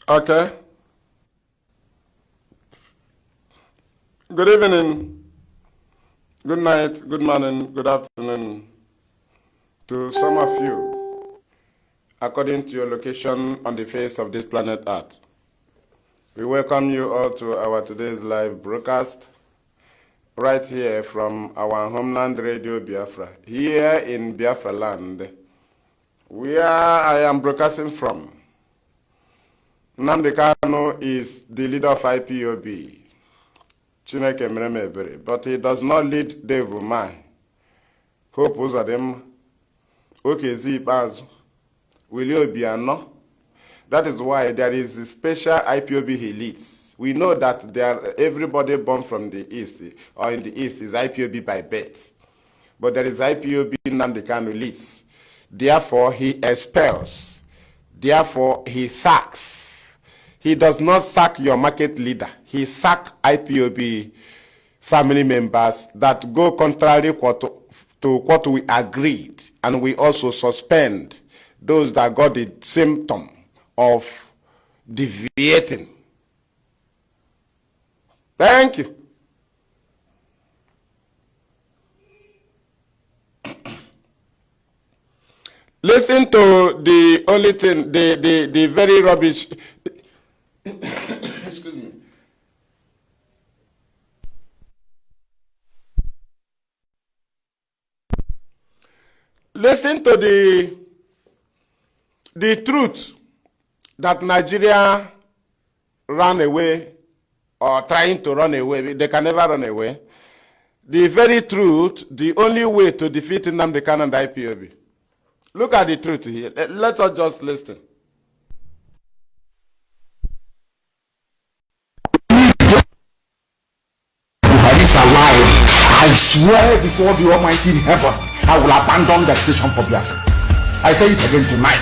Okay. Good evening, good night, good morning, good afternoon to some of you, according to your location on the face of this planet Earth. We welcome you all to our today's live broadcast, right here from our homeland radio Biafra, here in Biafra land, where I am broadcasting from. Nnamdi Kanu is the leader of Ipob, but he does not lead devil man. Hope Uzadem, Okezi Baz, Willie Obiano. That is why there is a special Ipob he leads. We know that everybody born from the east or in the east is Ipob by birth. But there is Ipob Nnamdi Kanu leads. Therefore, he expels. Therefore, he sacks. He does not sack your market leader. He sacks Ipob family members that go contrary to what we agreed. And we also suspend those that got the symptom of deviating. Thank you. Listen to the only thing, the very rubbish. Excuse me. Listen to the truth that Nigeria ran away or trying to run away. They can never run away. The very truth, the only way to defeat Nnamdi Kanu and Ipob. Look at the truth here. Let us just listen. Alive, I swear before the Almighty in heaven, I will abandon the station for Biafra. I say it again tonight.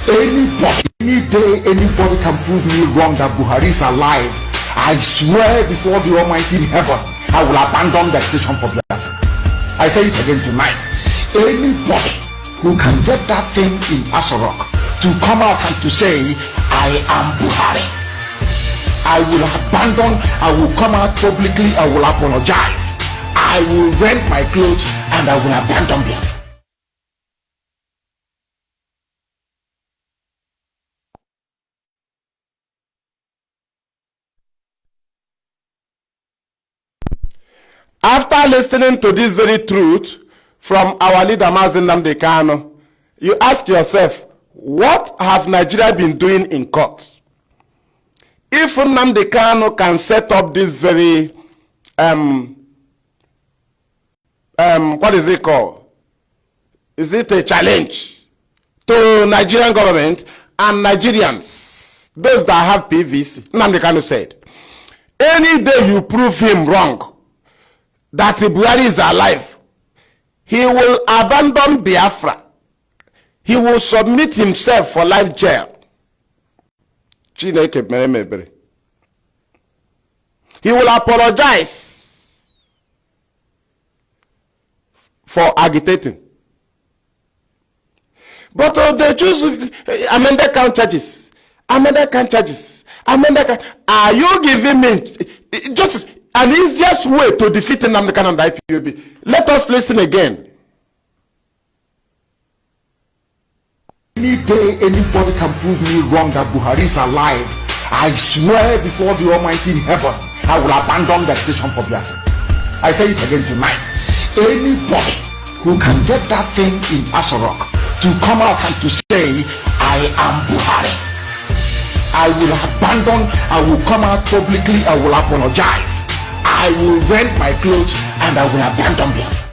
Anybody, any day, anybody can prove me wrong that Buhari is alive. I swear before the Almighty in heaven, I will abandon the station for Biafra. I say it again tonight. Anybody who can get that thing in Asorok to come out and to say, I am Buhari, I will abandon, I will come out publicly, I will apologize, I will rent my clothes, and I will abandon Biafra. After listening to this very truth from our leader Mazi Nnamdi Kanu, you ask yourself, what have Nigeria been doing in court? If Nnamdi Kanu can set up this very, what is it called? Is it a challenge to Nigerian government and Nigerians, those that have PVC? Nnamdi Kanu said, any day you prove him wrong, that Buhari is alive, he will abandon Biafra. He will submit himself for life jail. He will apologize for agitating. But they choose amended count charges. Amended count charges. Amended count. Are you giving me just an easiest way to defeat Nnamdi Kanu and Ipob? Let us listen again. Any day anybody can prove me wrong that Buhari is alive, I swear before the Almighty in heaven, I will abandon the station for Biafra. I say it again tonight. Anybody who can get that thing in Asorok to come out and to say, I am Buhari, I will abandon, I will come out publicly, I will apologize, I will rent my clothes, and I will abandon Biafra.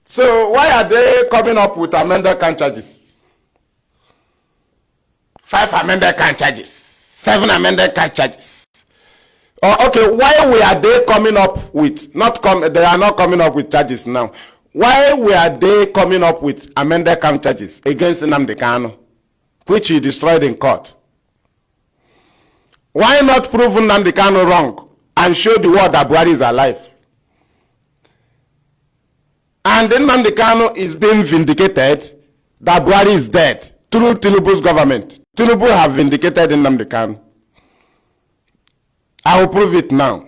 So why are they coming up with amended count charges? 5 amended count charges, 7 amended count charges. Oh, okay, why were they coming up with, they are not coming up with charges now. Why were they coming up with amended count charges against Nnamdi Kanu, which he destroyed in court? Why not prove Nnamdi Kanu wrong and show the world that Buhari is alive? And then Nnamdi Kanu is being vindicated that Buhari is dead through Tinubu's government. Tinubu have vindicated Nnamdi Kanu. I will prove it now.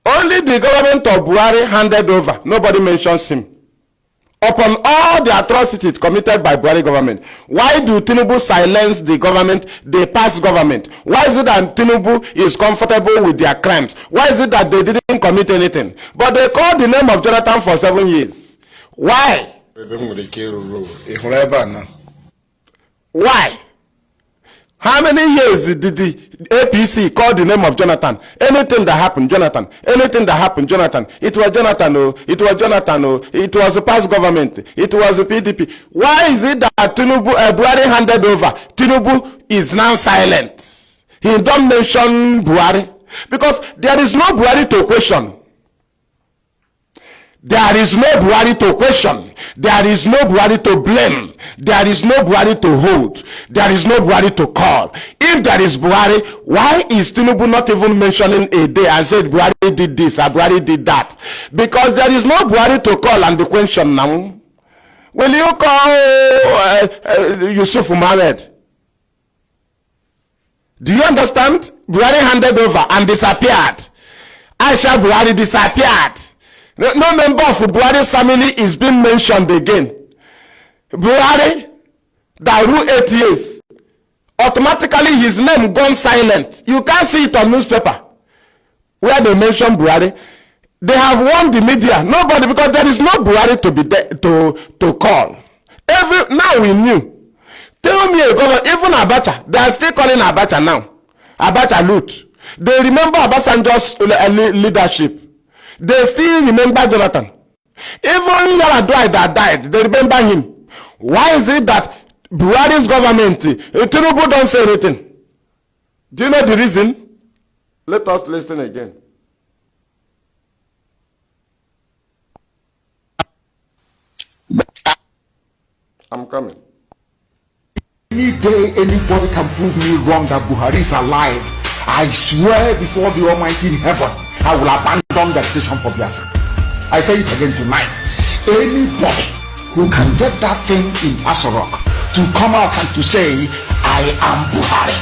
Only the government of Buhari handed over. Nobody mentions him. Upon all the atrocities committed by Buhari government, why do Tinubu silence the government, the past government? Why is it that Tinubu is comfortable with their crimes? Why is it that they didn't commit anything? But they called the name of Jonathan for 7 years. Why? Why? How many years did the APC call the name of Jonathan? Anything that happened, Jonathan. Anything that happened, Jonathan. It was Jonathan, oh. It was Jonathan, oh. It was the past government. It was the PDP. Why is it that Tinubu, Buhari handed over? Tinubu is now silent. He don't mention Buhari. Because there is no Buhari to question. There is no Buhari to question. There is no Buhari to blame. There is no Buhari to hold. There is no Buhari to call. If there is Buhari, why is Tinubu not even mentioning a day and said Buhari did this or Buhari did that? Because there is no Buhari to call and the question now. Will you call Yusuf Mohammed? Do you understand? Buhari handed over and disappeared. Aisha Buhari disappeared. No member of Buhari's family is being mentioned again. Buhari, that ruled 8 years, automatically his name gone silent. You can't see it on newspaper where they mention Buhari. They have warned the media. Nobody, because there is no Buhari to be there to call. Now we knew. Tell me a government, even Abacha, they are still calling Abacha now. Abacha loot. They remember Obasanjo's leadership. They still remember Jonathan. Even Yaradua that died, they remember him. Why is it that Buhari's government, Tinubu don't say anything? Do you know the reason? Let us listen again. I'm coming. Any day anybody can prove me wrong that Buhari is alive, I swear before the Almighty in heaven, I will abandon the station for Biafra. I say it again tonight. Anybody who can get that thing in Asorok to come out and to say, I am Buhari,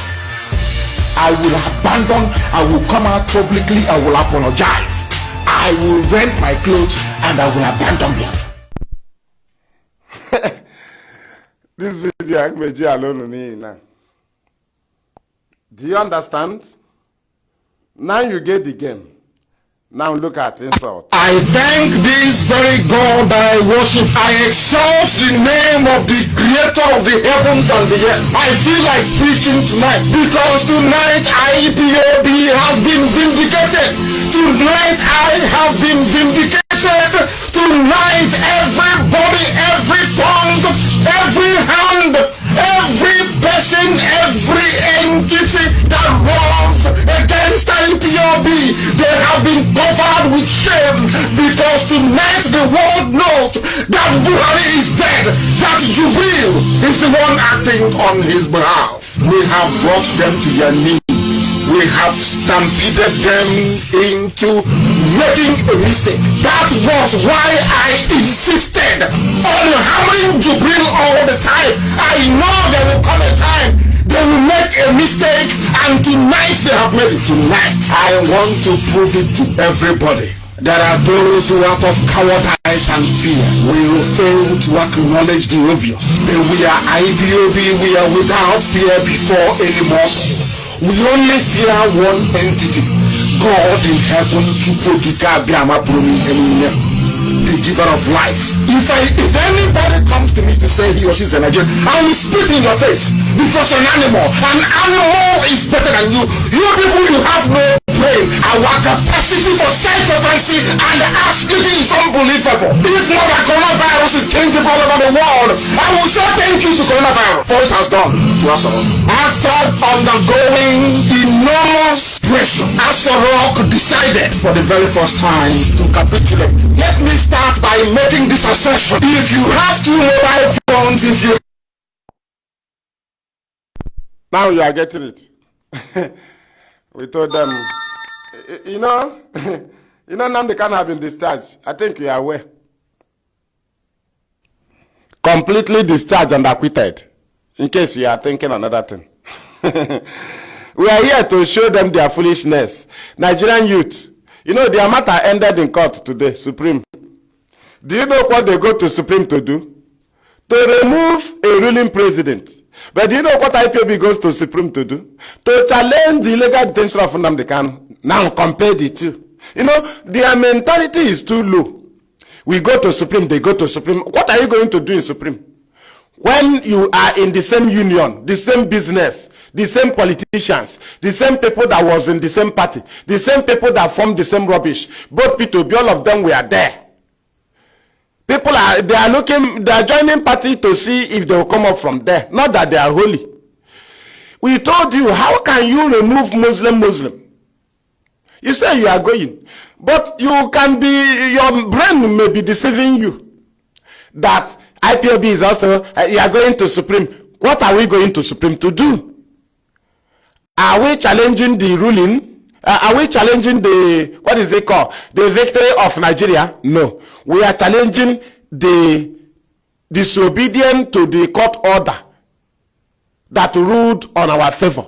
I will abandon, I will come out publicly, I will apologize, I will rent my clothes and I will abandon Biafra. This video I made you alone now. Do you understand? Now you get the game. Now look at insult. I thank this very God that I worship. I exalt the name of the creator of the heavens and the earth. I feel like preaching tonight because tonight Ipob has been vindicated. Tonight I have been vindicated. Tonight everybody, every tongue, every hand, every person, every entity that was against Ipob, they have been covered with shame, because tonight the world knows that Buhari is dead, that Jubril is the one acting on his behalf. We have brought them to their knees. We have stampeded them into making a mistake. That was why I insisted on hammering Jubril all the time. I know there will come a time they will make a mistake, and tonight they have made it. Tonight I want to prove it to everybody. There are those who out of cowardice and fear will fail to acknowledge the obvious. We are Ipob, we are without fear before any mortal. We only fear one entity, God in heaven, the giver of life. If anybody comes to me to say he or she is a Nigerian, I will spit in your face, because you're an animal. An animal is better than you. You people, you have no brain. Our capacity for self-referencing and ask-giving is unbelievable. If not that coronavirus is killing people all over the world, I will say thank you to coronavirus for it has done to us all. After undergoing enormous pressure, Asorok decided for the very first time to capitulate. Let me start by making this assertion. If you have two mobile phones, if you... Now you are getting it. We told them, you know, Nnamdi Kanu have been discharged. I think you are aware. Completely discharged and acquitted. In case you are thinking another thing. We are here to show them their foolishness. Nigerian youth, you know, their matter ended in court today, Supreme. Do you know what they go to Supreme to do? To remove a ruling president. But do you know what IPOB goes to Supreme to do? To challenge the illegal detention of Nnamdi Kanu. Now compare the two. You know, their mentality is too low. We go to Supreme, they go to Supreme. What are you going to do in Supreme? When you are in the same union, the same business, the same politicians, the same people that was in the same party, the same people that formed the same rubbish, both P2B, all of them were there. People they are joining party to see if they will come up from there. Not that they are holy. We told you, how can you remove Muslim? You say you are going, but you can be, your brain may be deceiving you that IPOB is also, you are going to Supreme. What are we going to Supreme to do? Are we challenging the ruling? Are we challenging the, what is it called? The victory of Nigeria? No. We are challenging the disobedience to the court order that ruled on our favor.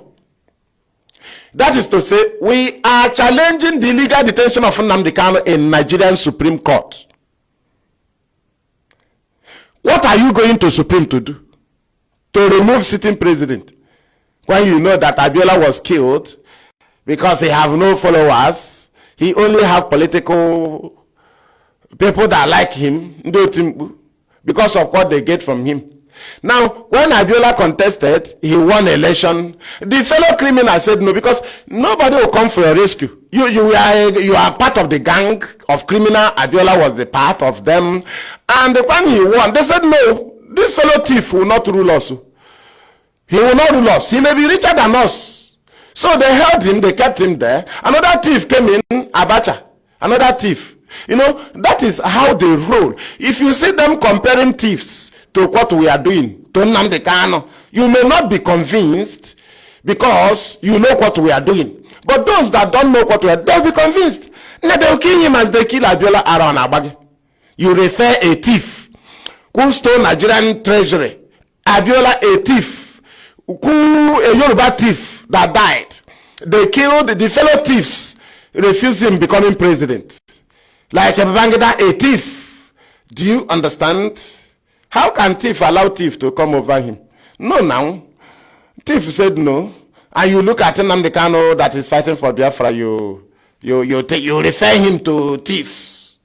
That is to say, we are challenging the illegal detention of Nnamdi Kanu in Nigerian Supreme Court. What are you going to Supreme to do? To remove sitting president? When you know that Abiola was killed because he have no followers, he only have political people that like him, because of what they get from him. Now, when Abiola contested, he won election. The fellow criminal said no, because nobody will come for your rescue. You are part of the gang of criminal. Abiola was the part of them. And when he won, they said no, this fellow thief will not rule us. He will not rule us. He may be richer than us. So they held him, they kept him there. Another thief came in, Abacha. Another thief. You know, that is how they roll. If you see them comparing thieves to what we are doing, to Nnamdi Kanu, you may not be convinced because you know what we are doing. But those that don't know what we are doing, they'll be convinced. Now they'll kill him as they kill Abiola Aron Abagi. You refer a thief who stole Nigerian treasury. Abiola a thief. A Yoruba thief that died. They killed the fellow thieves, refused him becoming president. Like Babangida, a thief. Do you understand? How can thief allow thief to come over him? No, now. Thief said no. And you look at Nnamdi Kanu that is fighting for Biafra, you refer him to thieves.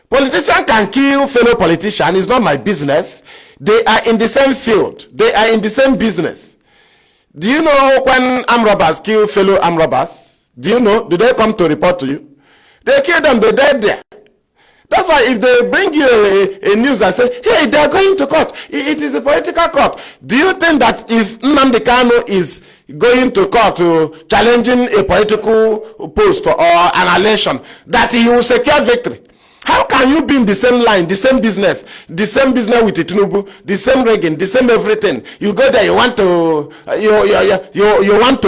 Politician can kill fellow politician. It's not my business. They are in the same field. They are in the same business. Do you know when armed robbers kill fellow armed robbers? Do you know? Do they come to report to you? They kill them, they died there. That's why if they bring you a news and say, hey, they are going to court, it is a political court. Do you think that if Nnamdi Kanu is going to court to challenging a political post or an election, that he will secure victory? How can you be in the same line, the same business with Tinubu, the same Reagan, the same everything? You go there, you want to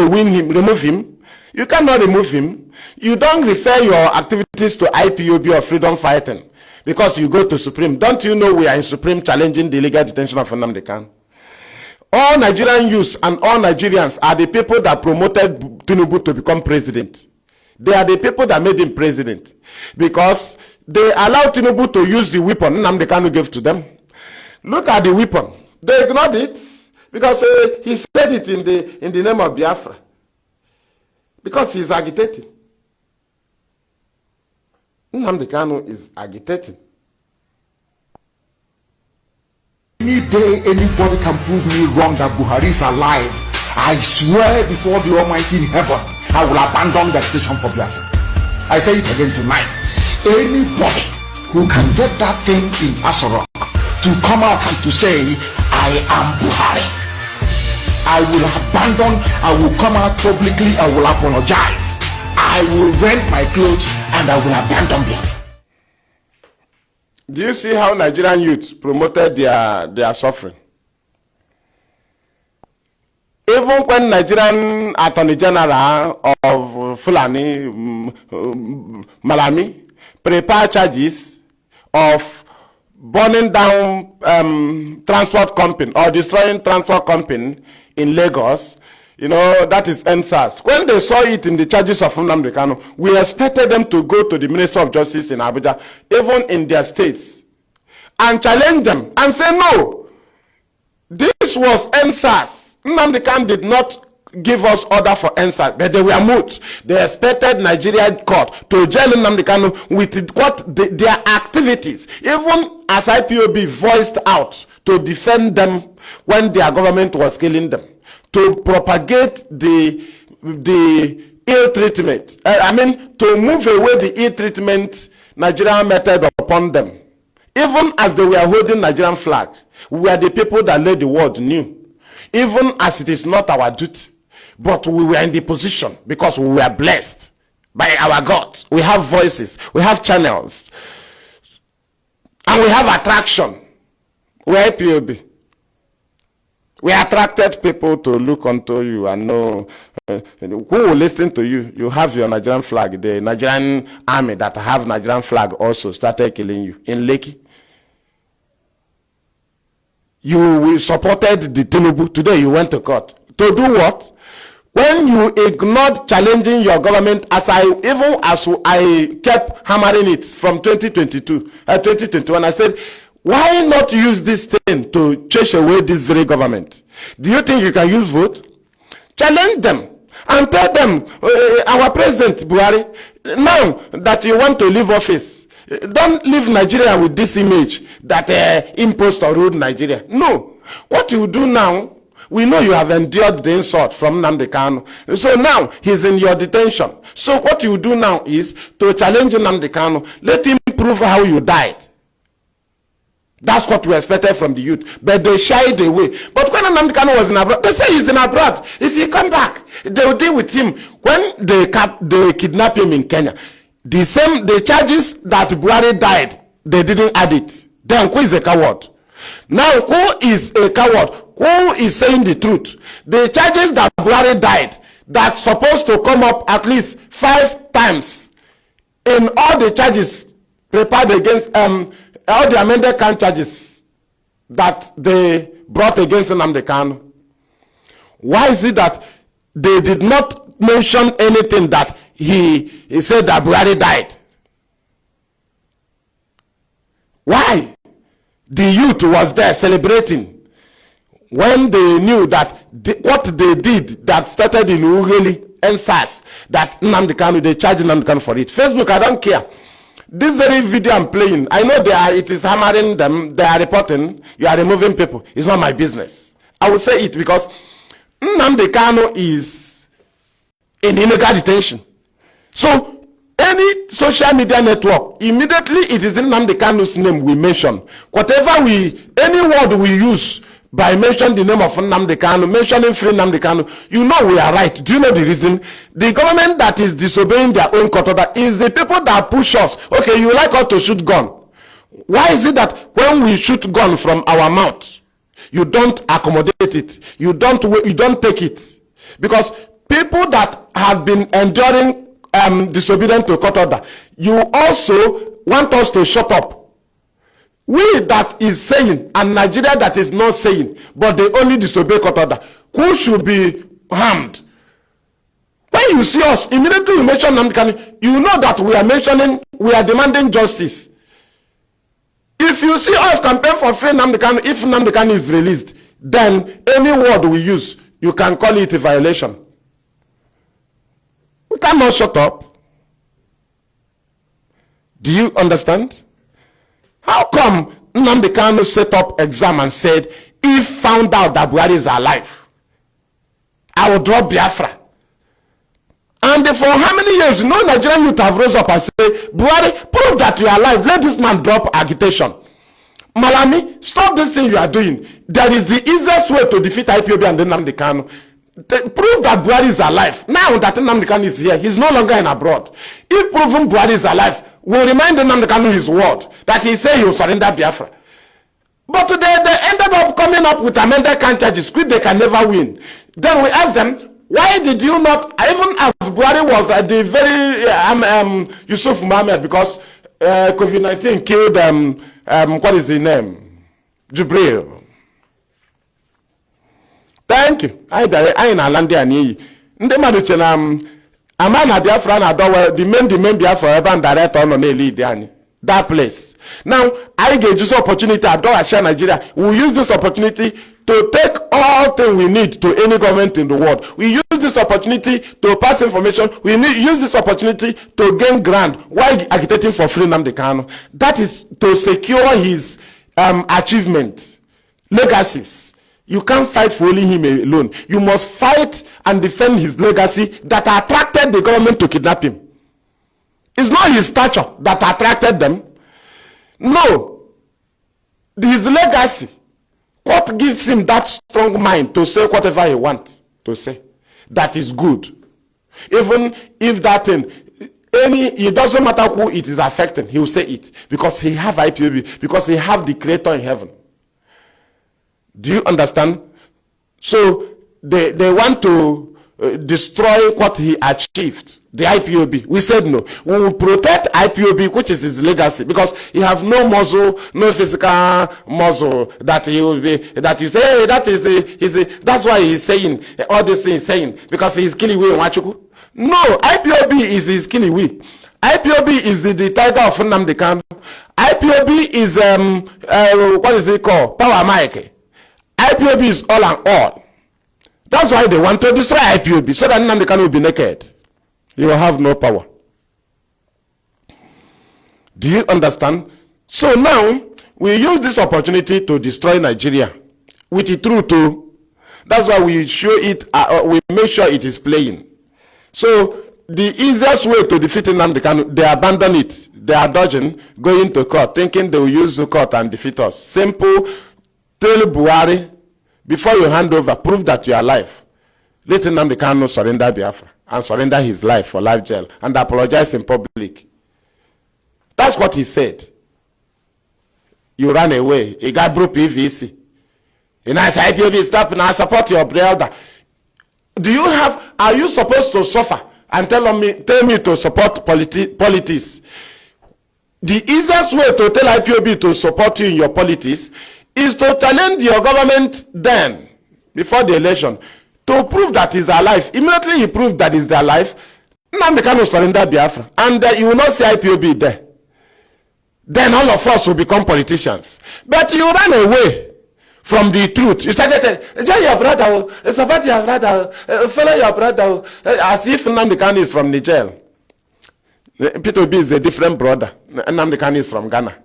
win him, remove him. You cannot remove him. You don't refer your activities to IPOB or freedom fighting because you go to Supreme. Don't you know we are in Supreme challenging the illegal detention of Nnamdi Kanu? All Nigerian youths and all Nigerians are the people that promoted Tinubu to become president. They are the people that made him president because they allowed Tinubu to use the weapon Nnamdi Kanu gave to them. Look at the weapon. They ignored it because he said it in the name of Biafra. Because he's agitating. Nnamdi Kanu is agitating. Any day anybody can prove me wrong that Buhari is alive, I swear before the Almighty in heaven, I will abandon the station for Biafra. I say it again tonight. Anybody who can get that thing in Asarok to come out and to say, I am Buhari, I will abandon, I will come out publicly, I will apologize, I will rent my clothes, and I will abandon Biafra. Do you see how Nigerian youth promoted their suffering? Even when Nigerian Attorney General of Fulani, Malami, prepare charges of burning down transport company or destroying transport company in Lagos, you know, that is NSAS. When they saw it in the charges of Nnamdi Kanu, we expected them to go to the Minister of Justice in Abuja, even in their states, and challenge them and say, no, this was NSAS. Nnamdi Kanu did not give us order for NSAS, but they were moved. They expected Nigerian court to jail Nnamdi Kanu with what their activities, even as IPOB voiced out to defend them when their government was killing them, to propagate the ill treatment. To move away the ill treatment Nigerian method upon them. Even as they were holding Nigerian flag, we are the people that let the world knew. Even as it is not our duty, but we were in the position because we were blessed by our God. We have voices, we have channels, and we have attraction. We are IPOB. We attracted people to look unto you and know who will listen to you. You have your Nigerian flag. The Nigerian army that have Nigerian flag also started killing you in Lekki. You supported the Tinubu. Today you went to court. To do what? When you ignored challenging your government, as I kept hammering it from 2021, I said, why not use this thing to chase away this very government? Do you think you can use vote? Challenge them and tell them, our President Buhari, now that you want to leave office, don't leave Nigeria with this image that imposed or ruled Nigeria. No. What you do now, we know you have endured the insult from Nnamdi Kanu. So now he's in your detention. So what you do now is to challenge Nnamdi Kanu. Let him prove how you died. That's what we expected from the youth. But they shied away. But when Nnamdi Kanu was in abroad, they say he's in abroad. If he come back, they will deal with him. When they kidnap him in Kenya, the charges that Buhari died, they didn't add it. Then who is a coward? Now who is a coward? Who is saying the truth? The charges that Buhari died, that's supposed to come up at least 5 times in all the charges prepared against all the amended count charges that they brought against Nnamdi Kanu. Why is it that they did not mention anything that he said that Buhari died? Why? The youth was there celebrating when they knew that what they did that started in Ughelli and SARS, that Nnamdi Kanu, they charged Nnamdi Kanu for it. Facebook, I don't care. This very video I'm playing, I know it is hammering them, they are reporting, you are removing people. It's not my business. I will say it because Nnamdi Kanu is in illegal detention. So any social media network, immediately it is in Nnamdi Kanu's name we mention. Any word we use by mentioning the name of Nnamdi Kanu, mentioning free Nnamdi Kanu, you know we are right. Do you know the reason? The government that is disobeying their own court order is the people that push us. Okay, you like us to shoot gun. Why is it that when we shoot gun from our mouth, you don't accommodate it? You don't take it? Because people that have been enduring disobedience to court order, you also want us to shut up. We that is saying and Nigeria that is not saying, but they only disobey court order, who should be harmed? When you see us, immediately you mention Nnamdi Kanu, you know that we are demanding justice. If you see us campaign for free Nnamdi Kanu, if Nnamdi Kanu is released, then any word we use, you can call it a violation. We cannot shut up. Do you understand? How come Nnamdi Kanu set up exam and said, if found out that Buhari is alive, I will drop Biafra? And for how many years, no Nigerian youth have rose up and say, Buhari, prove that you are alive. Let this man drop agitation. Malami, stop this thing you are doing. That is the easiest way to defeat IPOB and Nnamdi Kanu. Prove that Buhari is alive. Now that Nnamdi Kanu is here, he's no longer in abroad. If proven Buhari is alive, we'll remind Nnamdi Kanu his word that he said he will surrender Biafra. But they ended up coming up with amended count charges, which they can never win. Then we asked them, why did you not, even as Buhari was at the very Yusuf Mohammed, because COVID-19 killed what is his name? Jubril. Thank you. I na land there ni. Nde maduche na amana Biafra na do the main Biafra ever and direct on lead there. That place. Now, I get this opportunity at Share Nigeria. We use this opportunity to take all things we need to any government in the world. We use this opportunity to pass information. We use this opportunity to gain grant while agitating for free Nnamdi Kanu. That is to secure his achievement, legacies. You can't fight for only him alone. You must fight and defend his legacy that attracted the government to kidnap him. It's not his stature that attracted them. No. His legacy. What gives him that strong mind to say whatever he wants to say? That is good. Even if that thing, it doesn't matter who it is affecting, he will say it. Because he have IPOB, because he have the creator in heaven. Do you understand? So they want to destroy what he achieved. The IPOB. We said no. We will protect IPOB, which is his legacy, because he have no muscle, no physical muscle that he will be, that you say, hey, that is that's why he's saying all these things saying, because he's killing we Wachuku. No, IPOB is his killing we. IPOB is the title of Nnamdi Kanu. IPOB is what is it called? Power Mike. IPOB is all and all. That's why they want to destroy IPOB, so that Nnamdi Kanu will be naked. You will have no power. Do you understand? So now, we use this opportunity to destroy Nigeria with the truth too. That's why we show it, we make sure it is playing. So, the easiest way to defeat Nnamdi Kanu, they abandon it. They are dodging, going to court, thinking they will use the court and defeat us. Simple, tell Buhari, before you hand over, prove that you are alive. Let Nnamdi Kanu surrender Biafra and surrender his life for life jail and apologize in public. That's what he said. You ran away. He got broke PVC. And I said, IPOB, stop and I support your brother. Are you supposed to suffer and tell me to support politics? The easiest way to tell IPOB to support you in your politics is to challenge your government then, before the election, to prove that he's alive. Immediately he proved that he's alive, Nnamdi Kanu surrender Biafra. And you will not see IPOB there. Then all of us will become politicians. But you ran away from the truth. You started telling your brother, support your brother, follow your brother, as if Nnamdi Kanu is from Niger. Peter B is a different brother. Nnamdi Kanu is from Ghana.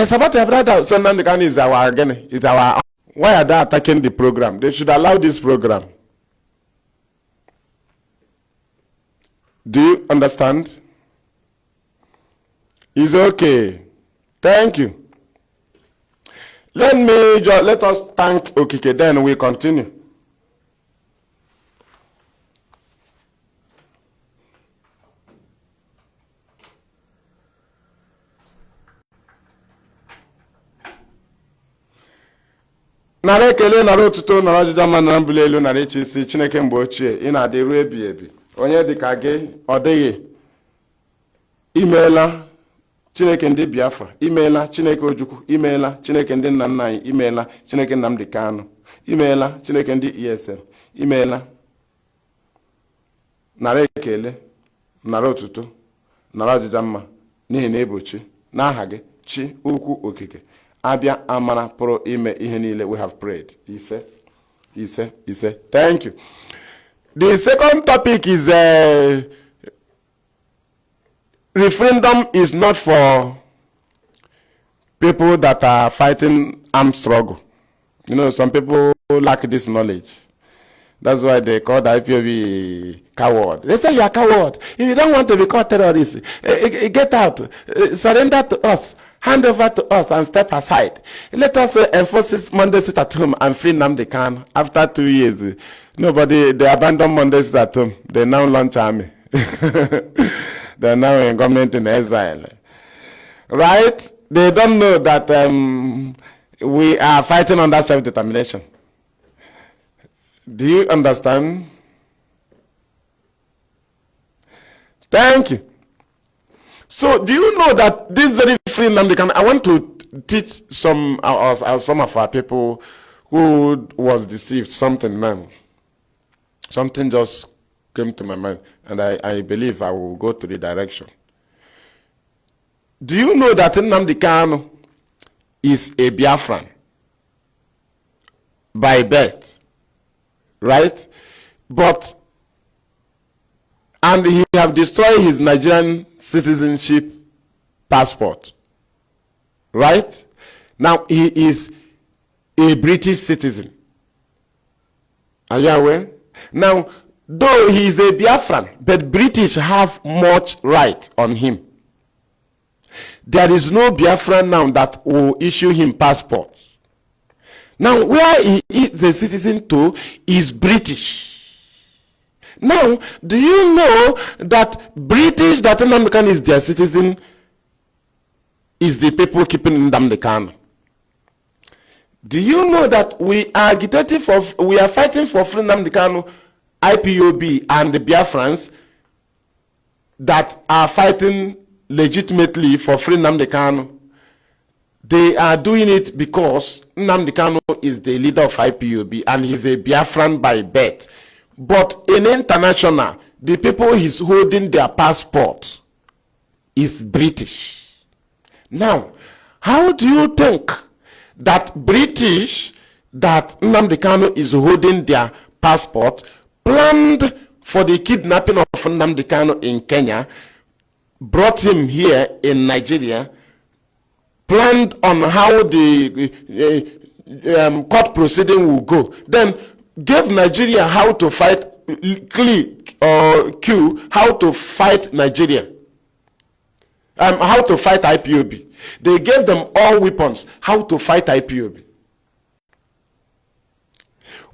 Support your brother, so Nnamdi Kanu is our Ghana. It's our. Why are they attacking the program? They should allow this program. Do you understand? It's okay. Thank you. Let us thank Okike, then we continue. Nara ekele nara otuto nara ọjịja mma nara mbuli elu nara ichi isi Chineke mgbe ochie ị na-adịru ebi ebi onye dịka gị ọ dịghị. Imeela Chineke ndị Biafra, imeela Chineke Ojukwu, imeela Chineke ndị nna nna anyị, imeela Chineke Nnamdi Kanu, imeela Chineke ndị ESL, imeela. Nara ekele nara otuto nara ọjịja mma n'ihi na ebochi n'aha gị Chi ukwu okike abịa amara pụrụ ime ihe niile. We have prayed. Ise. Thank you. The second topic is referendum is not for people that are fighting armed struggle. You know, some people lack this knowledge. That's why they call the IPOB coward. They say you are coward. If you don't want to be called terrorist, get out, surrender to us, hand over to us and step aside. Let us enforce Monday sit at home and free Nnamdi Kanu. After 2 years, they abandon Monday sit at home. They now launch army. They are now in government in exile. Right? They don't know that we are fighting under self-determination. Do you understand? Thank you. So do you know that this very free Nnamdi Kanu, I want to teach some of our people who was deceived something now. Something just came to my mind, and I believe I will go to the direction. Do you know that Nnamdi Kanu is a Biafran by birth, right? And he have destroyed his Nigerian citizenship passport, right? Now he is a British citizen. Are you aware? Now, though he is a Biafran, but British have much right on him. There is no Biafran now that will issue him passports. Now, where he is a citizen to is British. Now, do you know that British, that Nnamdi Kanu is their citizen, is the people keeping Nnamdi Kanu? Do you know that we are fighting for free Nnamdi Kanu, IPOB, and the Biafrans that are fighting legitimately for free Nnamdi Kanu? They are doing it because Nnamdi Kanu is the leader of IPOB and he's a Biafran by birth. But in international, the people he's holding their passport is British. Now, how do you think that British, that Nnamdi Kanu is holding their passport, planned for the kidnapping of Nnamdi Kanu in Kenya, brought him here in Nigeria, planned on how the court proceeding will go, then gave Nigeria how to fight, how to fight Nigeria, how to fight IPOB. They gave them all weapons, how to fight IPOB.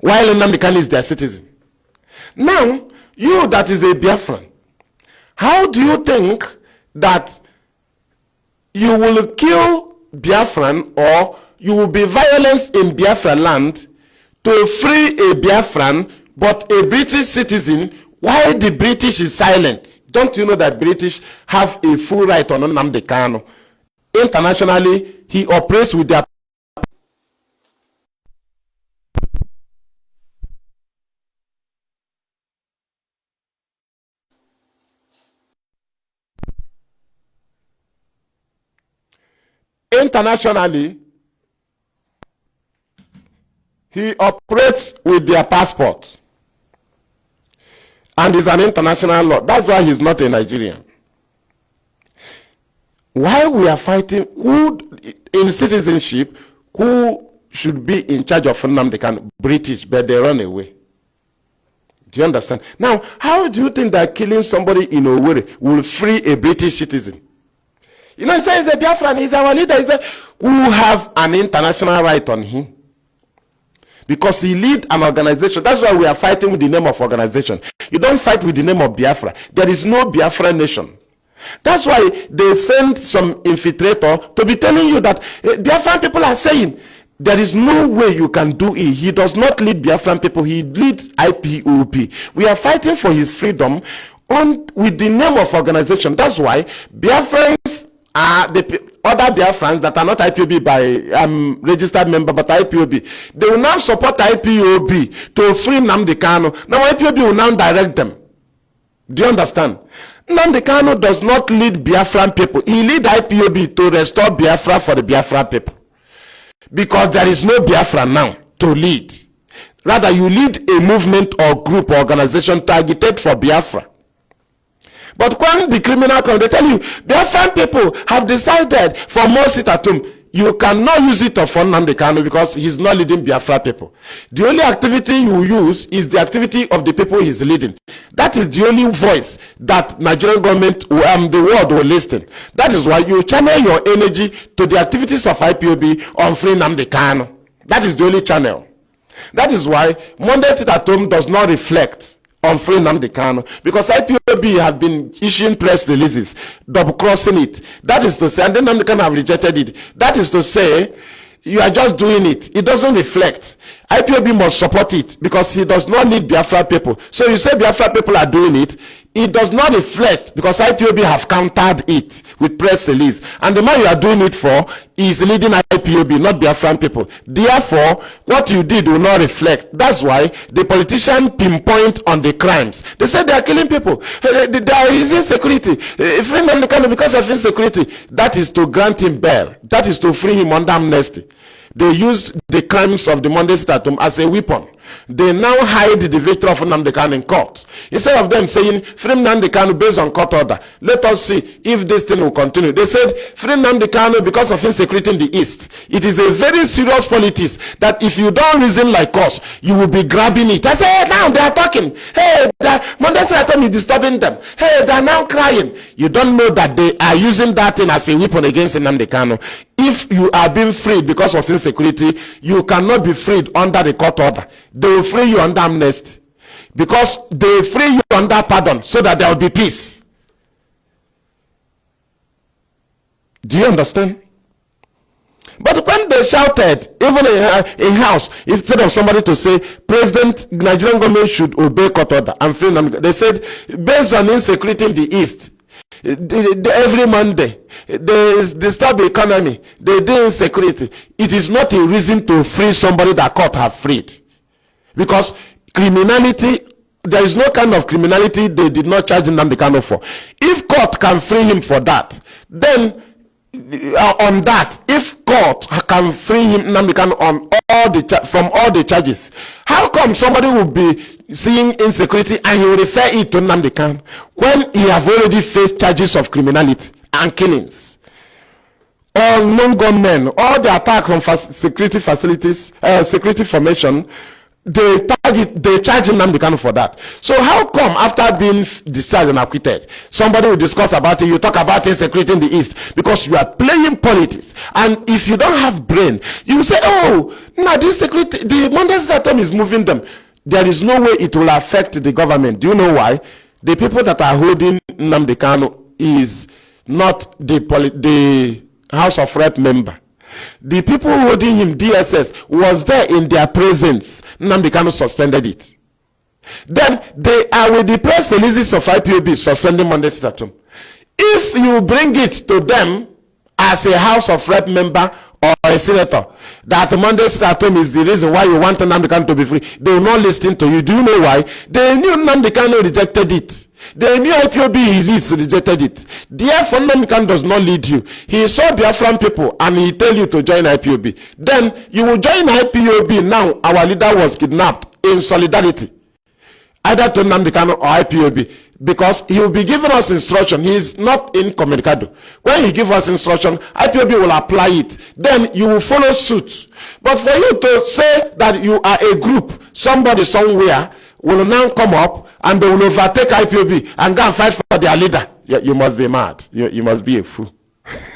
While Nnamdi Kanu is their citizen. Now, you that is a Biafran, how do you think that you will kill Biafran, or you will be violence in Biafra land to free a Biafran but a British citizen while the British is silent? Don't you know that British have a full right on Nnamdi Kanu? Internationally, he operates with their he operates with their passport and is an international law. That's why he's not a Nigerian. Why we are fighting, who in citizenship, who should be in charge of Nnamdi Kanu? British, but they run away. Do you understand? Now, how do you think that killing somebody in Owerri will free a British citizen? You know, he says he's a Biafran, he's our leader, who have an international right on him. Because he lead an organization. That's why we are fighting with the name of organization. You don't fight with the name of Biafra. There is no Biafra nation. That's why they send some infiltrator to be telling you that Biafran people are saying there is no way you can do it. He does not lead Biafran people. He leads IPOB. We are fighting for his freedom with the name of organization. That's why Biafrans are the other Biafrans that are not IPOB by registered member, but IPOB. They will now support IPOB to free Nnamdi Kanu. Now IPOB will now direct them. Do you understand? Nnamdi Kanu does not lead Biafran people. He lead IPOB to restore Biafra for the Biafran people. Because there is no Biafra now to lead. Rather, you lead a movement or group or organization to agitate for Biafra. But when the criminal comes, they tell you, Biafran people have decided for more sit at home. You cannot use it for Nnamdi Kanu because he's not leading Biafra people. The only activity you use is the activity of the people he's leading. That is the only voice that Nigerian government, the world will listen. That is why you channel your energy to the activities of IPOB on free Nnamdi Kanu. That is the only channel. That is why Monday sit at home does not reflect on free Nnamdi Kanu, because IPOB have been issuing press releases, double crossing it. That is to say, and then Nnamdi Kanu have rejected it. That is to say, you are just doing it. It doesn't reflect. IPOB must support it because he does not need Biafra people. So you say Biafra people are doing it. it does not reflect, because IPOB have countered it with press release, and the man you are doing it for is leading IPOB, not Biafran people. Therefore, what you did will not reflect. That's why the politician pinpoint on the crimes. They say they are killing people. There is insecurity. Free Nnamdi Kanu because of insecurity. That is to grant him bail. That is to free him under amnesty. They used the crimes of the Monday Statum as a weapon. They now hide the victory of Nnamdi Kanu in court. Instead of them saying, free Nnamdi Kanu based on court order, let us see if this thing will continue. They said, free Nnamdi Kanu because of insecurity in the East. It is a very serious politics that if you don't reason like us, you will be grabbing it. I say, hey, now they are talking. Hey, Monday Statum is disturbing them. Hey, they are now crying. You don't know that they are using that thing as a weapon against Nnamdi Kanu. If you are being freed because of insecurity, you cannot be freed under the court order. They will free you under amnesty, because they free you under pardon so that there will be peace. Do you understand? But when they shouted, even in house, instead of somebody to say, President, Nigerian government should obey court order and free them, they said, based on insecurity in the East, every Monday they disturb the economy, they do insecurity. It is not a reason to free somebody that court have freed, because criminality, there is no kind of criminality they did not charge Nnamdi Kanu for. If court can free him for that, then on that, if court can free him, Nnamdi Kanu, on all the from all the charges, how come somebody will be seeing insecurity and he will refer it to Nnamdi Kanu when he have already faced charges of criminality and killings? All non-gunmen, all the attacks from security facilities, security formation, they charge Nnamdi Kanu for that. So how come after being discharged and acquitted, somebody will discuss about it, you talk about insecurity in the East? Because you are playing politics. And if you don't have brain, you say, oh, now this security, the Monday Statum is moving them. There is no way it will affect the government. Do you know why? The people that are holding Nnamdi Kanu is not the House of Rep member. The people holding him, DSS, was there in their presence. Nnamdi Kanu suspended it. Then they are with the press releases of IPOB suspending Monday Statum. If you bring it to them as a House of Rep member or a senator, that Monday Statum is the reason why you want Nnamdi Kanu to be free, they will not listen to you. Do you know why? They knew Nnamdi Kanu rejected it. They knew IPOB he leads rejected it. Therefore, Nnamdi Kanu does not lead you. He saw Biafran people and he tell you to join IPOB. Then you will join IPOB. Now our leader was kidnapped in solidarity, either to Nnamdi Kanu or IPOB, because he will be giving us instruction. He is not incommunicado. When he gives us instruction, IPOB will apply it. Then you will follow suit. But for you to say that you are a group, somebody somewhere will now come up and they will overtake IPOB and go and fight for their leader. You must be mad. You must be a fool.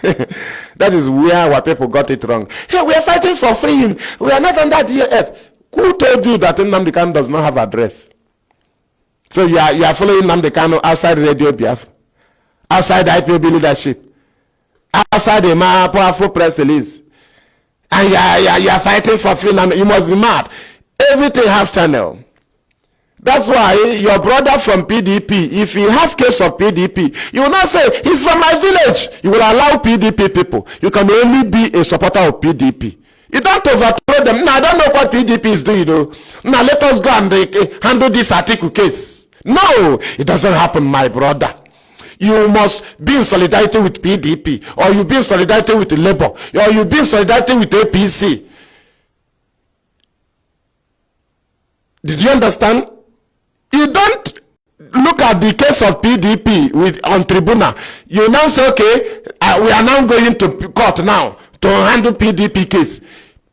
That is where our people got it wrong. Hey, we are fighting for freedom. We are not under DAS. Who told you that Nnamdi Kanu does not have address? So you are following Nnamdi Kanu outside Radio Biafra, outside IPOB leadership, outside the powerful press release, and you are fighting for freedom. You must be mad. Everything have channel. That's why your brother from PDP, if he have case of PDP, you will not say, he's from my village. You will allow PDP people. You can only be a supporter of PDP. You don't overthrow them. Now, I don't know what PDP is doing, though. Now, let us go and handle this article case. No, it doesn't happen, my brother. You must be in solidarity with PDP, or you be in solidarity with Labour, or you be in solidarity with APC. Did you understand? You don't look at the case of PDP on tribunal. You now say, okay, we are now going to court now to handle PDP case.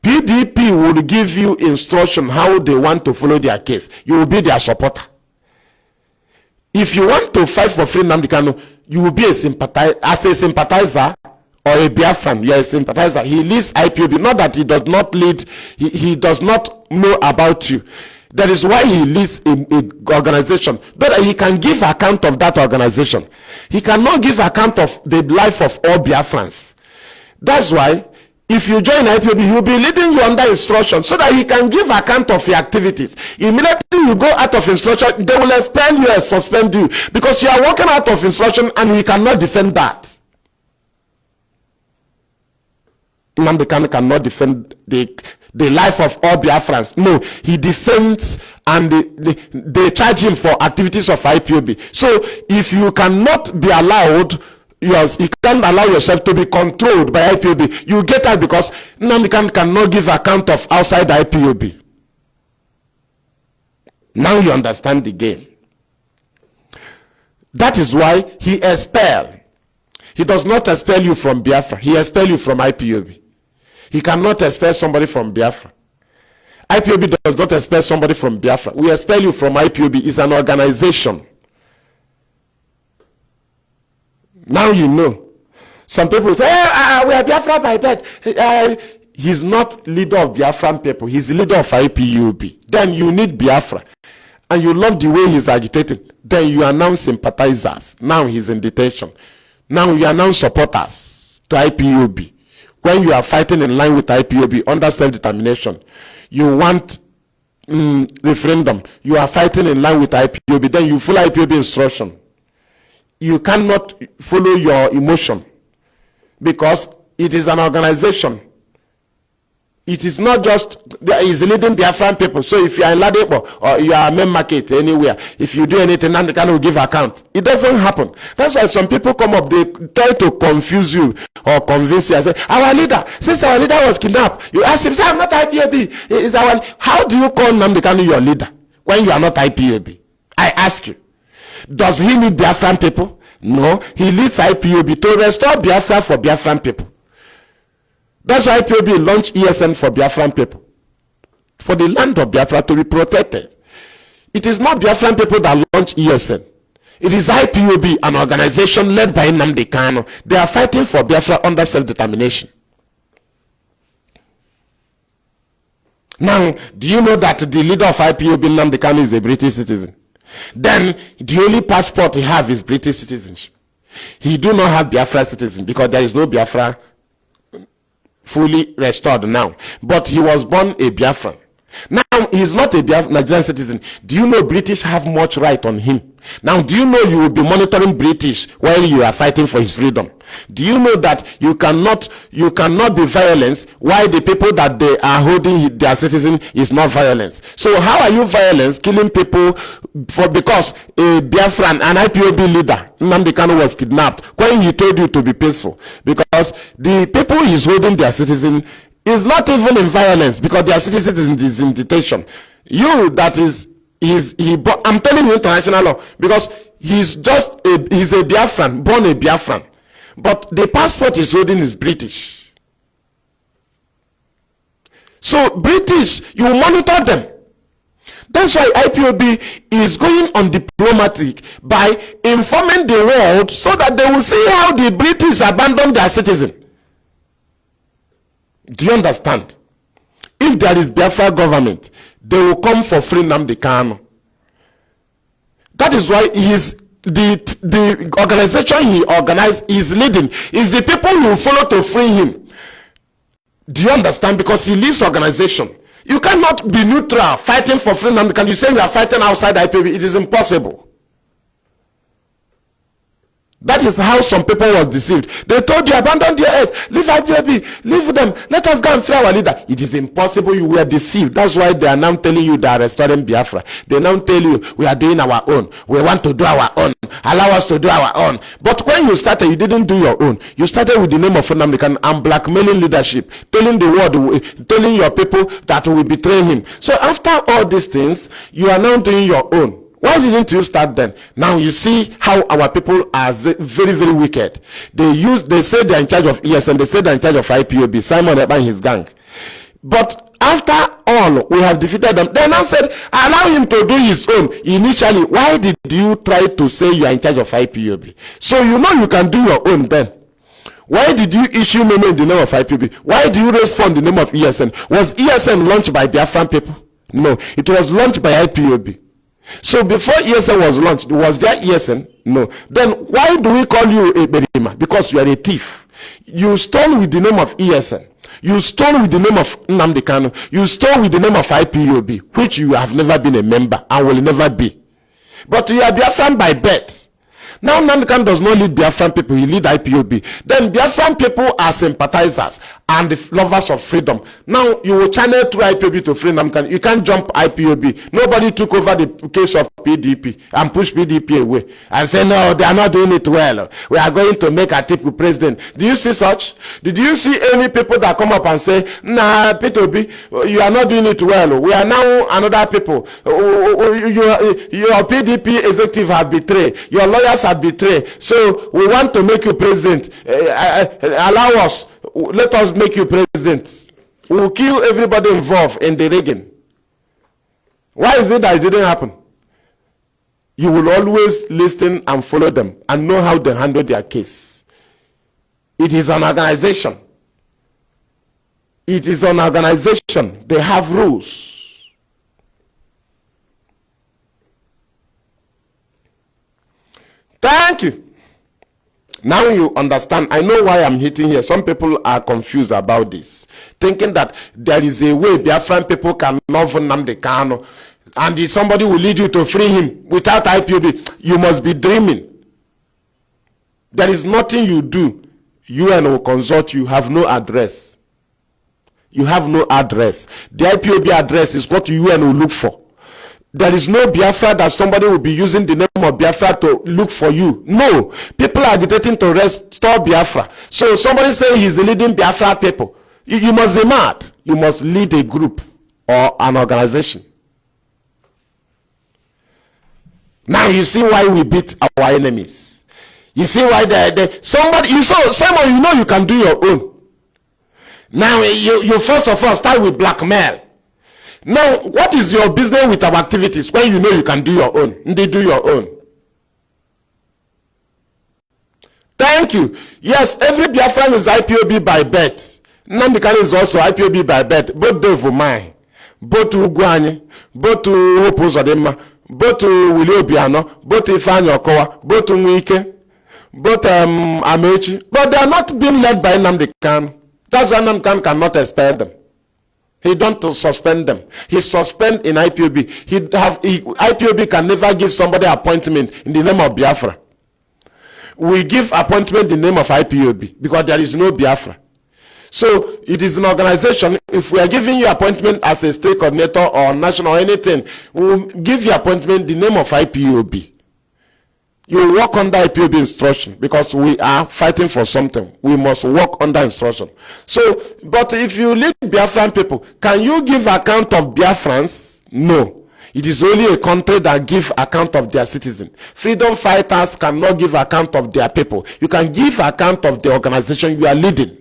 PDP will give you instruction how they want to follow their case. You will be their supporter. If you want to fight for free Nnamdi Kanu, you will be a sympathizer or a Biafran. You are a sympathizer. He leads IPOB. Not that he does not lead, he does not know about you. That is why he leads a organization, but he can give account of that organization. He cannot give account of the life of all Biafrans. That's why if you join IPOB, he'll be leading you under instruction so that he can give account of your activities. Immediately you go out of instruction, they will expel you and suspend you because you are working out of instruction and he cannot defend that. Nnamdi Kanu cannot defend the life of all Biafrans. No, he defends and they charge him for activities of IPOB. So if you cannot be allowed, you can't allow yourself to be controlled by IPOB, you get out because Nnamdi Kanu cannot give account of outside IPOB. Now you understand the game. That is why he expelled. He does not expel you from Biafra. He expels you from IPOB. He cannot expel somebody from Biafra. IPOB does not expel somebody from Biafra. We expel you from IPOB. It's an organization. Now you know. Some people say, we are Biafra by birth. He's not leader of Biafran people. He's leader of IPOB. Then you need Biafra. And you love the way he's agitating. Then you are now sympathizers. Now he's in detention. Now you are now supporters to IPOB. When you are fighting in line with IPOB under self-determination, you want referendum, you are fighting in line with IPOB, then you follow IPOB instruction. You cannot follow your emotion because it is an organization. It is not just, it's leading Biafran people. So if you are in Ladipo or you are a main market anywhere, if you do anything, Nnamdi Kanu will give account. It doesn't happen. That's why some people come up, they try to confuse you or convince you and say, our leader, since our leader was kidnapped, you ask him, say, I'm not IPOB. Is our, how do you call Nnamdi Kanu your leader when you are not IPOB? I ask you. Does he need Biafran people? No, he leads IPOB to restore Biafra for Biafran people. That's why IPOB launched ESN for Biafran people. For the land of Biafra to be protected. It is not Biafran people that launch ESN. It is IPOB, an organization led by Nnamdi Kanu. They are fighting for Biafra under self-determination. Now, do you know that the leader of IPOB, Nnamdi Kanu, is a British citizen? Then, the only passport he has is British citizenship. He do not have Biafra citizen because there is no Biafra fully restored now. But he was born a Biafran. Now, he's not a Nigerian citizen. Do you know British have much right on him? Now, do you know you will be monitoring British while you are fighting for his freedom? Do you know that you cannot be violence while the people that they are holding their citizen is not violence? So how are you violence killing people because a Biafran, an IPOB leader, Nnamdi Kanu, was kidnapped when he told you to be peaceful? Because the people he's holding their citizen is not even in violence because their citizen is in detention. You that is I'm telling you international law because he's a Biafran, born a Biafran. But the passport he's holding is British. So British, you monitor them. That's why IPOB is going on diplomatic by informing the world so that they will see how the British abandon their citizen. Do you understand? If there is Biafra government, they will come for free Nnamdi Kanu. That is why the organization he organized is leading is the people who follow to free him. Do you understand? Because he leads organization. You cannot be neutral fighting for free Nnamdi Kanu. You say you are fighting outside IPOB. It is impossible. That is how some people was deceived. They told you, abandon your earth, leave IPOB, leave them, let us go and free our leader. It is impossible. You were deceived. That's why they are now telling you they are restoring Biafra. They now tell you, we are doing our own. We want to do our own. Allow us to do our own. But when you started, you didn't do your own. You started with the name of Nnamdi Kanu and blackmailing leadership, telling the world, telling your people that we betray him. So after all these things, you are now doing your own. Why didn't you start then? Now you see how our people are very, very wicked. They say they're in charge of ESN, they say they're in charge of IPOB, Simon Ekpa and his gang. But after all, we have defeated them. They now said, allow him to do his own. Initially, why did you try to say you are in charge of IPOB? So you know you can do your own then. Why did you issue memo in the name of IPOB? Why do you raise fund in the name of ESN? Was ESN launched by Biafran people? No, it was launched by IPOB. So before ESN was launched, was there ESN? No. Then why do we call you a Berima? Because you are a thief. You stole with the name of ESN. You stole with the name of Nnamdi Kanu. You stole with the name of IPOB, which you have never been a member and will never be. But you are Biafran by birth. Now Nnamdi Kanu does not lead Biafran people, he lead IPOB. Then Biafran people are sympathizers and the lovers of freedom. Now you will channel through IPOB to free Nnamdi Kanu. You can't jump IPOB. Nobody took over the case of PDP and pushed PDP away and say, no, they are not doing it well. We are going to make Atiku president. Do you see such? Did you see any people that come up and say, nah, PDP, you are not doing it well. We are now another people. Your PDP executive have betrayed. Your lawyers have betrayed. So we want to make you president. Allow us. Let us make you president. We will kill everybody involved in the rigging. Why is it that it didn't happen? You will always listen and follow them and know how they handle their case. It is an organization. It is an organization. They have rules. Thank you. Now you understand. I know why I'm hitting here. Some people are confused about this, thinking that there is a way Biafran people can love Nnamdi Kanu and if somebody will lead you to free him without IPOB. You must be dreaming. There is nothing you do. UN will consult you. Have no address. You have no address. The IPOB address is what UN will look for. There is no Biafra that somebody will be using the name of Biafra to look for you. No. People are agitating to restore Biafra. So somebody say he's leading Biafra people. You must be mad. You must lead a group or an organization. Now you see why we beat our enemies. You see why somebody, you saw someone, you know you can do your own. Now you first of all start with blackmail. Now, what is your business with our activities when you know you can do your own? They do your own. Thank you. Yes, every Biafran is IPOB by birth. Nnamdi Kanu is also IPOB by birth. Both Devumai, both Ugwani, both Hope Uzodimma, both Willie Obiano, both Ifeanyi Okowa, both Nwike, both Amechi. But they are not being led by Nnamdi Kanu. That's why Nnamdi Kanu cannot expel them. He don't suspend them. He suspend in IPOB. IPOB can never give somebody appointment in the name of Biafra. We give appointment in the name of IPOB because there is no Biafra. So it is an organization. If we are giving you appointment as a state coordinator or national or anything, we will give you appointment in the name of IPOB. You work under IPOB instruction because we are fighting for something. We must work under instruction. So, but if you lead Biafran people, can you give account of Biafrans? No. It is only a country that give account of their citizens. Freedom fighters cannot give account of their people. You can give account of the organization you are leading.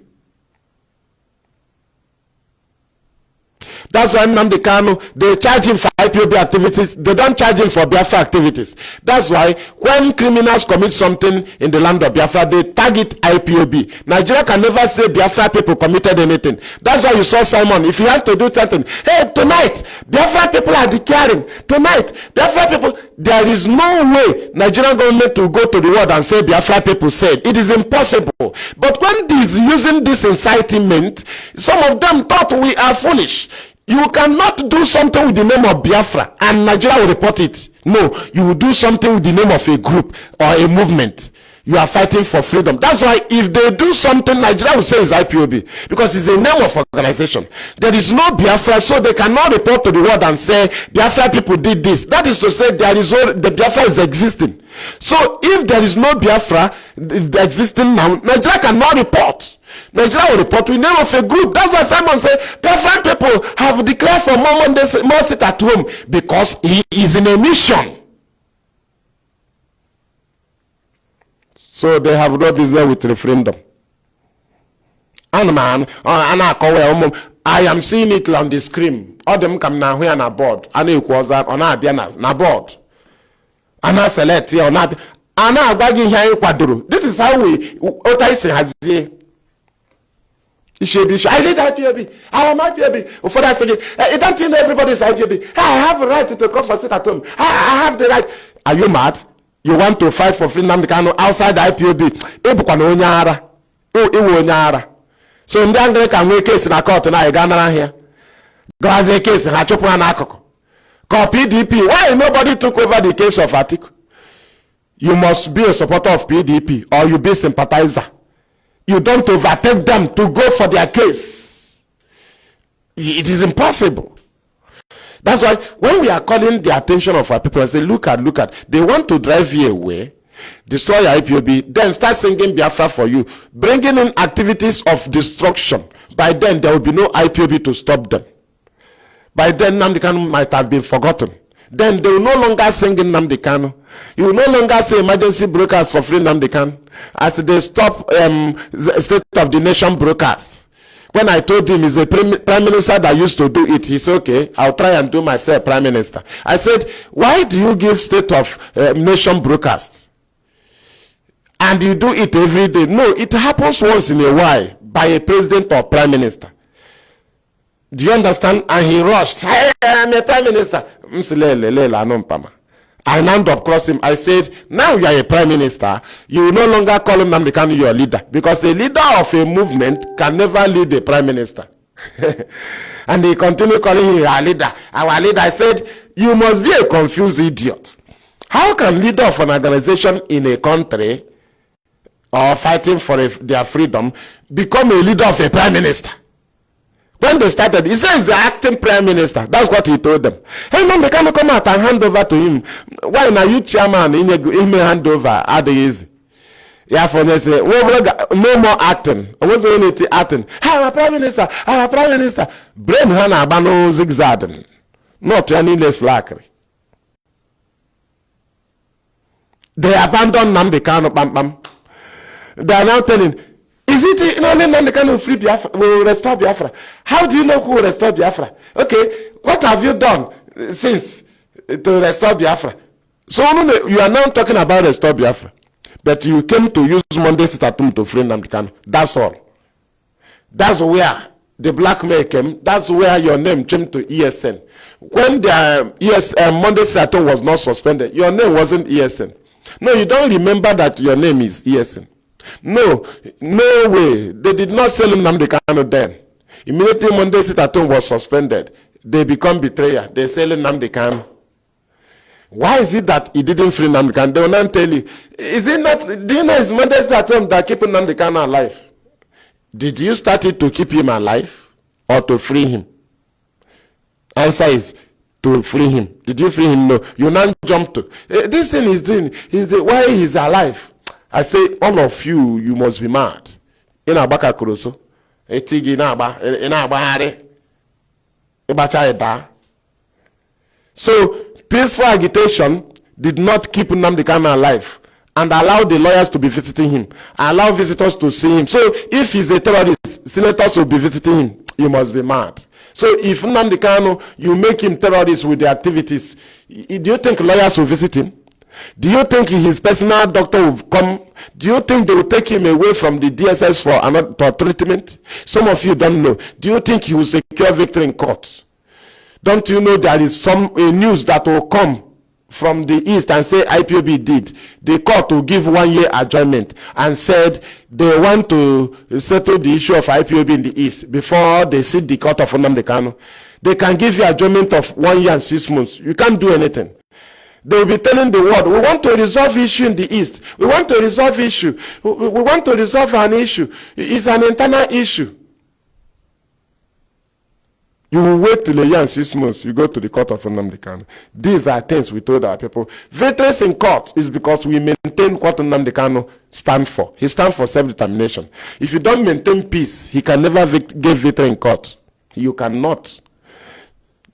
That's why Nnamdi Kanu, they charge him for IPOB activities. They don't charge him for Biafra activities. That's why when criminals commit something in the land of Biafra, they target IPOB. Nigeria can never say Biafra people committed anything. That's why you saw Simon. If you have to do something, hey, tonight, Biafra people are declaring. Tonight, Biafra people, there is no way Nigerian government to go to the world and say Biafra people said. It is impossible. But when he's using this incitement, some of them thought we are foolish. You cannot do something with the name of Biafra and Nigeria will report it. No, you will do something with the name of a group or a movement. You are fighting for freedom. That's why if they do something, Nigeria will say it's IPOB because it's a name of organization. There is no Biafra, so they cannot report to the world and say Biafra people did this. That is to say the Biafra is existing. So if there is no Biafra existing now, Nigeria cannot report. Nigeria will report with the name of a group. That's why Simon said Biafran people have declared for more sit at home because he is in a mission. So they have no business with referendum. And man, I am seeing it on the screen. All them come now here on board. And it was on our na board. And I select here on that. And I begging here Kwaduru. This is how we Otaise has here. I lead IPOB. I am IPOB. For that second, it don't think everybody is IPOB. I have a right to come for sit at home. I have the right. Are you mad? You want to fight for Nnamdi Kanu outside the IPOB? iwe onye ara. So ndị Anglican nwee case na court na ga nara here. Gaze case ha chụpụ ha n'akụkụ. Ka PDP, why nobody took over the case of Atiku? You must be a supporter of PDP or you be a sympathizer. You don't overtake them to go for their case. It is impossible. That's why when we are calling the attention of our people and say, look at, they want to drive you away, destroy your IPOB, then start singing Biafra for you, bringing in activities of destruction. By then, there will be no IPOB to stop them. By then, Nnamdi Kanu might have been forgotten. Then they will no longer sing in Nnamdi Kanu. You will no longer say emergency broadcast of free Nnamdi Kanu as they stop State of the Nation broadcast. When I told him he's a prime minister that used to do it, he said, okay, I'll try and do myself prime minister. I said, why do you give State of Nation broadcast? And you do it every day. No, it happens once in a while by a president or prime minister. Do you understand? And he rushed. Hey, I'm a prime minister. I wound up cross him. I said, now you are a prime minister. You will no longer call him Nnamdi Kanu your leader. Because a leader of a movement can never lead a prime minister. And he continued calling him our leader. Our leader. I said, you must be a confused idiot. How can leader of an organization in a country or fighting for their freedom become a leader of a prime minister? When they started, he says the acting prime minister. That's what he told them. Hey man, they can't come out and hand over to him. Why now you chairman in a hand over at the easy? Yeah, for they say, no more acting. I was only acting. Our prime minister, our prime minister. Blame Hannah Bano zigzagging. Not any less likely. They abandoned Nnamdi Kanu Bam Bam. They are now telling, is it only Nnamdi Kanu will free Biafra, will restore Biafra? How do you know who will restore Biafra? Okay, what have you done since to restore Biafra? So you are now talking about restore Biafra, but you came to use Monday Sitatum to free Nnamdi Kanu. That's all. That's where the blackmail came. That's where your name came to ESN. When the Monday Sitatum was not suspended, your name wasn't ESN. No, you don't remember that your name is ESN. No way. They did not sell him Nnamdi Kanu then. Immediately Monday Sitatum was suspended, they become betrayer. They sell him Nnamdi Kanu. Why is it that he didn't free Nnamdi Kanu? They will not tell you. Is it not? Do you know it's Monday Sitatum that keeping Nnamdi Kanu alive? Did you start it to keep him alive or to free him? Answer is to free him. Did you free him? No. You now jump to this thing he's doing. Why he's alive? I say, all of you, you must be mad. In Abaka Kuroso, Etigi Naba, in Abahare, Ebacha. So, peaceful agitation did not keep Nnamdi Kanu alive and allow the lawyers to be visiting him, allow visitors to see him. So, if he's a terrorist, senators will be visiting him. You must be mad. So, if Nnamdi Kanu, you make him terrorist with the activities, do you think lawyers will visit him? Do you think his personal doctor will come? Do you think they will take him away from the DSS for treatment? Some of you don't know. Do you think he will secure victory in court? Don't you know there is some news that will come from the east and say IPOB did? The court will give 1 year adjournment and said they want to settle the issue of IPOB in the east before they sit the court of Nnamdi Kanu. They can give you adjournment of 1 year and 6 months. You can't do anything. They will be telling the world, we want to resolve issue in the east. We want to resolve issue. We want to resolve an issue. It's an internal issue. You will wait till a year and 6 months. You go to the court of Nnamdi Kanu. These are things we told our people. Victories in court is because we maintain what Nnamdi Kanu stands for. He stands for self-determination. If you don't maintain peace, he can never give victory in court. You cannot.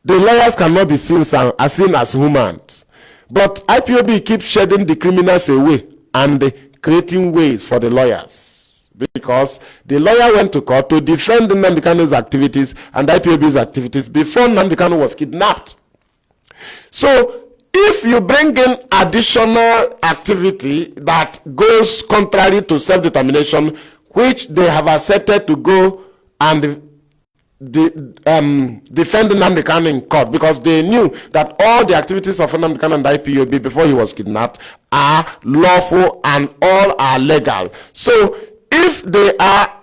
The lawyers cannot be seen as humans. But IPOB keeps shedding the criminals away and creating ways for the lawyers. Because the lawyer went to court to defend Nnamdi Kanu's activities and IPOB's activities before Nnamdi Kanu was kidnapped. So, if you bring in additional activity that goes contrary to self-determination, which they have accepted to go and defend Nnamdi Kanu in court, because they knew that all the activities of Nnamdi Kanu and IPOB before he was kidnapped are lawful and all are legal. So if they are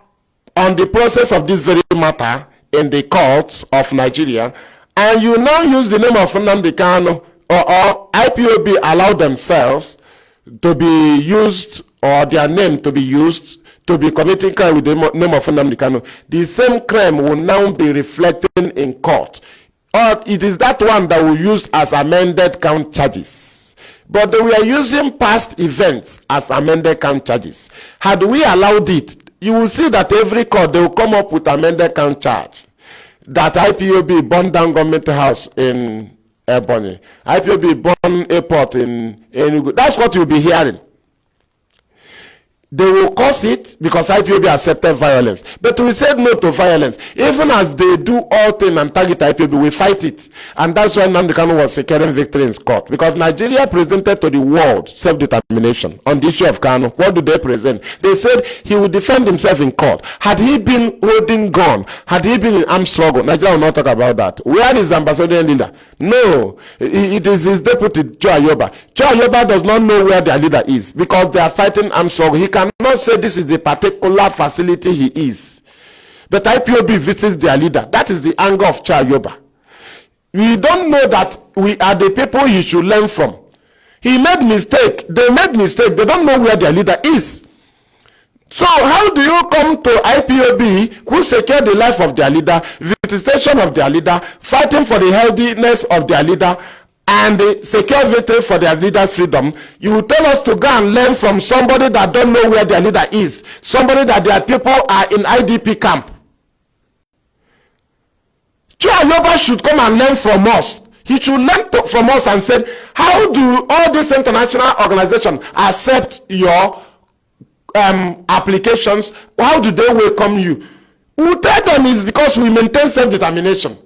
on the process of this very matter in the courts of Nigeria, and you now use the name of Nnamdi Kanu, or IPOB allow themselves to be used, or their name to be used to be committing crime with the name of Nnamdi Kanu, the same crime will now be reflecting in court. Or it is that one that will use as amended count charges. But they were using past events as amended count charges. Had we allowed it, you will see that every court, they will come up with amended count charge. That IPOB burned down government house in Ebonyi. IPOB burned airport in Enugu. That's what you'll be hearing. They will cause it because IPOB accepted violence. But we said no to violence. Even as they do all things and target IPOB, we fight it. And that's why Nnamdi Kanu was securing victory in court. Because Nigeria presented to the world self-determination on the issue of Kanu. What do they present? They said he would defend himself in court. Had he been holding gun, had he been in armed struggle, Nigeria will not talk about that. Where is ambassador leader? No. It is his deputy, Joe Ayoba. Joe Ayoba does not know where their leader is because they are fighting armed struggle. He cannot say this is the particular facility he is. But IPOB visits their leader. That is the anger of Joe Ayoba. We don't know that we are the people he should learn from. He made mistake. They made mistake. They don't know where their leader is. So how do you come to IPOB who secure the life of their leader, visitation of their leader, fighting for the healthiness of their leader, and secure victory for their leader's freedom? You will tell us to go and learn from somebody that don't know where their leader is, somebody that their people are in IDP camp. Joe Ayoba should come and learn from us. He should learn from us and say, how do all these international organizations accept your applications? How do they welcome you? We tell them it's because we maintain self-determination.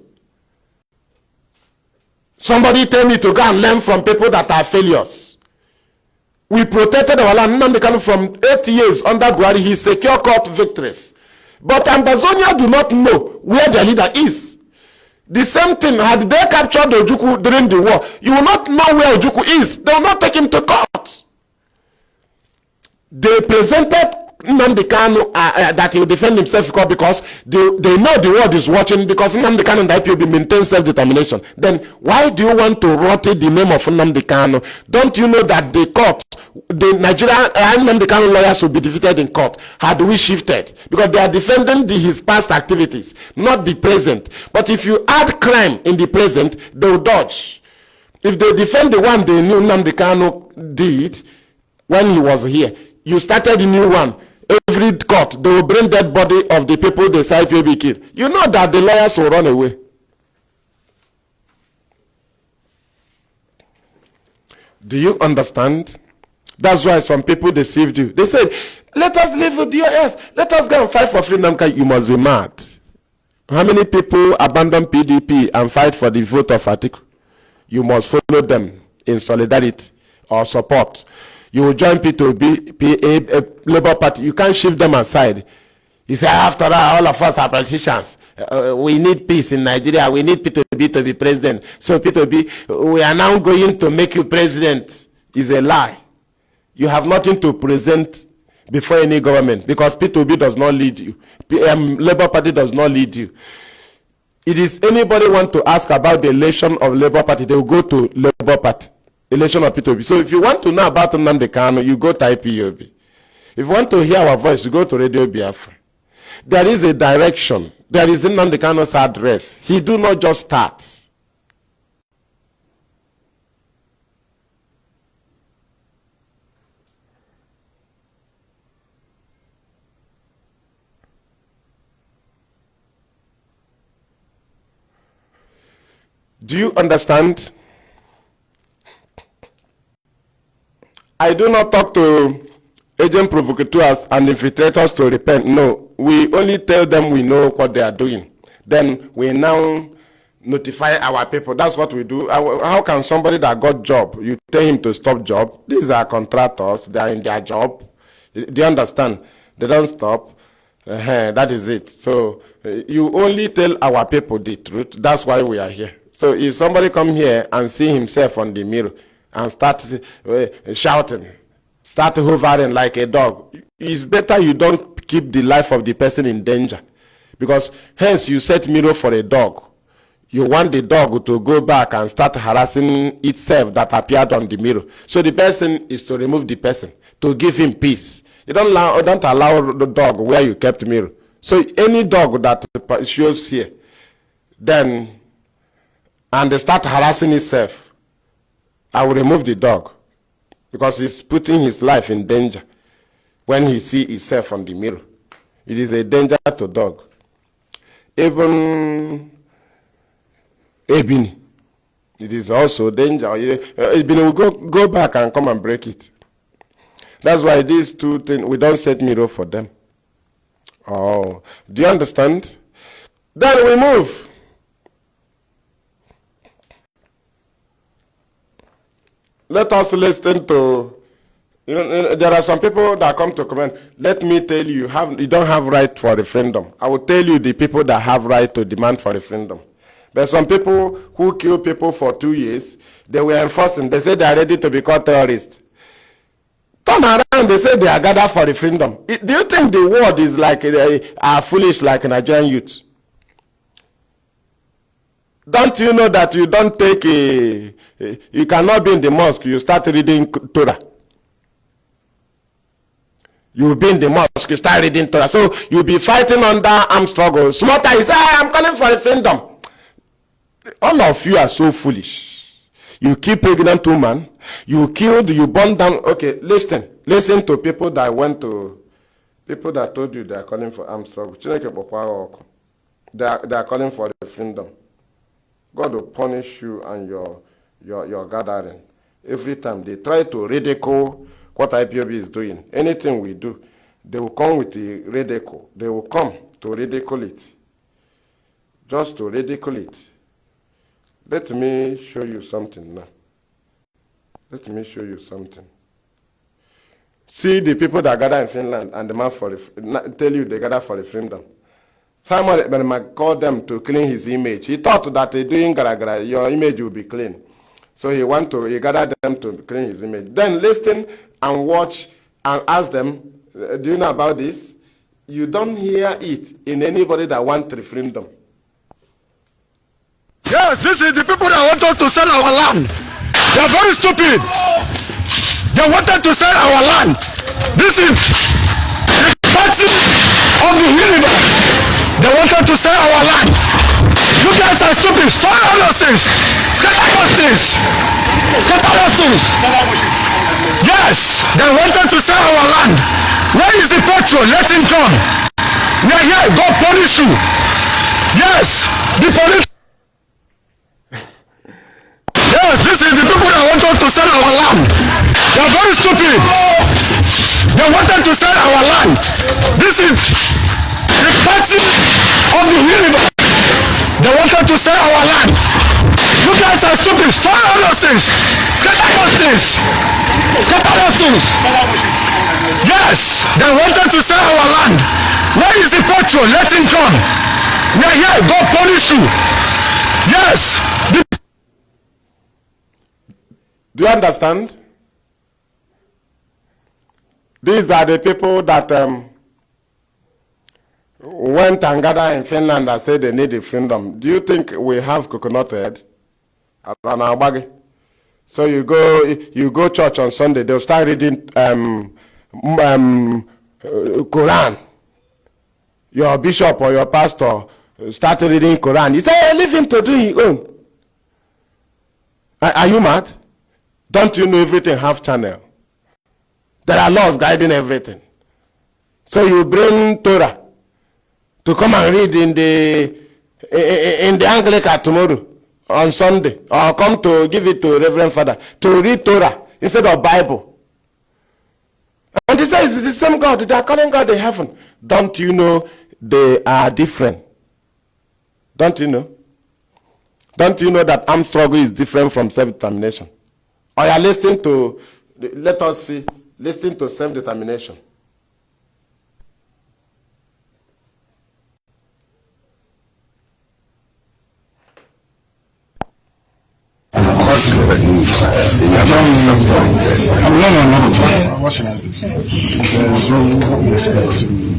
Somebody tell me to go and learn from people that are failures. We protected our land. Nnamdi Kanu from 8 years under Buhari, he secured court victories. But Ambazonia do not know where their leader is. The same thing, had they captured Ojukwu during the war, you will not know where Ojukwu is. They will not take him to court. They presented Nnamdi Kanu that he will defend himself because they know the world is watching, because Nnamdi Kanu and the IPOB maintain self-determination. Then why do you want to rot the name of Nnamdi Kanu? Don't you know that the court, the Nigerian Nnamdi Kanu lawyers will be defeated in court had we shifted? Because they are defending his past activities, not the present. But if you add crime in the present, they will dodge. If they defend the one they knew Nnamdi Kanu did when he was here, you started a new one. Every court, they will bring dead body of the people they say IPOB killed. You know that the lawyers will run away. Do you understand? That's why some people deceived you. They said, let us live with DOS. Let us go and fight for freedom. You must be mad. How many people abandon PDP and fight for the vote of Atiku? You must follow them in solidarity or support. You will join P2B, a Labour Party. You can't shift them aside. You say, after all of us are politicians. We need peace in Nigeria. We need P2B to be president. So P2B, we are now going to make you president. Is a lie. You have nothing to present before any government because P2B does not lead you. Labour Party does not lead you. It is anybody want to ask about the election of Labour Party, they will go to Labour Party. Election of P2B. So if you want to know about Nnamdi Kanu, you go to IPOB. If you want to hear our voice, you go to Radio Biafra. There is a direction. There is Nnamdi Kanu's address. He do not just start. Do you understand? I do not talk to agent provocateurs and infiltrators to repent. No, we only tell them we know what they are doing. Then we now notify our people. That's what we do. How can somebody that got job, you tell him to stop job? These are contractors. They are in their job. Do you understand? They don't stop. That is it. So you only tell our people the truth. That's why we are here. So if somebody come here and see himself on the mirror and start shouting, start hovering like a dog, it's better you don't keep the life of the person in danger. Because hence you set mirror for a dog. You want the dog to go back and start harassing itself that appeared on the mirror. So the person is to remove the person, to give him peace. You don't allow the dog where you kept mirror. So any dog that shows here, then, and they start harassing itself, I will remove the dog. Because he's putting his life in danger when he sees himself on the mirror. It is a danger to dog. Even Ebini, it is also danger. Ebini will go back and come and break it. That's why these two things, we don't set mirror for them. Oh, do you understand? Then we move. Let us listen to, there are some people that come to comment. Let me tell you, you don't have right for referendum. I will tell you the people that have right to demand for referendum. But some people who kill people for 2 years, they were enforcing. They said they are ready to become terrorists. Turn around, they say they are gathered for referendum. Do you think the world is like are foolish like Nigerian youth? Don't you know that you don't take you cannot be in the mosque, you start reading Torah. You will be in the mosque, you start reading Torah. So you'll be fighting under armed struggle. Small time, you say, I'm calling for referendum. All of you are so foolish. You kill pregnant woman, you killed, you burned down. Okay, listen to people that went to, people that told you they are calling for armed struggle. They are calling for referendum. God will punish you and your gathering. Every time they try to ridicule what IPOB is doing, anything we do, they will come with the ridicule. They will come to ridicule it. Just to ridicule it. Let me show you something now. Let me show you something. See the people that gather in Finland and demand for tell you they gather for referendum. Simon called them to clean his image. He thought that doing gara, your image will be clean. So he gathered them to clean his image. Then listen and watch and ask them, do you know about this? You don't hear it in anybody that wants referendum. Yes, this is the people that want us to sell our land. They are very stupid. They wanted to sell our land. This is the party of the universe. They wanted to sell our land. You guys are stupid. Stop all those things. Scatter those things. Scatter those things. Yes, they wanted to sell our land. Where is the petrol? Let him come. We are here. God punish you. Yes, the police. Yes, this is the people that want us to sell our land. They are very stupid. They wanted to sell our land. This is the party of the universe. They wanted to sell our land. You guys are stupid. Stop all those things. Scatter those things. Scatter those things. Yes, they wanted to sell our land. Where is the petrol? Let him come. We are here. God punish you. Yes. Do you understand? These are the people that went and gathered in Finland and said they need a freedom. Do you think we have coconut head? So you go church on Sunday, they'll start reading Quran. Your bishop or your pastor start reading Quran. You say, hey, leave him to do his own. Are you mad? Don't you know everything half channel? There are laws guiding everything. So you bring Torah to come and read in the Anglican tomorrow on Sunday, or come to give it to Reverend Father to read Torah instead of Bible. And he says it's the same God. They are calling God the heaven. Don't you know they are different? Don't you know? Don't you know that armed struggle is different from self-determination? Or you are listening to, let us see, listening to self-determination. No.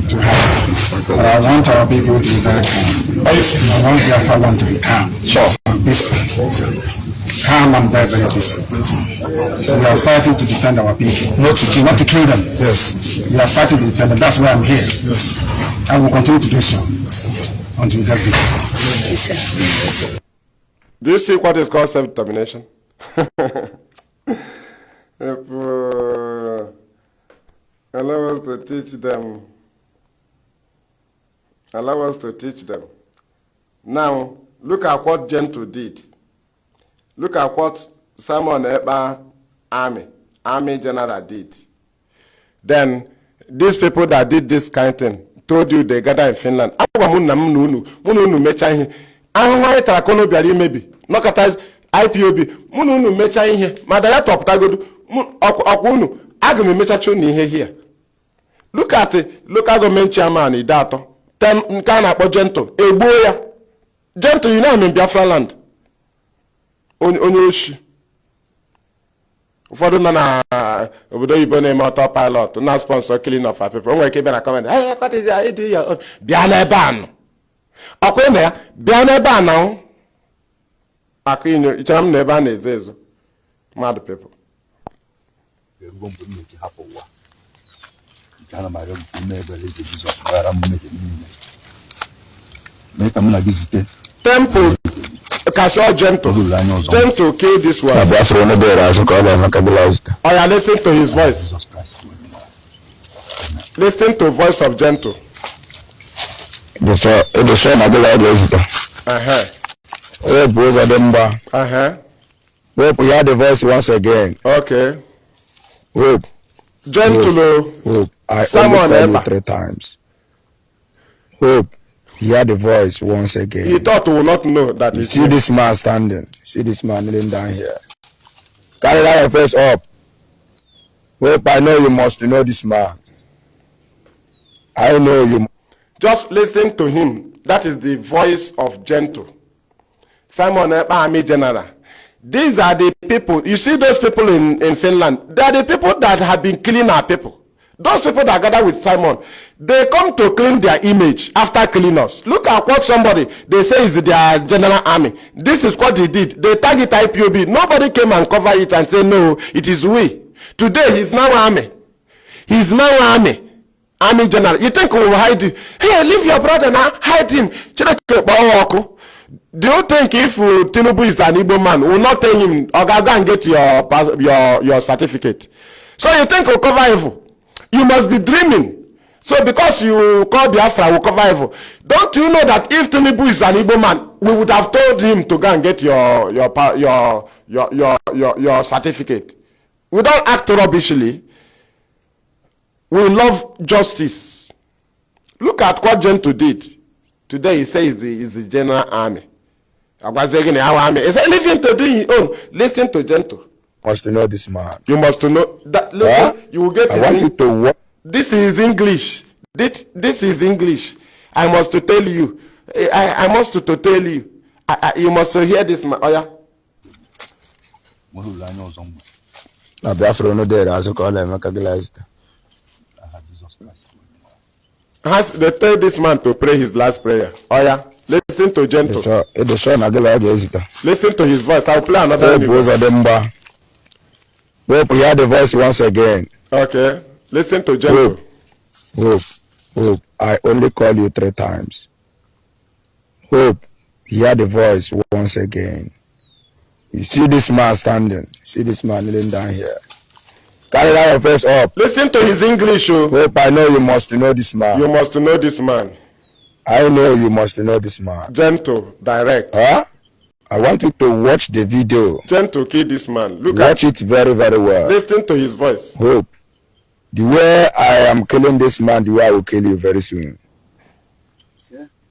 to happen. But I want our people to be very calm. I want Biafra land to be calm. Sure. Peaceful. Calm and very, very peaceful. We are fighting to defend our people, not to kill them. Yes. We are fighting to defend them. That's why I'm here. Yes. I will continue to do so until we get victory. Do you see what is called self-determination? Allow us to teach them. Allow us to teach them. Now, look at what Gentle did. Look at what Simon Eba Army General did. Then, these people that did this kind of thing told you they gather in Finland. IPOB munu mecha ihe madaya top tagodu okunu agame mecha chu ni ihe here. Look at it, local government chairman Idato tem nka na akpo Gentle egbo ya Gentle, you know I'm in Biafra land onye oshi ụfọdụ nọ na obodo oyibo na-eme auto pilot na sponsor killing of our people. Onwe ike bịa na comment, hey, what is your idea? Bịa n'ebe anụ ọkwa ime ya bịa n'ebe anụ maka inyo ichara m n'ebe a na-ezo ezo mmadụ people. Temple Castle Gentle kill this one. Oh yeah, listen to his voice. Listen to voice of Gentle. Hope we hear the voice once again. Okay. Hope. Gentle. Hope. I only call you 3 times. Hope. Hear the voice once again. He thought we will not know that. You see this man standing. See this man kneeling down here. Carry that your face up. Hope, I know you must know this man. I know you. Just listen to him. That is the voice of Gentle. Simon Army General. These are the people. You see those people in Finland. They are the people that have been killing our people. Those people that gather with Simon, they come to claim their image after killing us. Look at what somebody, they say is their general army. This is what they did. They tag it IPOB. Nobody came and cover it and say, no, it is we. Today, he's now army. He's now army. Army general. You think we will hide you? Hey, leave your brother now. Hide him. Do you think if Tinubu is an Igbo man, we will not tell him, or go and get your certificate? So you think we'll cover evil? You must be dreaming. So because you call Biafra, we'll cover evil. Don't you know that if Tinubu is an Igbo man, we would have told him to go and get your certificate? We don't act rubbishly. We love justice. Look at what Gentle did. Today he says he's the general army. I was saying our army. He said, listen to do his own. Listen to Gentle. Must know this man. You must know that. Listen, you will get. I want you to what? This is English. This is English. I must to tell you. I must to tell you. You must hear this man. Oh yeah. Na Biafra no there. As call them, Has they tell this man to pray his last prayer? Oh yeah. Listen to Gentle. Listen to his voice. I'll play another. Hope we hear the voice once again. Okay. Listen to Gentle. Hope. I only call you 3 times. Hope. Hear the voice once again. You see this man standing. See this man kneeling down here. Carry that your face up. Listen to his English. Hope, I know you must know this man. You must know this man. I know you must know this man. Gentle, direct. Huh? I want you to watch the video. Gentle, kill this man. Watch it very, very well. Listen to his voice. Hope. The way I am killing this man, the way I will kill you very soon.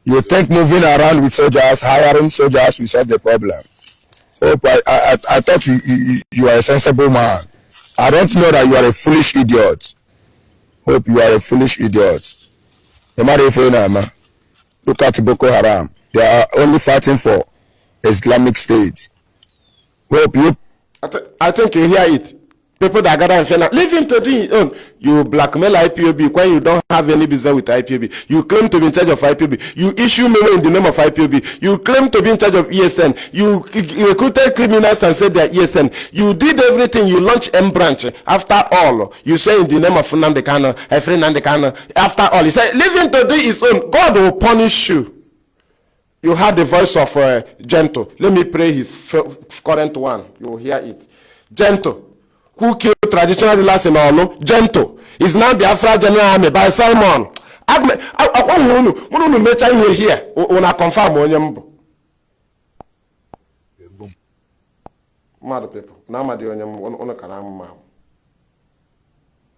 You think moving around with soldiers, hiring soldiers will solve the problem? Hope, I thought you are a sensible man. I don't know that you are a foolish idiot. Hope you are a foolish idiot. Look at Boko Haram. They are only fighting for Islamic State. Hope you. I think you hear it. People that gather and fail, leave him to do his own. You blackmail IPOB when you don't have any business with IPOB. You claim to be in charge of IPOB. You issue memo in the name of IPOB. You claim to be in charge of ESN. You recruited criminals and said they are ESN. You did everything. You launched M branch. After all, you say in the name of Nnamdi Kanu, after all, he said, leave him to do his own. God will punish you. You heard the voice of Gentle. Let me pray his current one. You will hear it. Gentle, who killed traditional rulers in Olu, Gentle, is now the Biafra General Army by Simon. I mecha ihe here. Una confirm onye mbo. Mad people. Na ma di onye mbo una kana mma.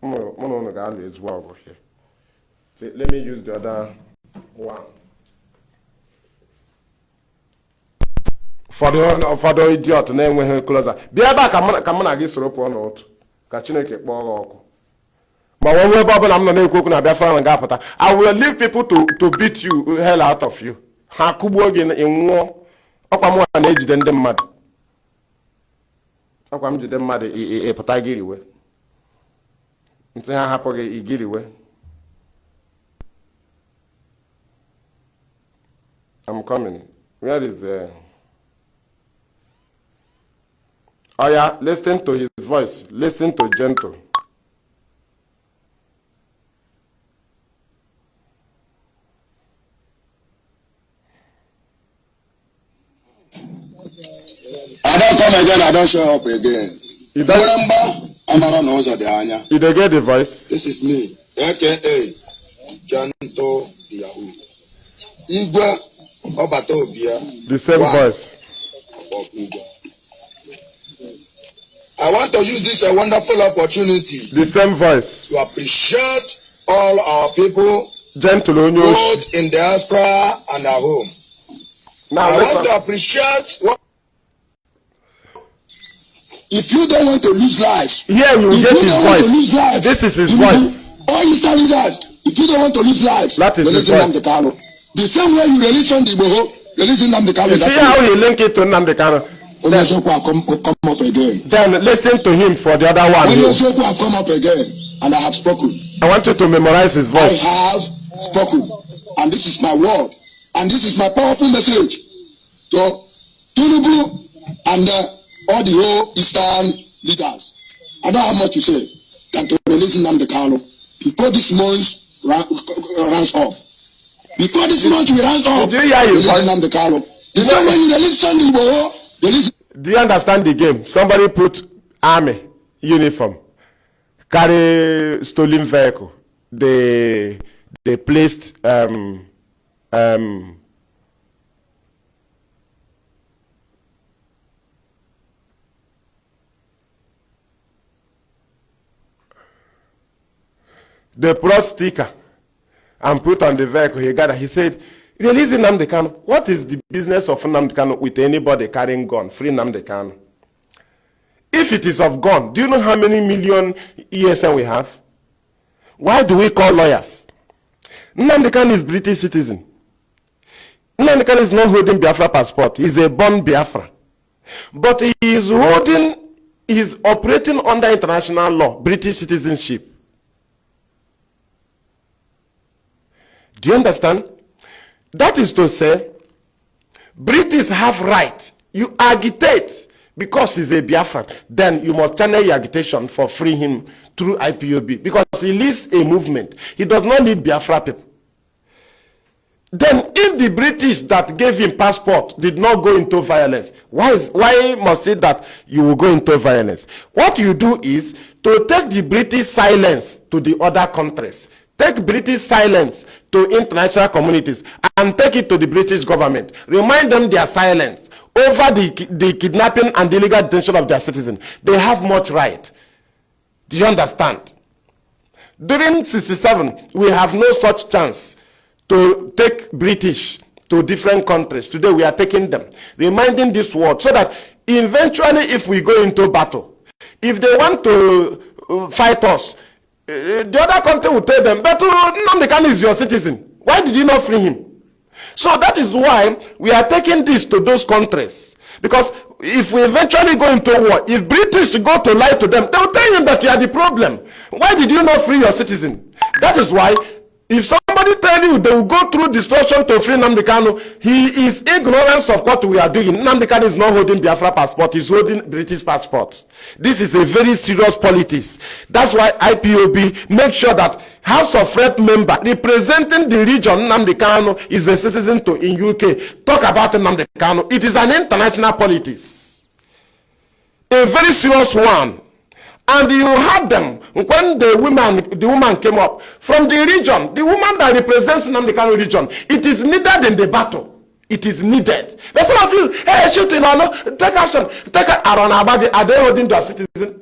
Unu ga always over here. Let me use the other one. For the idiot na-enweghị closer. Bịa ebe a ka mụ na gị soro pụọ n'otu ka Chineke kpọọ gị ọkụ. Ma ọ nwee ebe ọbụla m nọ na-ekwu okwu na Biafra ga-apụta. I will leave people to beat you hell out of you. Ha kụgbuo gị nwụọ. Ọkwa mụ na-ejide ndị mmadụ. Ọkwa m jide mmadụ ịpụta gịrịwe. Ntị ha hapụ gị igịrịwe. I'm coming. Where is Oh yeah, listen to his voice. Listen to Gentle. I don't come again, I don't show up again. You don't get the voice? This is me, aka Gentle Yahoo. Igwe Obatobia. The same voice. I want to use this a wonderful opportunity. The same voice. To appreciate all our people, Gentle, both in diaspora and at home. Now I want to appreciate what. If you don't want to lose lives, here you will get his voice. Lives, this is his voice. All Eastern leaders, if you don't want to lose lives, that is his voice. The same way you release on the Igbo, releasing Nnamdi Kanu. You see how he link it to Nnamdi Kanu? Come up again. Then listen to him for the other one. When Yosoko have come up again, and I have spoken. I want you to memorize his voice. I have spoken, and this is my word, and this is my powerful message to Tinubu and all the whole Eastern leaders. I don't have much to say than to release Nnamdi Kanu before this month runs up. Before this month we runs up, release Nnamdi Kanu. The same way you release Sunday Igboho. Do you understand the game? Somebody put army uniform, carry stolen vehicle. They placed they brought sticker and put on the vehicle. He gathered. He said, releasing Nnamdi Kanu. What is the business of Nnamdi Kanu with anybody carrying gun? Free Nnamdi Kanu. If it is of gun, do you know how many million ESN we have? Why do we call lawyers? Nnamdi Kanu is British citizen. Nnamdi Kanu is not holding Biafra passport. He's a born Biafra. But he is operating under international law, British citizenship. Do you understand? That is to say, British have right. You agitate because he's a Biafran. Then you must channel your agitation for free him through IPOB because he leads a movement. He does not need Biafra people. Then if the British that gave him passport did not go into violence, why must it that you will go into violence? What you do is to take the British silence to the other countries. Take British silence to international communities and take it to the British government. Remind them their silence over the kidnapping and illegal detention of their citizens. They have much right. Do you understand? During 1967, we have no such chance to take British to different countries. Today we are taking them, reminding this world so that eventually if we go into battle, if they want to fight us, the other country will tell them, but Nnamdi Kanu is your citizen. Why did you not free him? So that is why we are taking this to those countries. Because if we eventually go into war, if British go to lie to them, they will tell you that you are the problem. Why did you not free your citizen? That is why, if somebody tell you they will go through destruction to free Nnamdi Kanu, he is ignorance of what we are doing. Nnamdi Kanu is not holding Biafra passport, he's holding British passport. This is a very serious politics. That's why IPOB make sure that House of Rep member representing the region Nnamdi Kanu is a citizen to in UK. Talk about Nnamdi Kanu. It is an international politics. A very serious one. And you had them when the woman came up from the region, the woman that represents Nnamdi Kanu region. It is needed in the battle. It is needed. But some of you, hey, shoot, take action. Are they holding their citizen?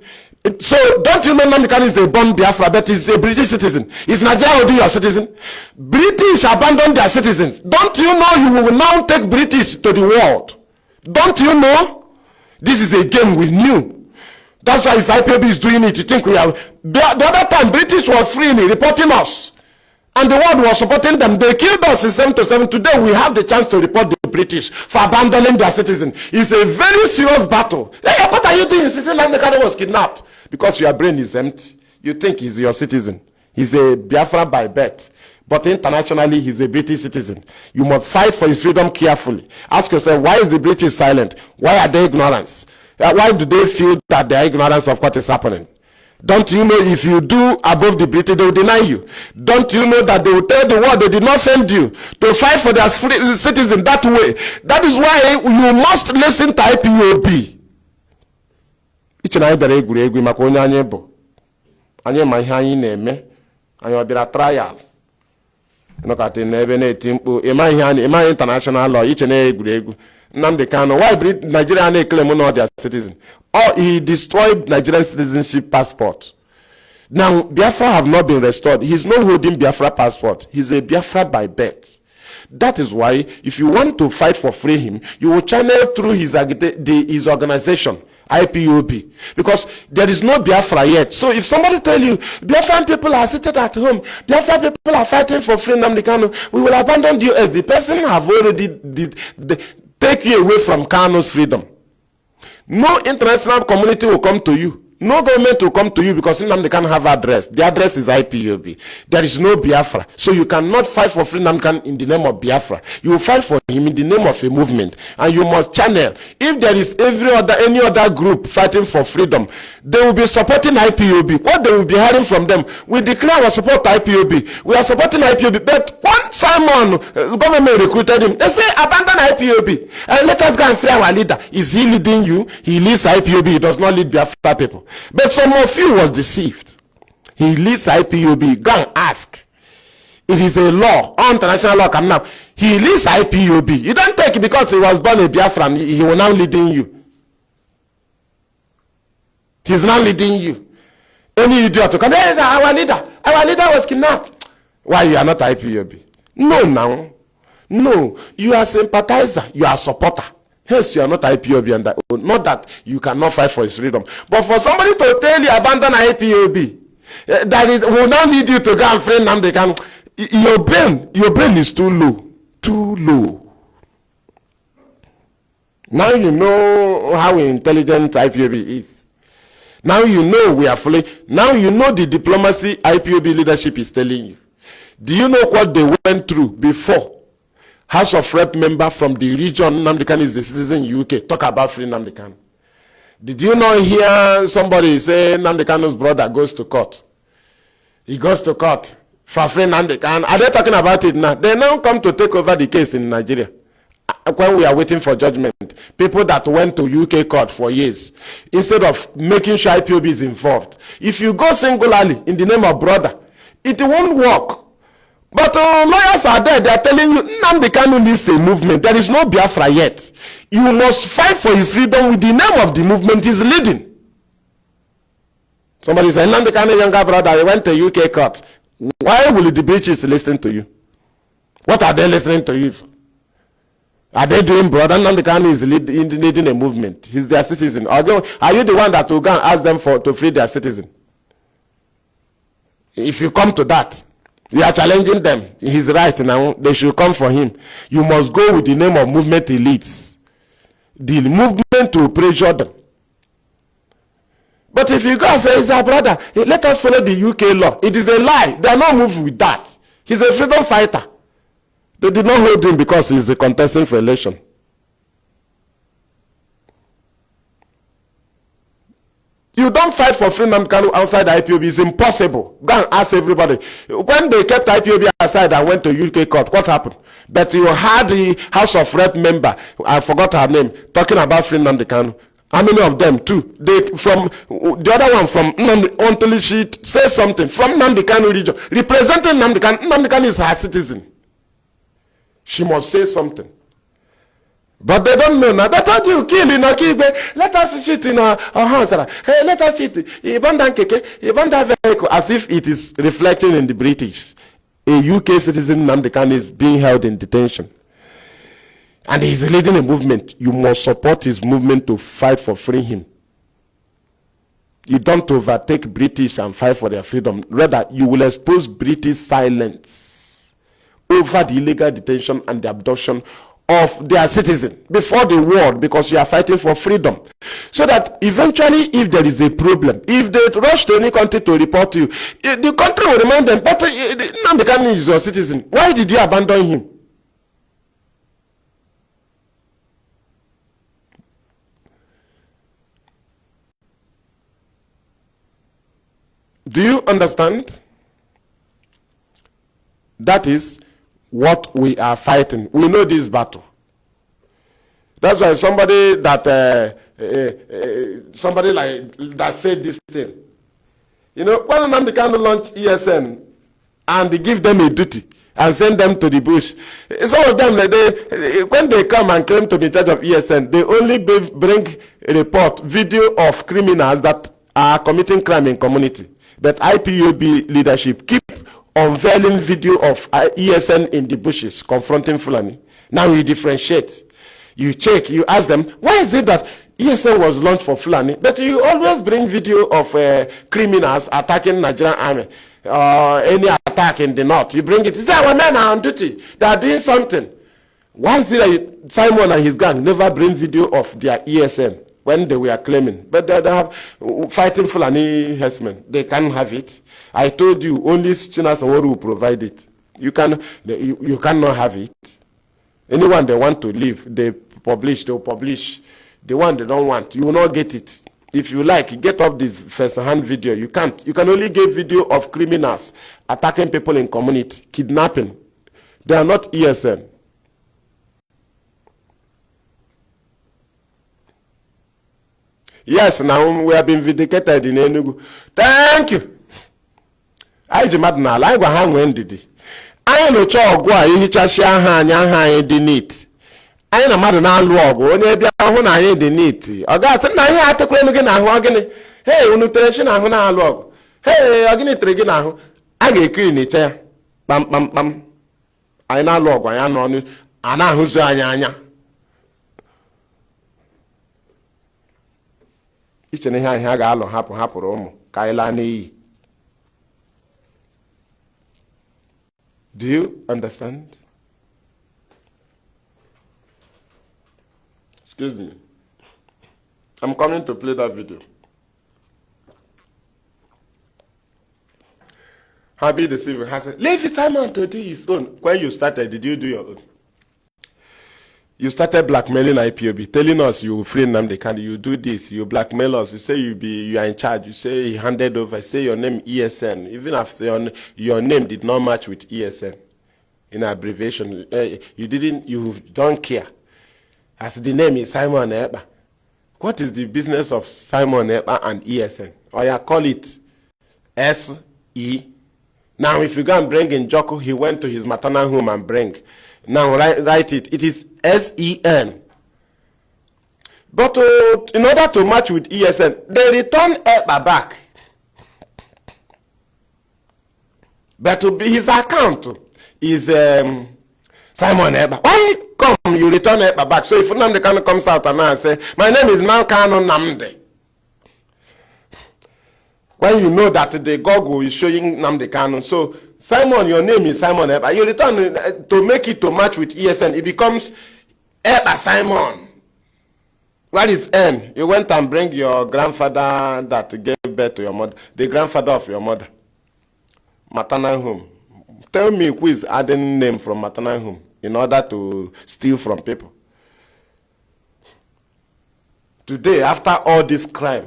So don't you know Nnamdi Kanu is a born Biafra, but is a British citizen? Is Nigeria holding your citizen? British abandoned their citizens. Don't you know you will now take British to the world? Don't you know? This is a game we knew. That's why if IPOB is doing it, you think we are... The other time, British was freely reporting us. And the world was supporting them. They killed us in 7-7. Today, we have the chance to report the British for abandoning their citizen. It's a very serious battle. Hey, what are you doing? Citizen Nnamdi Kanu was kidnapped. Because your brain is empty. You think he's your citizen. He's a Biafra by birth. But internationally, he's a British citizen. You must fight for his freedom carefully. Ask yourself, why is the British silent? Why are they ignorant? Why do they feel that they are ignorant of what is happening? Don't you know if you do above the British, they will deny you? Don't you know that they will tell the world they did not send you to fight for their citizens that way? That is why you must listen to IPOB. Each and every egwuregwu maka onye anyị bụ. Anyị ma ihe anyị na-eme. Anyị ọbịara trial. Nọkata n'ebe na-eti mkpu. Ịma international law. Each and every egwuregwu. Nnamdi Kanu, why Nigeria claim not their citizen? Or he destroyed Nigerian citizenship passport. Now, Biafra have not been restored. He's not holding Biafra passport. He's a Biafra by birth. That is why, if you want to fight for free him, you will channel through his organization, IPOB. Because there is no Biafra yet. So if somebody tell you, Biafran people are seated at home, Biafran people are fighting for free Nnamdi Kanu, we will abandon the US. The person have already take you away from Kanu's freedom. No international community will come to you. No government will come to you because Nnamdi Kanu have address. The address is IPOB. There is no Biafra. So you cannot fight for free Nnamdi Kanu in the name of Biafra. You will fight for him in the name of a movement. And you must channel. If there is any other group fighting for freedom, they will be supporting IPOB. What they will be hearing from them, we declare our support to IPOB. We are supporting IPOB. But when Simon, government recruited him, they say abandon IPOB. And let us go and free our leader. Is he leading you? He leads IPOB. He does not lead Biafra people. But some of you was deceived. He leads IPOB. Go and ask. It is a law. International law coming up. He leads IPOB. You don't take it because he was born a Biafran. He will now leading you. He's now leading you. Any idiot to come. Hey, our leader. Our leader was kidnapped. Why you are not IPOB? No, now. No. You are sympathizer. You are supporter. Yes, you are not IPOB, and not that you cannot fight for his freedom. But for somebody to tell you abandon IPOB, that it will not need you to go and free Nnamdi Kanu. Your brain is too low. Too low. Now you know how intelligent IPOB is. Now you know we are fully. Now you know the diplomacy IPOB leadership is telling you. Do you know what they went through before? House of Rep member from the region, Nnamdi Kanu is a citizen in UK, talk about free Nnamdi Kanu. Did you not hear somebody say Nnamdi Kanu's brother goes to court? He goes to court for free Nnamdi Kanu. Are they talking about it now? They now come to take over the case in Nigeria. When we are waiting for judgment, people that went to UK court for years, instead of making sure IPOB is involved. If you go singularly in the name of brother, it won't work. But lawyers are there. They are telling you, Nnamdi Kanu needs a movement. There is no Biafra yet. You must fight for his freedom with the name of the movement he's leading. Somebody said, Nnamdi Kanu, younger brother, he went to UK court. Why will the British listen to you? What are they listening to you for? Are they doing brother? Nnamdi Kanu is leading a movement. He's their citizen. Are you the one that will go and ask them to free their citizen? If you come to that, we are challenging them. He's right now. They should come for him. You must go with the name of movement he leads. The movement to pressure them. But if you go and say, it's our brother, let us follow the UK law. It is a lie. They are not moved with that. He's a freedom fighter. They did not hold him because he's a contesting for election. You don't fight for Nnamdi Kanu outside the IPOB. It's impossible. Go and ask everybody. When they kept IPOB aside and went to UK court, what happened? But you had the House of Rep member, I forgot her name, talking about Nnamdi Kanu. How many of them too? They from the other one from Nnamdi, until she says something from Nnamdi Kanu region, representing Nnamdi Kanu. Nnamdi Kanu is her citizen. She must say something. But they don't know now. They told you, kill in Okibe, let us shoot in our house. Hey, let us shoot that vehicle, as if it is reflecting in the British. A UK citizen, Nnamdi Kanu, is being held in detention. And he is leading a movement. You must support his movement to fight for freeing him. You don't overtake British and fight for their freedom. Rather, you will expose British silence over the illegal detention and the abduction of their citizen before the world, because you are fighting for freedom. So that eventually, if there is a problem, if they rush to any country to report to you, the country will remind them, but Nnamdi Kanu is your citizen. Why did you abandon him? Do you understand? That is what we are fighting. We know this battle. That's why somebody that somebody like that said this thing. You know, when Nnamdi Kanu launched ESN and they give them a duty and send them to the bush, some of them, when they come and claim to be in charge of ESN, they only bring a report, video of criminals that are committing crime in community. But IPOB leadership keep unveiling video of ESN in the bushes confronting Fulani. Now you differentiate. You check, you ask them, why is it that ESN was launched for Fulani, but you always bring video of criminals attacking Nigerian army or any attack in the north? You bring it. You say, our men are on duty. They are doing something. Why is it that Simon and his gang never bring video of their ESN when they were claiming? But they have fighting Fulani herdsmen. They can't have it. I told you, only Chinas Oworu will provide it. You cannot have it. Anyone they want to leave, they'll publish. The one they don't want, you will not get it. If you like, get off this first-hand video. You can't. You can only get video of criminals attacking people in community, kidnapping. They are not ESN. Yes, now we have been vindicated in Enugu. Thank you. I just mad now. I go hang when did it. I know chalk why you just hand the neat. I know mad now log when you are when I the neat. I got some I had to claim again. I'm again. Hey, nutrition I'm gonna log. Hey, I'm gonna trigger now. I get clean it. Bam. I now log. I am on it. And I who's anya. Each and every ha ga-alụ hapụrụ ụmụ ka anyị laa n'iyi. Do you understand? Excuse me. I'm coming to play that video. Happy the civil has said, leave Simon to do his own. When you started, did you do your own? You started blackmailing IPOB, telling us you free Nnamdi Kanu, you do this, you blackmail us, you say you are in charge, you say you handed over, say your name ESN, even after your name did not match with ESN. In abbreviation, you don't care. As the name is Simon Eba. What is the business of Simon Eba and ESN? Or you call it SE. Now if you go and bring in Joko, he went to his maternal home and bring. Now write it. It is SEN. But in order to match with ESN, they return Eba back. But to be his account is Simon Eba. Why come you return Eba back? So if Nnamdi Kanu comes out and now say, my name is now Kanu Nnamdi. When you know that the Google is showing Nnamdi Kanu, so Simon, your name is Simon Eba. You return to make it to match with ESN. It becomes Eba Simon. What is N? You went and bring your grandfather that gave birth to your mother, the grandfather of your mother. Maternal home. Tell me who is adding name from maternal home in order to steal from people. Today, after all this crime,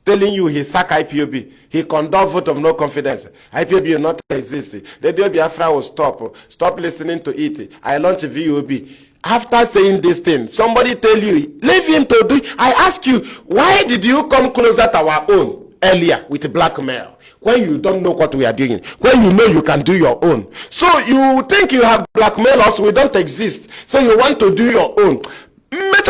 telling you he sack IPOB, he conduct vote of no confidence. IPOB will not exist. The day Biafra will stop listening to it. I launch a VOB. After saying this thing, somebody tell you, leave him to do. I ask you, why did you come closer to our own earlier with blackmail? When you don't know what we are doing, when you know you can do your own. So you think you have blackmail us, we don't exist. So you want to do your own. Why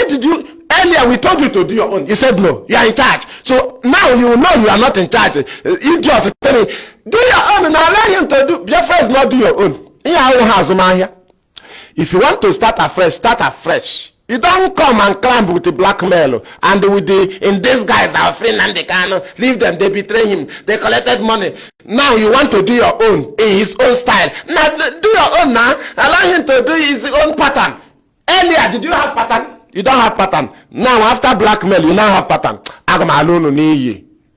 did you, earlier we told you to do your own. You said no, you are in charge. So now you know you are not in charge. Idiots tell me, do your own and allow him to do. Biafra is not do your own. If you want to start afresh, start afresh. You don't come and climb with the blackmail and with the, in these guys, our friend and the Kanu, leave them, they betray him, they collected money. Now you want to do your own, in his own style. Now do your own now, allow him to do his own pattern. Earlier, did you have pattern? You don't have pattern. Now after blackmail, you now have pattern.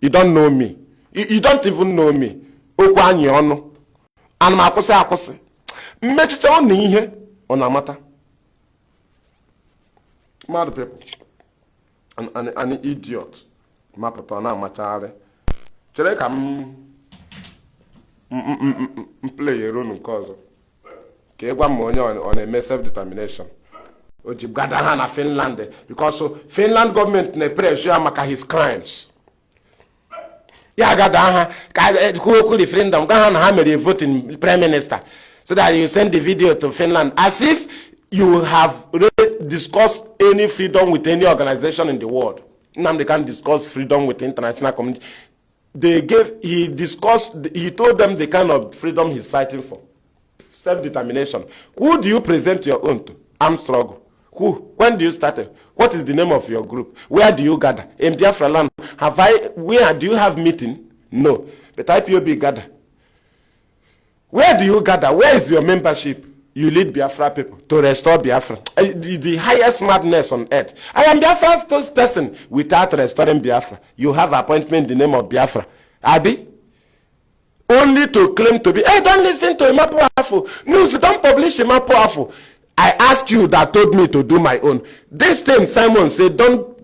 You don't know me. You don't even know me. And my akose. Mechicha on ihe on a matter. Mad people. An idiot. Mapatona machare. Chere kam play a role in cause. Kegwa money on a self-determination. Ojibgada na Finland because so Finland government ne pressure maka his crimes. Yeah, gada who referendum Ghana ha mere voting prime minister so that you send the video to Finland as if you have really discussed any freedom with any organization in the world. Nnamdi can't discuss freedom with the international community. He told them the kind of freedom he's fighting for. Self-determination. Who do you present your own to? Armed struggle. Who? When do you start it? What is the name of your group? Where do you gather? In Biafra land, where do you have meeting? No. But IPOB gather. Where do you gather? Where is your membership? You lead Biafra people to restore Biafra. The highest madness on earth. I am Biafra's first person without restoring Biafra. You have appointment in the name of Biafra. Abi? Only to claim to be, hey, don't listen to Imapo. News, don't publish Imapo. I asked you that told me to do my own. This thing, Simon said, don't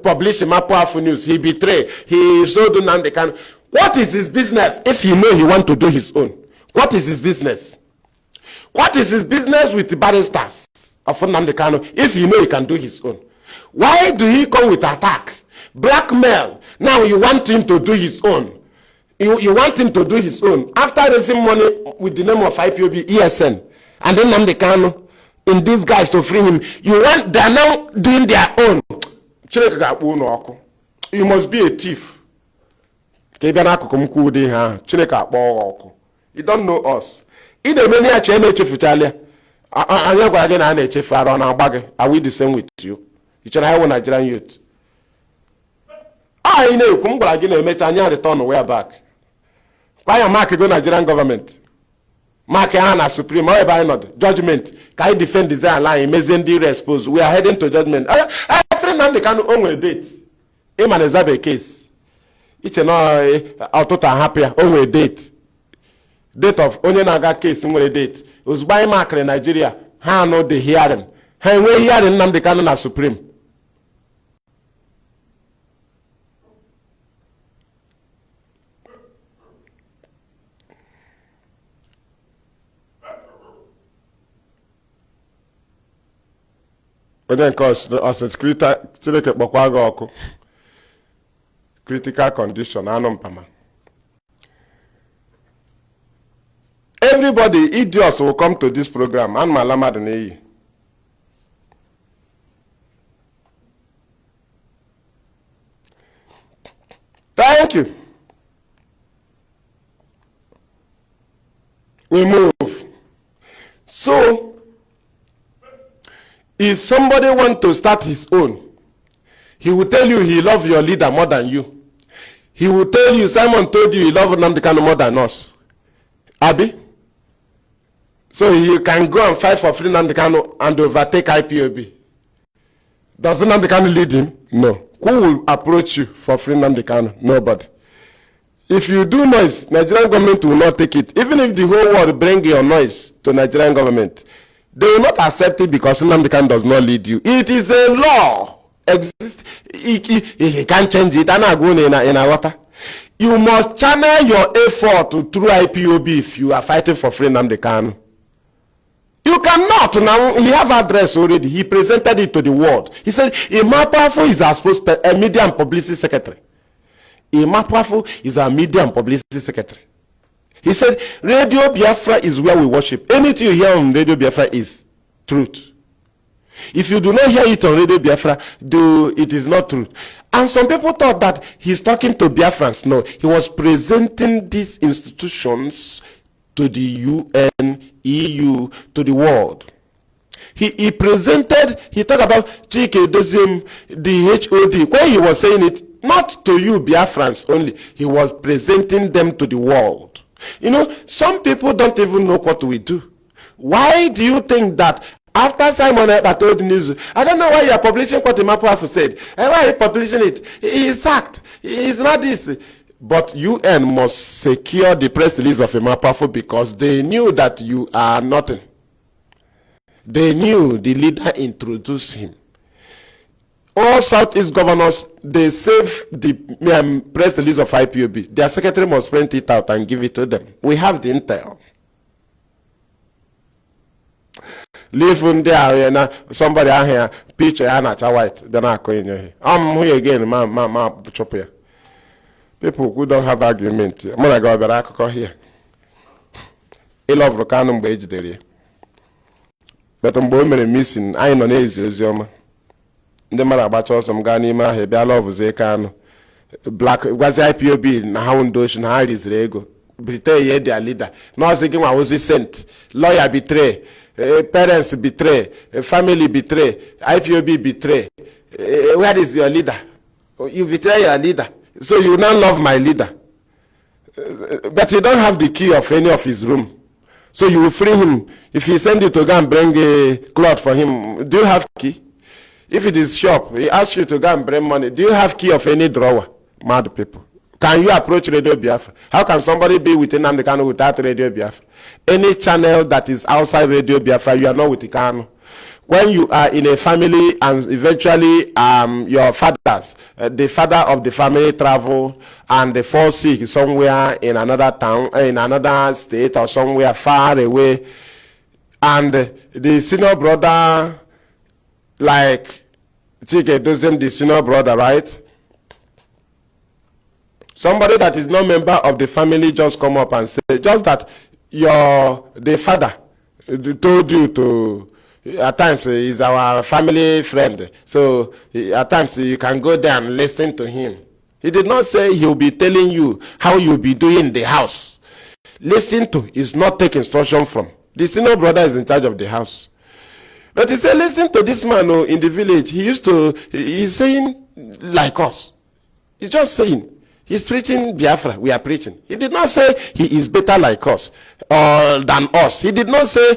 publish Imapo news. He betrayed. He showed Nnamdi Kanu. What is his business if he know he want to do his own? What is his business? What is his business with the barristers of Nnamdi Kanu if you know he can do his own? Why do he come with attack? Blackmail. Now you want him to do his own. You want him to do his own. After raising money with the name of IPOB, ESN, and then Nnamdi Kanu, in these guys to free him, they are now doing their own. You must be a thief. You don't know us. Are we the same with you? You should have Nigerian youth. I know, return way back. Why am I go Nigerian government? Mark Hana Supreme, or by not judgment. Can I defend the line? Mezendi respose. We are heading to judgment. I friend Nnamdi Kanu only a date. Him and a case. It's an auto happier only a date. Date of Onyenaga case only a date. It was by Mark in Nigeria. How know the hearing? Hey, we hearing Nnamdi Kanu na Supreme. Critical condition. Everybody, idiots will come to this program. Thank you. We move. So, if somebody wants to start his own, he will tell you he loves your leader more than you. He will tell you, Simon told you he loves Nnamdi Kanu more than us. Abi? So you can go and fight for free Nnamdi Kanu and overtake IPOB. Does Nnamdi Kanu lead him? No. Who will approach you for free Nnamdi Kanu? Nobody. If you do noise, Nigerian government will not take it. Even if the whole world bring your noise to Nigerian government, they will not accept it because Nnamdi Kanu does not lead you. It is a law. Exist. He can't change it. I'm going in a water. You must channel your effort through IPOB if you are fighting for free Nnamdi Kanu. You cannot. Now, he have address already. He presented it to the world. He said, Ipob is our media and publicity secretary. Ipob is our media and publicity secretary. He said, Radio Biafra is where we worship. Anything you hear on Radio Biafra is truth. If you do not hear it on Radio Biafra, it is not truth. And some people thought that he's talking to Biafrans. No, he was presenting these institutions to the UN, EU, to the world. He presented, he talked about Chike Dozim, the HOD. When he was saying it, not to you Biafrans only, he was presenting them to the world. You know, some people don't even know what we do. Why do you think that after Simon Ekpa told the news, I don't know why you are publishing what Ipob said. And why are you publishing it? He is sacked. He is not this. But UN must secure the press release of Ipob because they knew that you are nothing. They knew the leader introduced him. All Southeast governors, they save the press release of IPOB. Their secretary must print it out and give it to them. We have the intel. Leave in there, somebody out here, picture and white, then I call in your head. I'm here again, ma chop here. People who don't have argument. I'm gonna go back here. I love Kanu age there. But I'm boy missing. I know is your the man about us, I'm going to be a love Kanu. Black was IPOB, now Dotion, how is Rego. Betray their leader. No thinking I was sent. Lawyer betray. Parents betray, family betray, IPOB betray. Where is your leader? You betray your leader. So you now love my leader. But you don't have the key of any of his room. So you will free him. If he send you to go and bring a cloth for him, do you have key? If it is shop, he asks you to go and bring money. Do you have key of any drawer? Mad people. Can you approach Radio Biafra? How can somebody be with Nnamdi Kanu without Radio Biafra? Any channel that is outside Radio Biafra, you are not with the Kanu. When you are in a family and eventually your fathers, the father of the family travel and they fall sick somewhere in another town, in another state or somewhere far away, and the senior brother, like Chike Dozim, the senior brother, right? Somebody that is not member of the family just come up and say, just that the father told you to, at times he's our family friend. So at times you can go there and listen to him. He did not say he'll be telling you how you'll be doing in the house. Listen to is not take instruction from. The senior brother is in charge of the house. But he said, listen to this man in the village. He's saying like us. He's just saying. He's preaching Biafra. We are preaching. He did not say he is better like us or than us. He did not say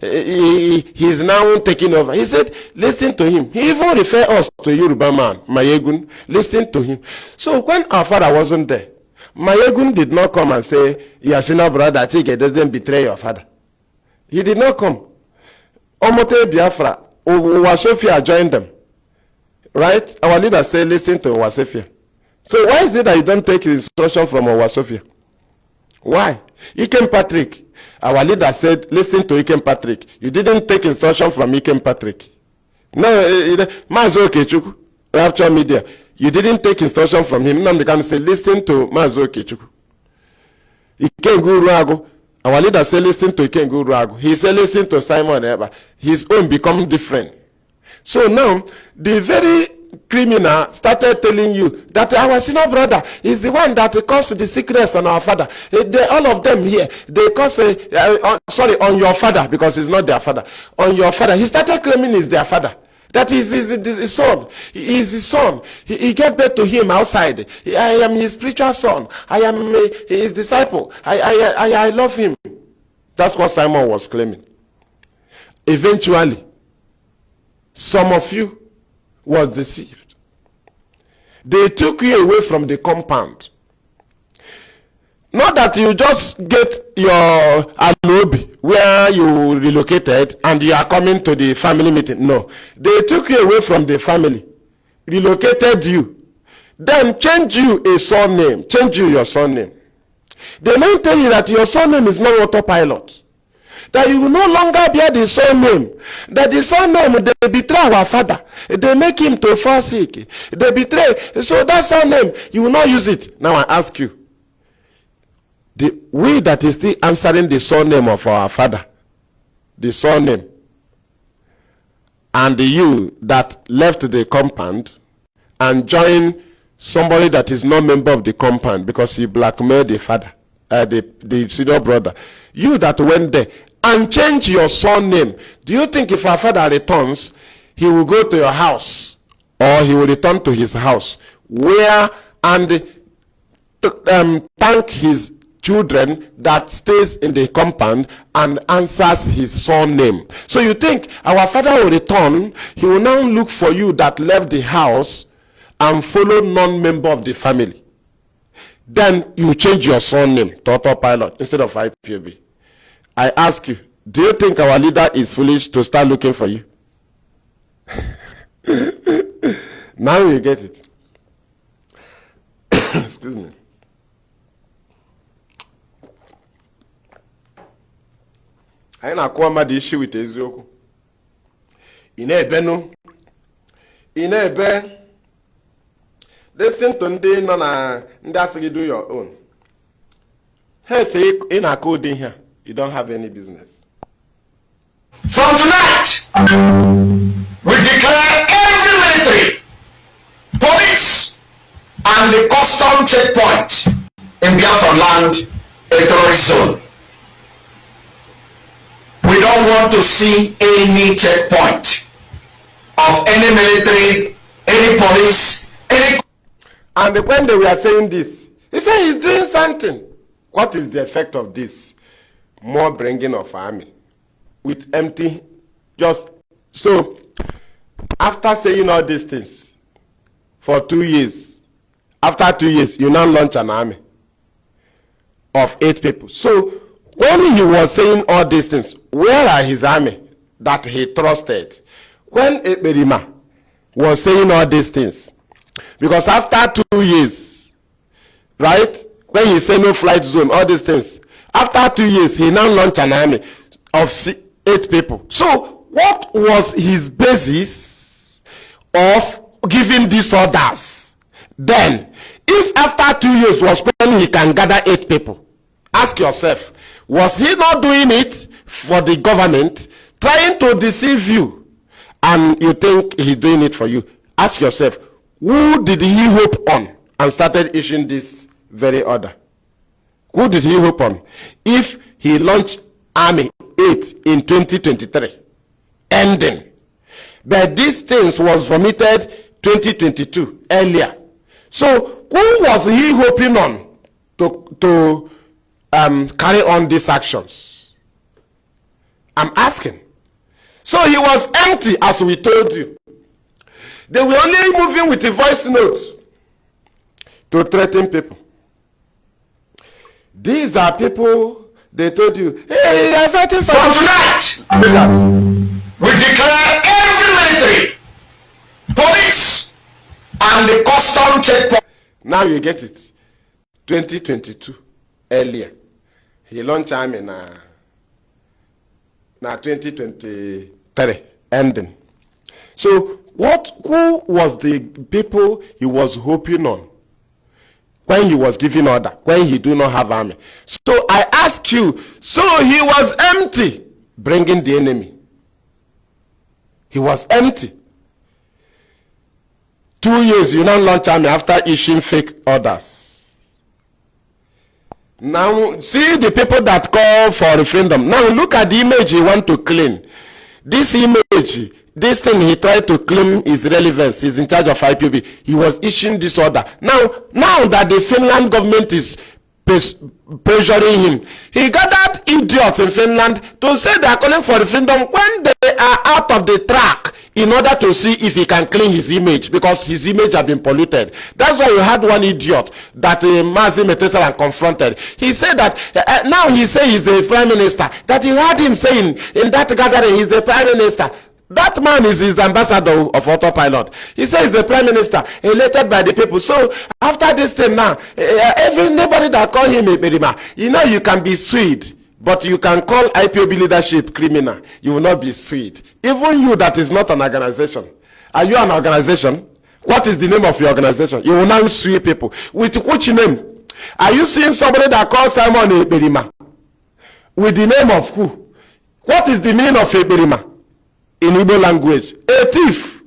he is now taking over. He said, listen to him. He even referred us to Yoruba man, Mayegun. Listen to him. So when our father wasn't there, Mayegun did not come and say, your senior brother, Chike doesn't betray your father. He did not come. Omote Biafra, Owasofia joined them. Right? Our leader said, listen to Owasofia. So why is it that you don't take instruction from Owasofia? Why? Ikem Patrick, our leader said, listen to Ikem Patrick. You didn't take instruction from Ikem Patrick. No, Mazi Okechukwu, Rapture Media. You didn't take instruction from him. Nnamdi Kanu say, listen to Mazi Okechukwu. Ikem Guruago, our leader said, listen to Ikem Guruago. He said, listen to Simon Ekpa. His own become different. So now, the very criminal started telling you that our senior brother is the one that caused the sickness on our father. All of them here, they cause on your father, because he's not their father. On your father, he started claiming he's their father. That is his son. He is his son. He gave birth to him outside. I am his spiritual son. I am his disciple. I love him. That's what Simon was claiming. Eventually, some of you was deceived. They took you away from the compound. Not that you just get your alobi where you relocated and you are coming to the family meeting. No. They took you away from the family, relocated you, then change you a surname, change you your surname. They now tell you that your surname is not autopilot. That you will no longer bear the surname. That the surname, they betray our father. They make him to fall sick. They betray. So that surname, you will not use it. Now I ask you, we that is still answering the surname of our father, the surname, and you that left the compound and joined somebody that is not member of the compound because he blackmailed the father, the senior brother, you that went there and change your surname, do you think if our father returns, he will go to your house or he will return to his house where and thank his children that stays in the compound and answers his surname? So you think our father will return, he will now look for you that left the house and follow non-member of the family. Then you change your surname to autopilot instead of IPOB. I ask you, do you think our leader is foolish to start looking for you? Now you get it. Excuse me. I na-akụwa mmadụ isi wite eziokwu. Ị na-ebe nụ. Ị na-ebe. Listen to ndị nọ na ndị asị gị do your own. Hey, say ị na-akụ ụdị ihe, you don't have any business. From tonight, we declare every military, police, and the custom checkpoint in Biafra land a terrorist zone. We don't want to see any checkpoint of any military, any police, any... And when they were saying this, he said he's doing something. What is the effect of this? More bringing of army with empty, just so after saying all these things for 2 years, after 2 years, you now launch an army of 8 people. So when he was saying all these things, where are his army that he trusted? When Eberima was saying all these things, because after 2 years, right, when he said no flight zone, all these things, after 2 years, he now launched an army of 8 people. So what was his basis of giving these orders? Then, if after 2 years was when he can gather 8 people, ask yourself, was he not doing it for the government, trying to deceive you, and you think he's doing it for you? Ask yourself, who did he hope on and started issuing this very order? Who did he hope on? If he launched Army 8 in 2023, ending, but these things was vomited 2022, earlier. So who was he hoping on to carry on these actions? I'm asking. So he was empty, as we told you. They were only moving with the voice notes to threaten people. These are people, they told you, hey, they are fighting for from tonight. We declare every military, police, and the custom checkpoint. Now you get it. 2022, earlier. He launched army na 2023 ending. So who was the people he was hoping on when he was giving order, when he do not have army? So I ask you, so he was empty, bringing the enemy. He was empty. 2 years, you now launch army after issuing fake orders. Now, see the people that call for referendum. Now, look at the image he want to clean. This image, this thing he tried to claim is relevance. He's in charge of IPOB. He was issuing this order. Now that the Finland government is pressuring him, he gathered idiots in Finland to say they are calling for referendum when they are out of the track in order to see if he can clean his image, because his image has been polluted. That's why you had one idiot that Mazi and confronted. He said that now he says he's the prime minister. That you heard him saying in that gathering he's the prime minister. That man is his ambassador of autopilot. He says he's the prime minister elected by the people. So after this thing now, everybody that call him a Berima, you know you can be sued. But you can call IPOB leadership criminal. You will not be sued. Even you that is not an organization. Are you an organization? What is the name of your organization? You will not sue people. With which name? Are you seeing somebody that calls Simon a Berima? With the name of who? What is the meaning of a Berima? In Igbo language. A thief.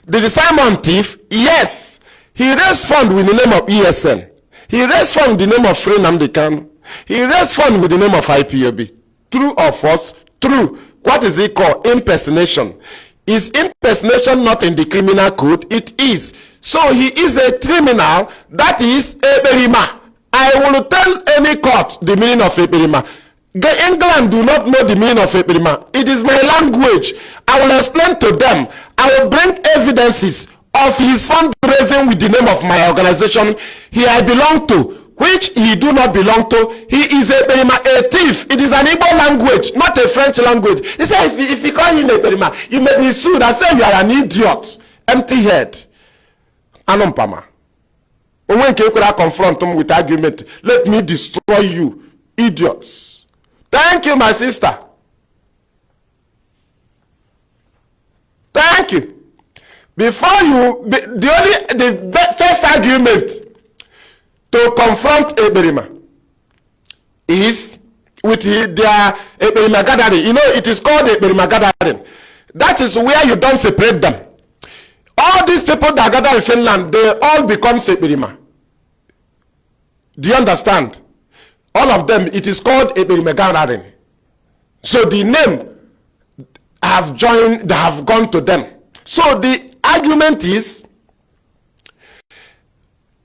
Did Simon thief? Yes. He raised fund with the name of ESN. He raised fund with the name of Nnamdi Kanu. He raised fund with the name of IPOB. True or false? True. What is it called? Impersonation. Is impersonation not in the criminal code? It is. So he is a criminal. That is a Berima. I will tell any court the meaning of a Berima. England do not know the meaning of a Berima. It is my language. I will explain to them. I will bring evidences of his fundraising with the name of my organization here I belong to, which he do not belong to. He is a Berima, a thief. It is an Igbo language, not a French language. He said, if you call him a Berima, you may be sued. I say you are an idiot. Empty head. Anompama. When Kekura confront him with argument, let me destroy you. Idiots. Thank you, my sister. Thank you. Before you, the first argument to confront a Berima is with their Berima gathering. You know, it is called a Berima gathering. That is where you don't separate them. All these people that gather in Finland, they all become Berima. Do you understand? All of them, it is called a Berima gathering. So the name have joined, they have gone to them. So the argument is,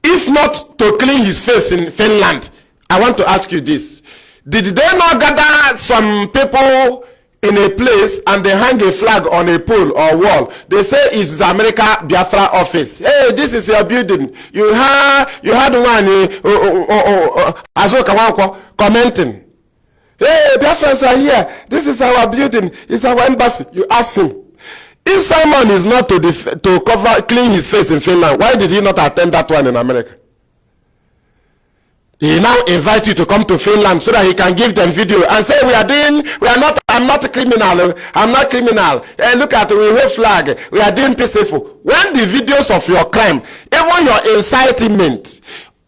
if not to clean his face in Finland, I want to ask you this. Did they not gather some people in a place and they hang a flag on a pole or wall? They say it's the America Biafra office. Hey, this is your building. You had one Azoka commenting. Hey, Biafrans are here. This is our building. It's our embassy. You ask him. If someone is not to clean his face in Finland, why did he not attend that one in America? He now invite you to come to Finland so that he can give them video and say I'm not a criminal. I'm not criminal. Hey, look at we wave flag. We are doing peaceful. When the videos of your crime, even your incitement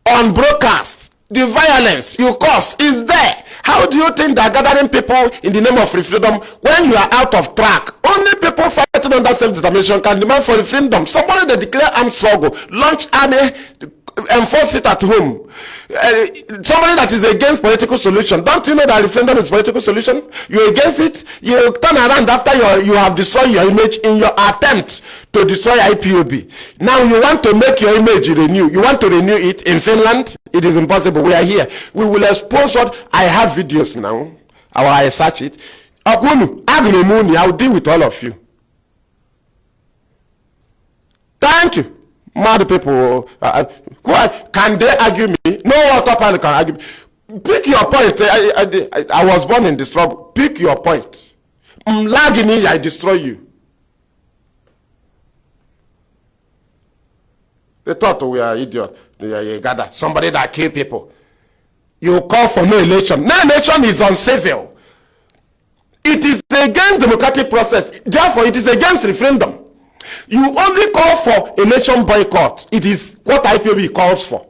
on broadcast, the violence you cause is there. How do you think they're gathering people in the name of freedom when you are out of track? Only people fighting under self-determination can demand for freedom. Somebody that declare armed struggle, launch army, enforce it at home. Somebody that is against political solution. Don't you know that referendum is political solution? You're against it. You turn around after you have destroyed your image in your attempt to destroy IPOB. Now you want to make your image renew. You want to renew it in Finland? It is impossible. We are here. We will expose what I have videos now. I search it. I will deal with all of you. Thank you. Mad people, can they argue me? No autopilot can argue me. Pick your point. I was born in the struggle. Pick your point. Lagging, I destroy you. They thought we are idiots. You gather somebody that kill people. You call for no election. No election is uncivil. It is against democratic process. Therefore, it is against referendum. You only call for election boycott. It is what IPOB calls for.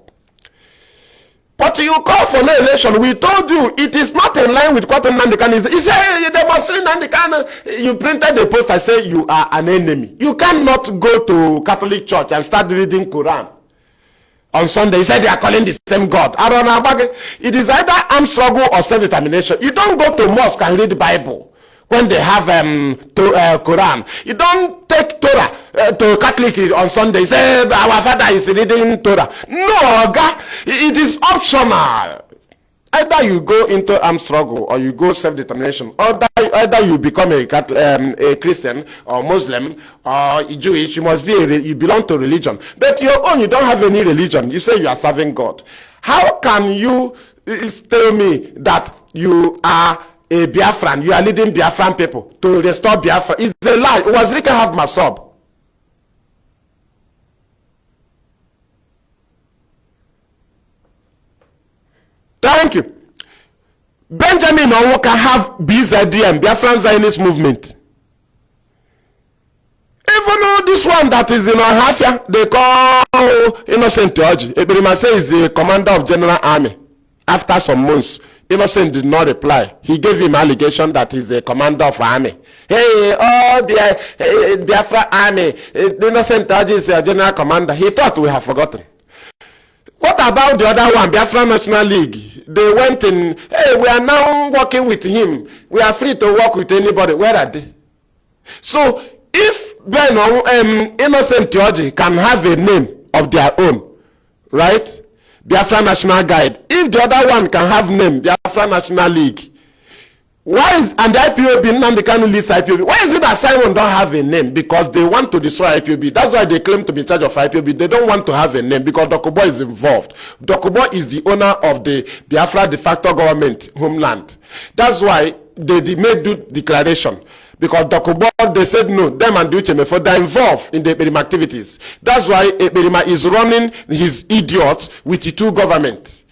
But you call for no election. We told you it is not in line with what Nnamdi Kanu is. He said they must read Nnamdi Kanu. You printed the post. I say you are an enemy. You cannot go to Catholic church and start reading Quran on Sunday. He said they are calling the same God. I don't know. It is either armed struggle or self-determination. You don't go to mosque and read the Bible when they have Quran. You don't take Torah to Catholic on Sunday. Say our father is reading Torah. No, God, it is optional. Either you go into armed struggle or you go self-determination. Either you become a Christian or Muslim or Jewish. You must be you belong to religion. But your own, you don't have any religion. You say you are serving God. How can you tell me that you are a Biafran? You are leading Biafran people to restore Biafra. It's a lie. Wazirika have Masob. Thank you. Benjamin Onwoka have BZDM, Biafran Zionist movement. Even though this one that is in Ohafia, they call Innocent Teoji. Eberima say is the commander of General Army. After some months, Innocent did not reply. He gave him allegation that he's a commander of army. Hey, oh, the Biafra army, Innocent Teoji is a general commander. He thought we have forgotten. What about the other one, Biafra National League? They went in, hey, we are now working with him. We are free to work with anybody. Where are they? So, if Innocent Teoji can have a name of their own, right? Biafra National Guide. If the other one can have name, Biafra National League, why is, and the IPOB, Nnamdi Kanu leads IPOB, why is it that Simon don't have a name? Because they want to destroy IPOB. That's why they claim to be in charge of IPOB. They don't want to have a name because Dokubo is involved. Dokubo is the owner of the Biafra de facto government homeland. That's why they made the declaration. Because Dokubo, they said no, them and Uchemefo, they're involved in the Eberima activities. That's why Eberima is running his idiots with the two governments.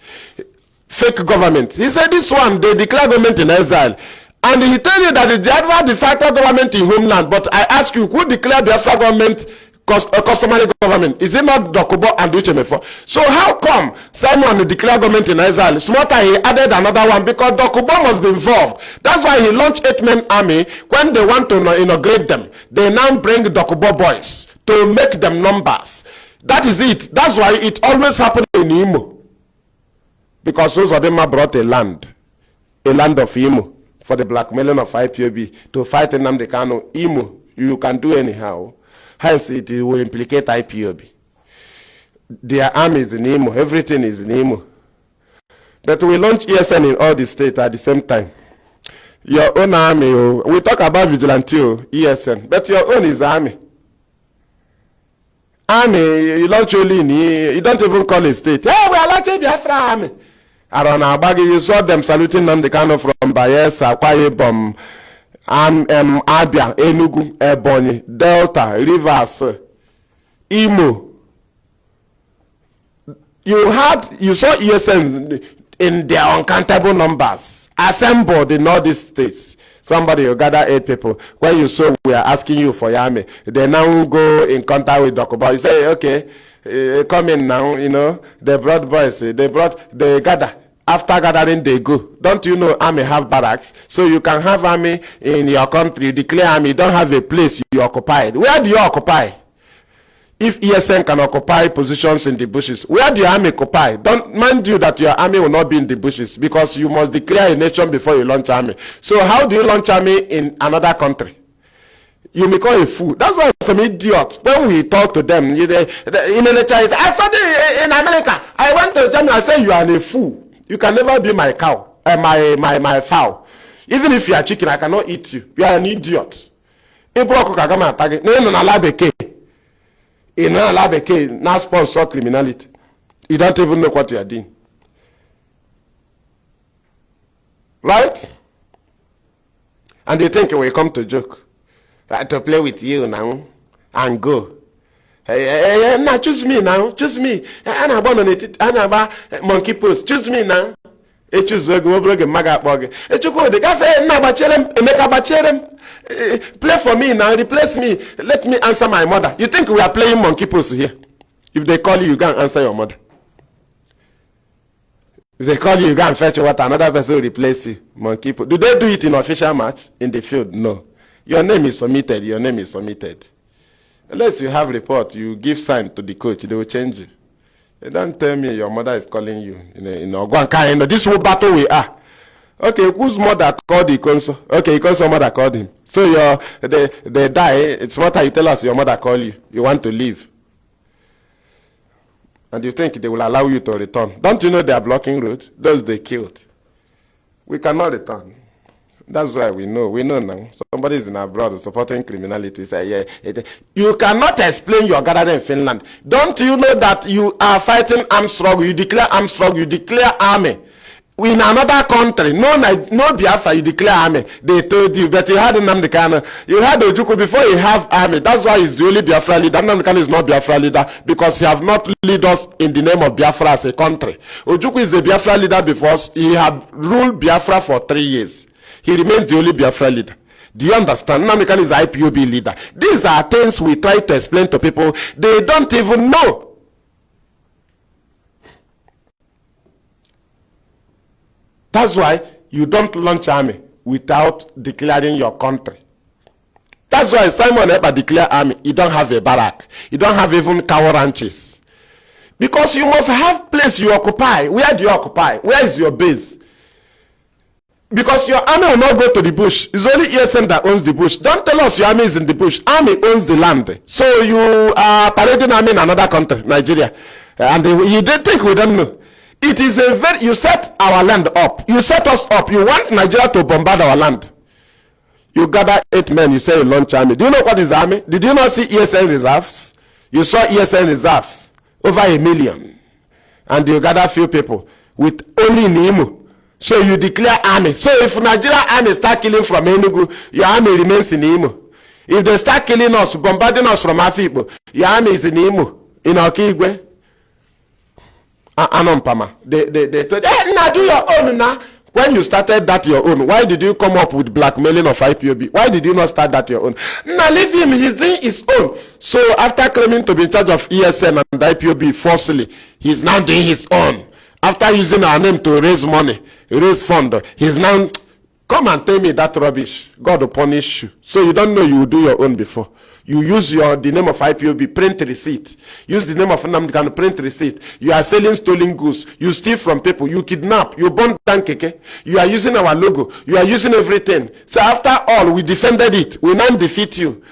Fake government. He said this one, they declare government in exile. And he tell you that they have de facto government in homeland. But I ask you, who declared Biafra government customary government? Is it not Dokubo and Uchemefo? So how come Simon declared government in exile? Smarter, he added another one because Dokubo must be involved. That's why he launched 8-man army. When they want to inaugurate them, they now bring Dokubo boys to make them numbers. That is it. That's why it always happened in Imo. Because those of them have brought a land of Imo for the blackmailing of IPOB to fight Nnamdi Kanu. Imo, you can do anyhow. Hence, it will implicate IPOB. Their army is in Imo. Everything is in Imo. But we launch ESN in all the states at the same time. Your own army, we talk about vigilante, ESN, but your own is army. Army, you launch only in, you don't even call it state. Hey, we are launching Biafra army. Around Abagi, you saw them saluting Nnamdi Kanu from Bayelsa, Akwa Ibom, Abia, Enugu, Ebonyi, Delta, Rivers, Imo. You saw ESN in their uncountable numbers assembled in all these states. Somebody you gather 8 people. When you saw we are asking you for your army, they now go in contact with Dokubo. You say, okay, come in now, you know. They brought boys, they gather. After gathering, they go. Don't you know army have barracks? So you can have army in your country, declare army, you don't have a place you occupied. Where do you occupy? If ESN can occupy positions in the bushes, where do your army occupy? Don't mind you that your army will not be in the bushes because you must declare a nation before you launch army. So how do you launch army in another country? You may call a fool. That's why some idiots, when we talk to them, in the Chinese, I studied in America. I went to Germany, I say you are a fool. You can never be my cow, my fowl. Even if you are chicken, I cannot eat you. You are an idiot. Now sponsor criminality. You don't even know what you are doing. Right? And they think we come to joke. To play with you now and go. Hey, now choose me now. Choose me. I'm about monkey post. Choose me now. I choose the maga bog. The guy say, play for me now. Replace me. Let me answer my mother. You think we are playing monkey post here? If they call you, you can't answer your mother. If they call you, you can't fetch water. Another person will replace you. Monkey post. Do they do it in official match in the field? No. Your name is submitted. Your name is submitted. Unless you have report, you give sign to the coach, they will change you. They don't tell me your mother is calling you. This whole battle we are. Okay, whose mother called the console? Okay, Ikonso's mother called him. So they die. It's what you tell us your mother called you. You want to leave. And you think they will allow you to return. Don't you know they are blocking roads? Those they killed. We cannot return. That's why we know now. Somebody is in abroad supporting criminality. Say, yeah, you cannot explain your gathering in Finland. Don't you know that you are fighting armed struggle? You declare armed struggle. You declare army. In another country, no Biafra, you declare army. They told you, but you had Nnamdi Kanu. You had Ojukwu before you have army. That's why he's the only Biafra leader. Nnamdi Kanu is not Biafra leader because he have not lead us in the name of Biafra as a country. Ojukwu is the Biafra leader because he had ruled Biafra for 3 years. He remains the only Biafra leader. Do you understand? Nnamdi Kanu is IPOB leader. These are things we try to explain to people. They don't even know. That's why you don't launch army without declaring your country. That's why Simon Ekpa declared army. You don't have a barrack. You don't have even cow ranches. Because you must have place you occupy. Where do you occupy? Where is your base? Because your army will not go to the bush. It's only ESN that owns the bush. Don't tell us your army is in the bush. Army owns the land. So you are parading army in another country, Nigeria. And you didn't think we don't know. It is a very, you set our land up. You set us up. You want Nigeria to bombard our land. You gather 8 men, you say you launch army. Do you know what is army? Did you not see ESN reserves? You saw ESN reserves, over 1 million. And you gather few people with only Nimu. So you declare army. So if Nigeria army start killing from Enugu, your army remains in Imo. If they start killing us, bombarding us from Afipo, your army is in Imo, in Okigwe. Anompama. They told, hey, now do your own now. When you started that your own, why did you come up with blackmailing of IPOB? Why did you not start that your own? Now leave him, he's doing his own. So after claiming to be in charge of ESN and IPOB falsely, he's now doing his own. After using our name to raise money, raise fund, he's now, come and tell me that rubbish. God will punish you. So you don't know you will do your own before. You use the name of IPOB, print receipt. Use the name of Nnamdi Kanu, print receipt. You are selling stolen goods. You steal from people. You kidnap. You burn down keke. You are using our logo. You are using everything. So after all, we defended it. We now defeat you.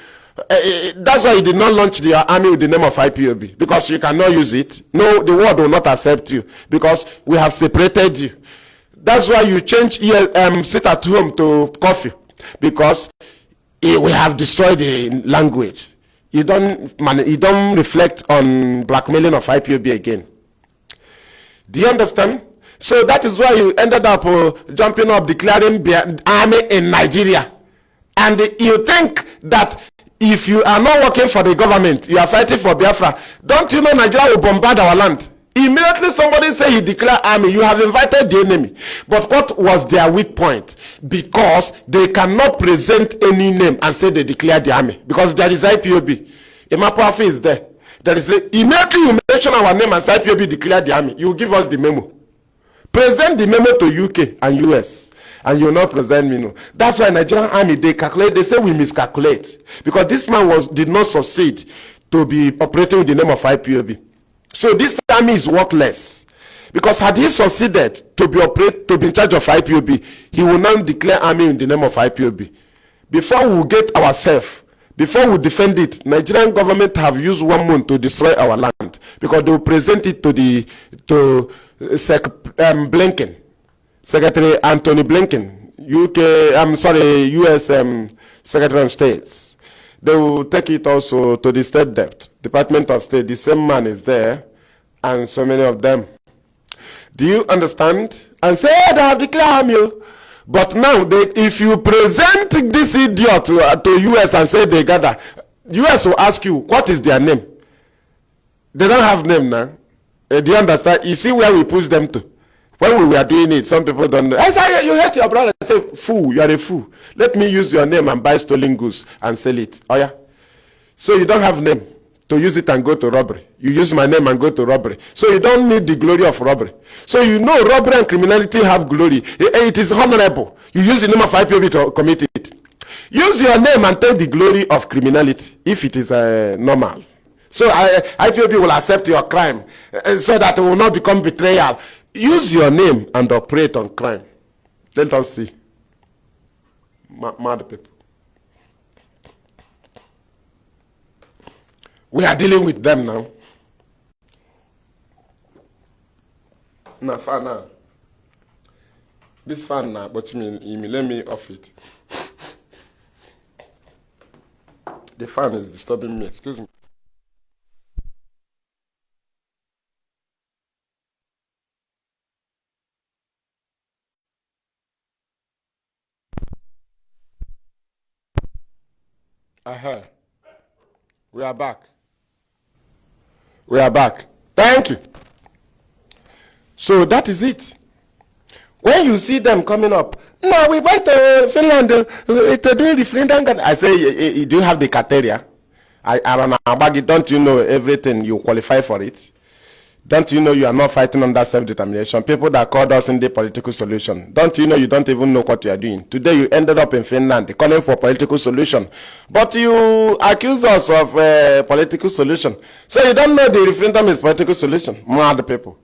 That's why you did not launch the army with the name of IPOB. Because you cannot use it. No, the world will not accept you. Because we have separated you. That's why you change sit at home to coffee. Because we have destroyed the language. You don't reflect on blackmailing of IPOB again. Do you understand? So that is why you ended up jumping up, declaring army in Nigeria. And you think that if you are not working for the government, you are fighting for Biafra. Don't you know Nigeria will bombard our land? Immediately somebody say he declare army, you have invited the enemy. But what was their weak point? Because they cannot present any name and say they declare the army. Because there is IPOB. Imapoafi is there. There is immediately you mention our name and say IPOB declare the army. You give us the memo. Present the memo to UK and US. And you will not present me. No. That's why Nigerian army, they calculate, they say we miscalculate. Because this man did not succeed to be operating with the name of IPOB. So this army is worthless. Because had he succeeded to be in charge of IPOB, he will now declare army in the name of IPOB. Before we get ourselves, before we defend it, Nigerian government have used 1 month to destroy our land. Because they will present it to Blinken, Secretary Anthony Blinken, US Secretary of State. They will take it also to the State Debt, Department of State. The same man is there, and so many of them. Do you understand? And say, hey, they have declared you. But now, if you present this idiot to US and say they gather, US will ask you, what is their name? They don't have name now. Do you understand? You see where we push them to. When we were doing it, some people don't know. I say, you hate your brother. I say, fool, you are a fool. Let me use your name and buy stolen goods and sell it. Oh yeah? So you don't have name to use it and go to robbery. You use my name and go to robbery. So you don't need the glory of robbery. So you know robbery and criminality have glory. It is honorable. You use the name of IPOB to commit it. Use your name and take the glory of criminality if it is normal. So IPOB will accept your crime so that it will not become betrayal. Use your name and operate on crime. Let us see. Mad people. We are dealing with them now. Now. This fan now, but you mean, let me off it. The fan is disturbing me. Excuse me. We are back. We are back. Thank you. So that is it. When you see them coming up, no, we went to Finland to do referendum. I say, do you have the criteria? Don't you know everything? You qualify for it? Don't you know you are not fighting under self-determination? People that called us in the political solution. Don't you know you don't even know what you are doing? Today you ended up in Finland calling for political solution. But you accuse us of political solution. So you don't know the referendum is political solution. Mad people.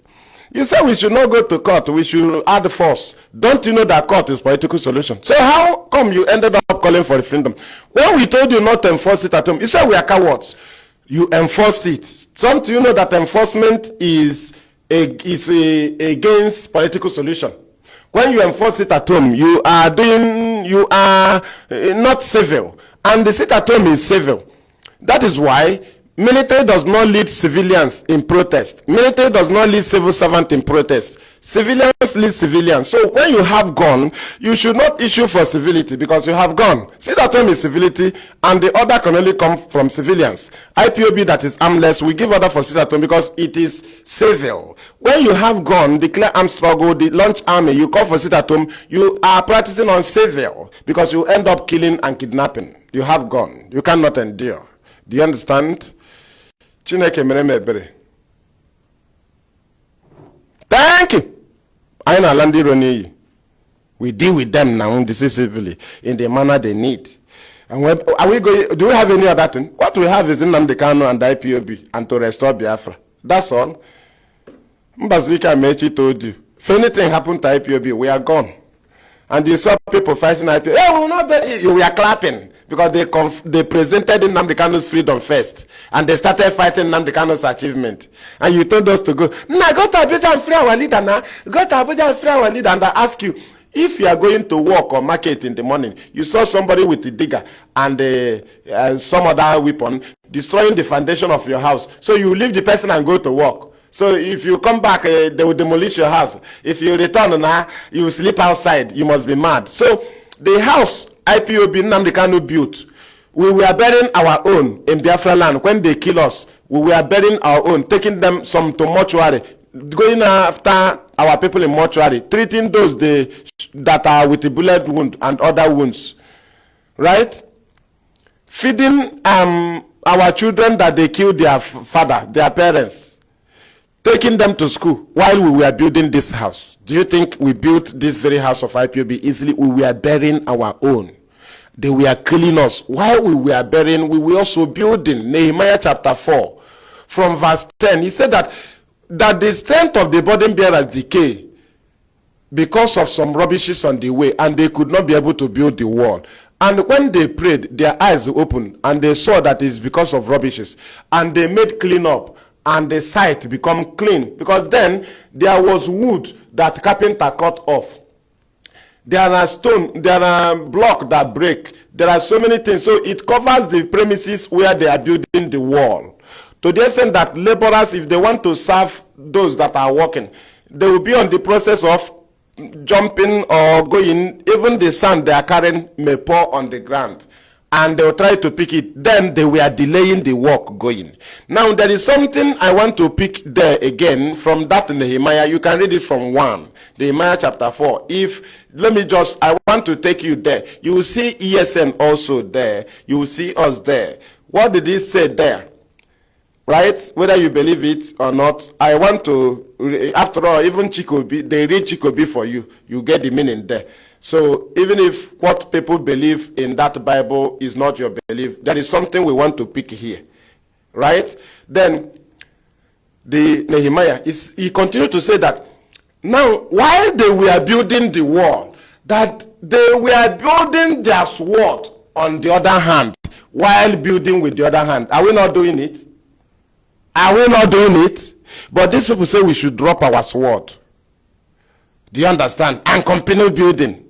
You say we should not go to court. We should add force. Don't you know that court is political solution? So how come you ended up calling for referendum? When we told you not to enforce it at home, you said we are cowards. You enforced it. Don't you know that enforcement is against political solution? When you enforce it at home, you are not civil, and the sit at home is civil. That is why military does not lead civilians in protest. Military does not lead civil servant in protest. Civilians lead civilians. So when you have gun, you should not issue for civility because you have gun. Sit at home is civility, and the order can only come from civilians. IPOB that is armless, we give order for sit at home because it is civil. When you have gun, declare armed struggle, the launch army, you call for sit at home, you are practicing on civil because you end up killing and kidnapping. You have gun. You cannot endure. Do you understand? Chineke mere m ebere. Thank you. I know Landi Roni. We deal with them now decisively in the manner they need. And when, are we going? Do we have any other thing? What we have is Nnamdi Kanu and IPOB and to restore Biafra. That's all. Mbazwika Mechi told you. If anything happened to IPOB, we are gone. And you saw people fighting IPOB. Hey, we will not be, we are clapping. Because they presented Nnamdi Kanu's freedom first. And they started fighting Nnamdi Kanu's achievement. And you told us to go. Nah, go to Abuja and free our leader now. Go to Abuja and free our leader. And I ask you, if you are going to work or market in the morning, you saw somebody with a digger and some other weapon destroying the foundation of your house. So you leave the person and go to work. So if you come back, they will demolish your house. If you return now, you will sleep outside. You must be mad. So the house IPOB Nnamdi Kanu built, we were burying our own in Biafra land. When they kill us, we were burying our own, taking them some to mortuary, going after our people in mortuary, treating those that are with a bullet wound and other wounds, right? Feeding our children that they killed their father, their parents, taking them to school while we were building this house. Do you think we built this very house of IPOB easily? We were burying our own. They were killing us. While we were burying, we were also building. Nehemiah chapter 4, from verse 10, he said that the strength of the burden bearers decay because of some rubbishes on the way, and they could not be able to build the wall. And when they prayed, their eyes opened, and they saw that it's because of rubbishes. And they made clean up, and the site become clean. Because then there was wood that carpenter cut off. There are stone, there are block that break. There are so many things. So it covers the premises where they are building the wall. To the extent that laborers, if they want to serve those that are working, they will be on the process of jumping or going. Even the sand they are carrying may pour on the ground. And they will try to pick it. Then they were delaying the work going. Now there is something I want to pick there again from that Nehemiah. You can read it from 1. Nehemiah chapter 4. I want to take you there. You will see ESN also there. You will see us there. What did he say there? Right? Whether you believe it or not, I want to, after all, even Chikobi, they read Chikobi for you. You get the meaning there. So even if what people believe in that Bible is not your belief, there is something we want to pick here. Right? Then the Nehemiah, he continued to say that now while they were building the wall, that they were building their sword on the other hand, while building with the other hand. Are we not doing it? Are we not doing it? But these people say we should drop our sword. Do you understand? And continue building.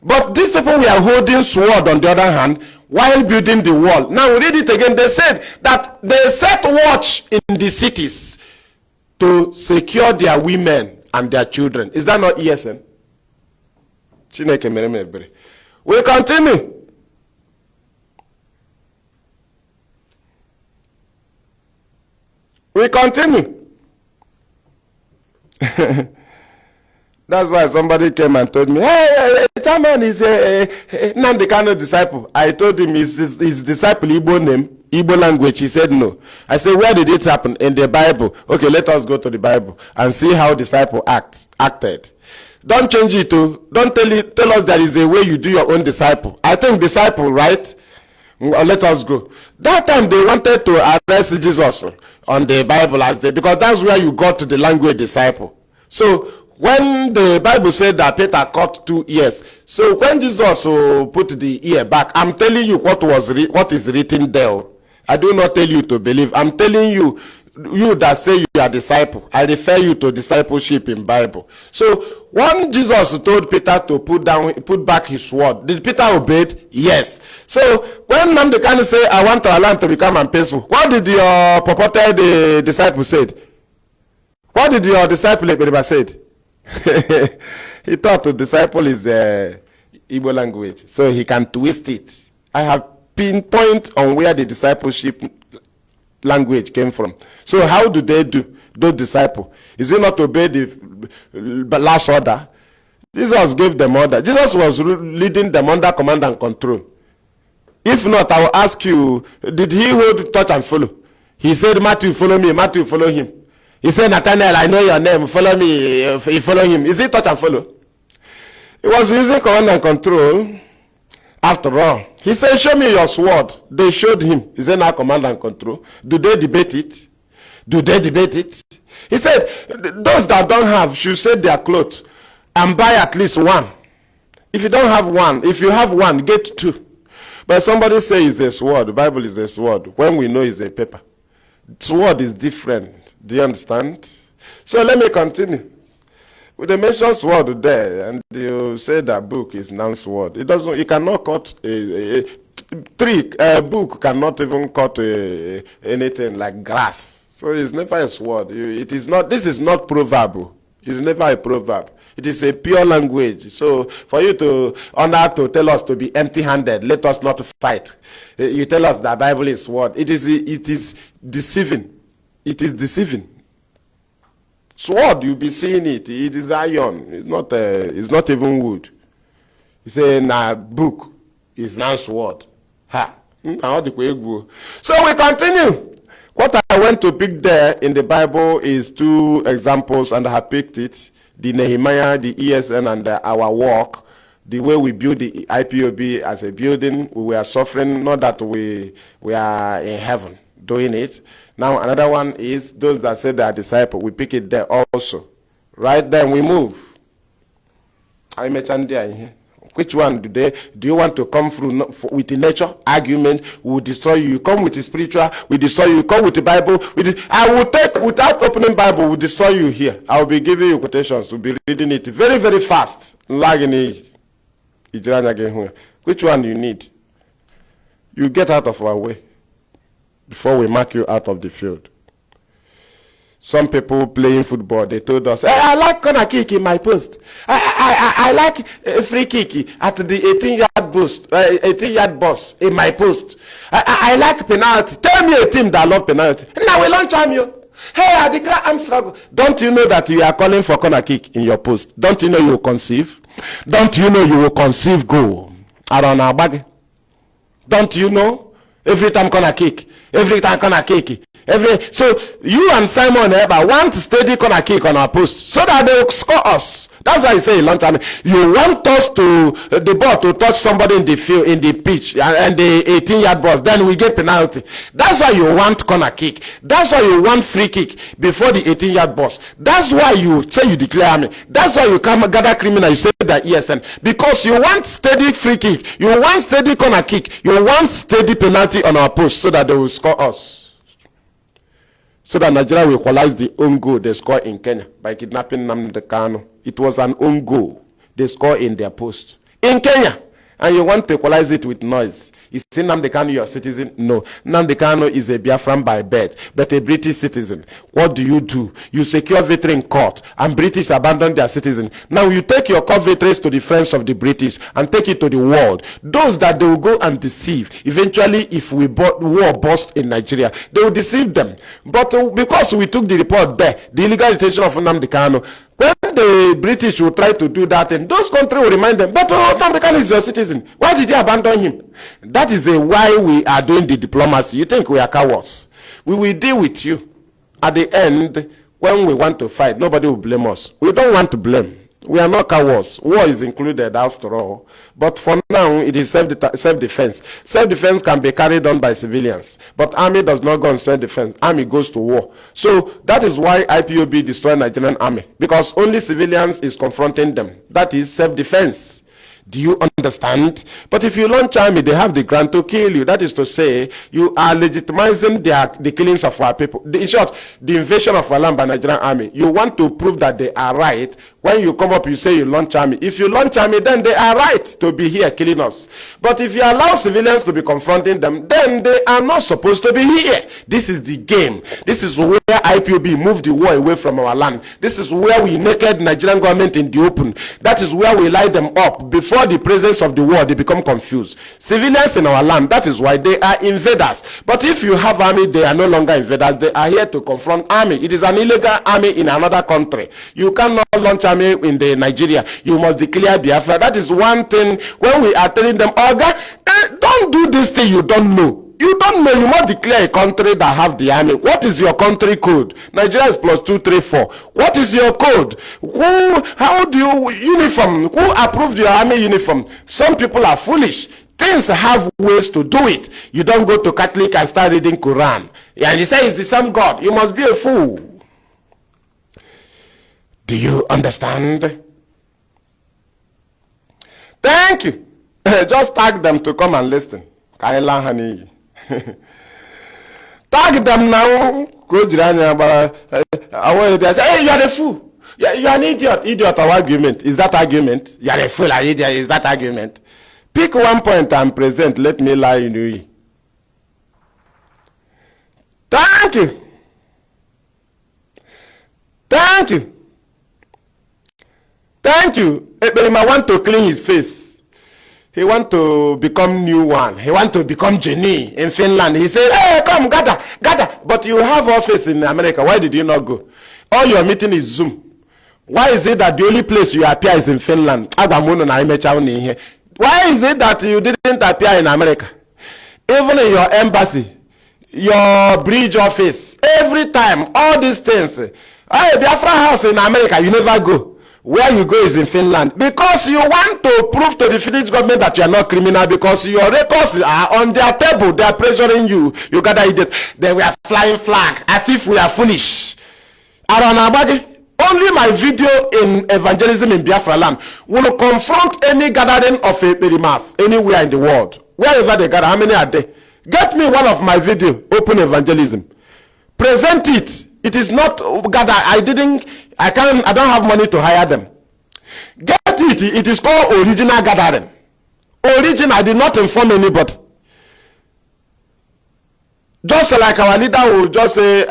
But these people were holding sword on the other hand while building the wall. Now read it again. They said that they set watch in the cities to secure their women and their children. Is that not ESN? We continue. We continue. That's why somebody came and told me, hey, Chairman is a Nnamdi Kanu disciple. I told him his disciple Igbo name, Igbo language. He said no. I said, where did it happen? In the Bible. Okay, let us go to the Bible and see how disciple acted. Don't change it to, don't tell us there is a way you do your own disciple. I think disciple, right? Well, let us go. That time they wanted to arrest Jesus on the Bible because that's where you got to the language disciple. So when the Bible said that Peter cut 2 ears, so when Jesus put the ear back, I'm telling you what is written there. I do not tell you to believe. I'm telling you, you that say you are disciple, I refer you to discipleship in Bible. So when Jesus told Peter to put back his sword, did Peter obey? Yes. So when Nnamdi Kanu say, I want our land to become unpeaceful, what did your purported disciple said? What did your disciple said? He thought the disciple is Igbo language, so he can twist it. I have pinpoint on where the discipleship language came from. So how do they do, those disciples? Is it not to obey the last order? Jesus gave them order. Jesus was leading them under command and control. If not, I will ask you, did he hold touch and follow? He said, Matthew, follow me. Matthew, follow him. He said, Nathaniel, I know your name. Follow me. You follow him. Is it touch and follow? He was using command and control. After all, he said, show me your sword. They showed him. He said, now command and control. Do they debate it? Do they debate it? He said, those that don't have should sell their clothes and buy at least one. If you don't have one, if you have one, get 2. But somebody say it's a sword. The Bible is a sword. When we know it's a paper. Sword is different. Do you understand? So let me continue. With the mentioned sword there, and you say that book is non-sword. It cannot cut a book cannot even cut anything like grass. So it's never a sword. It is not. This is not proverb. It's never a proverb. It is a pure language. So for you to honor to tell us to be empty-handed, let us not fight. You tell us that Bible is sword. It is deceiving. It is deceiving. Sword, you'll be seeing it. It is iron. It's not even wood. You say, nah, book is not sword. Ha. So we continue. What I went to pick there in the Bible is 2 examples, and I have picked it. The Nehemiah, the ESN, and our work. The way we build the IPOB as a building, we were suffering, not that we are in heaven doing it. Now another one is those that say they are disciples. We pick it there also. Right, then we move. I mentioned there here. Which one do you want to come through with the nature argument? We will destroy you. You come with the spiritual, we destroy you. You come with the Bible. I will take, without opening Bible, we will destroy you here. I will be giving you quotations. We'll be reading it very, very fast. Which one you need? You get out of our way before we mark you out of the field. Some people playing football, they told us, hey, I like corner kick in my post. I like a free kick at the 18-yard box in my post. I like penalty. Tell me a team that love penalty. Now we launch you. Hey, Adikra, I'm struggling. Don't you know that you are calling for corner kick in your post? Don't you know you will conceive? Don't you know you will conceive goal around our bag? Don't you know? Every time corner kick. So you and Simon Eber want to steady corner kick on our post so that they will score us. That's why I say long time. You want us to the ball to touch somebody in the field, in the pitch, and the 18-yard box. Then we get penalty. That's why you want corner kick. That's why you want free kick before the 18-yard box. That's why you say you declare me. That's why you come gather criminal. You say that ESN because you want steady free kick. You want steady corner kick. You want steady penalty on our post so that they will score us. so that Nigeria will equalize the own goal they score in Kenya by kidnapping Nnamdi Kanu. It was an own goal they score in their post in Kenya, and you want to equalize it with noise. Is Nnamdi Kanu your citizen? No. Nnamdi Kanu is a Biafran by birth, but a British citizen. What do? You secure victory in court, and British abandon their citizen. Now you take your court victories to the friends of the British and take it to the world. Those that they will go and deceive. Eventually, if war burst in Nigeria, they will deceive them. But because we took the report there, the illegal detention of Nnamdi Kanu, when the British will try to do that, and those countries will remind them, but Nnamdi Kanu is your citizen. Why did you abandon him? That is why we are doing the diplomacy. You think we are cowards? We will deal with you. At the end, when we want to fight, nobody will blame us. We don't want to blame. We are not cowards. War is included after all. But for now, it is self-defense. Self-defense can be carried on by civilians. But army does not go on self-defense. Army goes to war. So that is why IPOB destroyed Nigerian army. Because only civilians is confronting them. That is self-defense. Do you understand? But if you launch army, they have the grant to kill you. That is to say, you are legitimizing the killings of our people. In short, the invasion of our land by Nigerian army. You want to prove that they are right. When you come up, you say you launch army. If you launch army, then they are right to be here killing us. But if you allow civilians to be confronting them, then they are not supposed to be here. This is the game. This is where IPOB moved the war away from our land. This is where we naked Nigerian government in the open. That is where we light them up. Before the presence of the war, they become confused. Civilians in our land, that is why they are invaders. But if you have army, they are no longer invaders. They are here to confront army. It is an illegal army in another country. You cannot launch army in the Nigeria. You must declare Biafra. That is one thing. When we are telling them, Oga, don't do this thing you don't know. You don't know. You must declare a country that have the army. What is your country code? Nigeria is +234. What is your code? How do you uniform? Who approved your army uniform? Some people are foolish. Things have ways to do it. You don't go to Catholic and start reading Quran. And you say it's the same God. You must be a fool. Do you understand? Thank you. Just tag them to come and listen. Kaila honey. Tag them now. Go say, hey, you are a fool. You are an idiot. Idiot of argument. Is that argument? You are a fool, an idiot. Is that argument? Pick one point and present. Let me lie in you. Thank you. Thank you. Thank you. Ebelima want to clean his face. He want to become new one. He want to become Jenny in Finland. He said, hey, come, gather. But you have office in America. Why did you not go? All your meeting is Zoom. Why is it that the only place you appear is in Finland? Why is it that you didn't appear in America? Even in your embassy, your bridge office, every time, all these things. Biafra house in America, you never go. Where you go is in Finland. Because you want to prove to the Finnish government that you are not criminal, because your records are on their table. They are pressuring you. You gather idiot. They were flying flag as if we are foolish. Only my video in evangelism in Biafra land will confront any gathering of a perimas anywhere in the world. Wherever they gather, how many are there? Get me one of my video, open evangelism. Present it. It is not gather. I don't have money to hire them. Get it. It is called original gathering. Original. I did not inform anybody. Just like our leader will just say,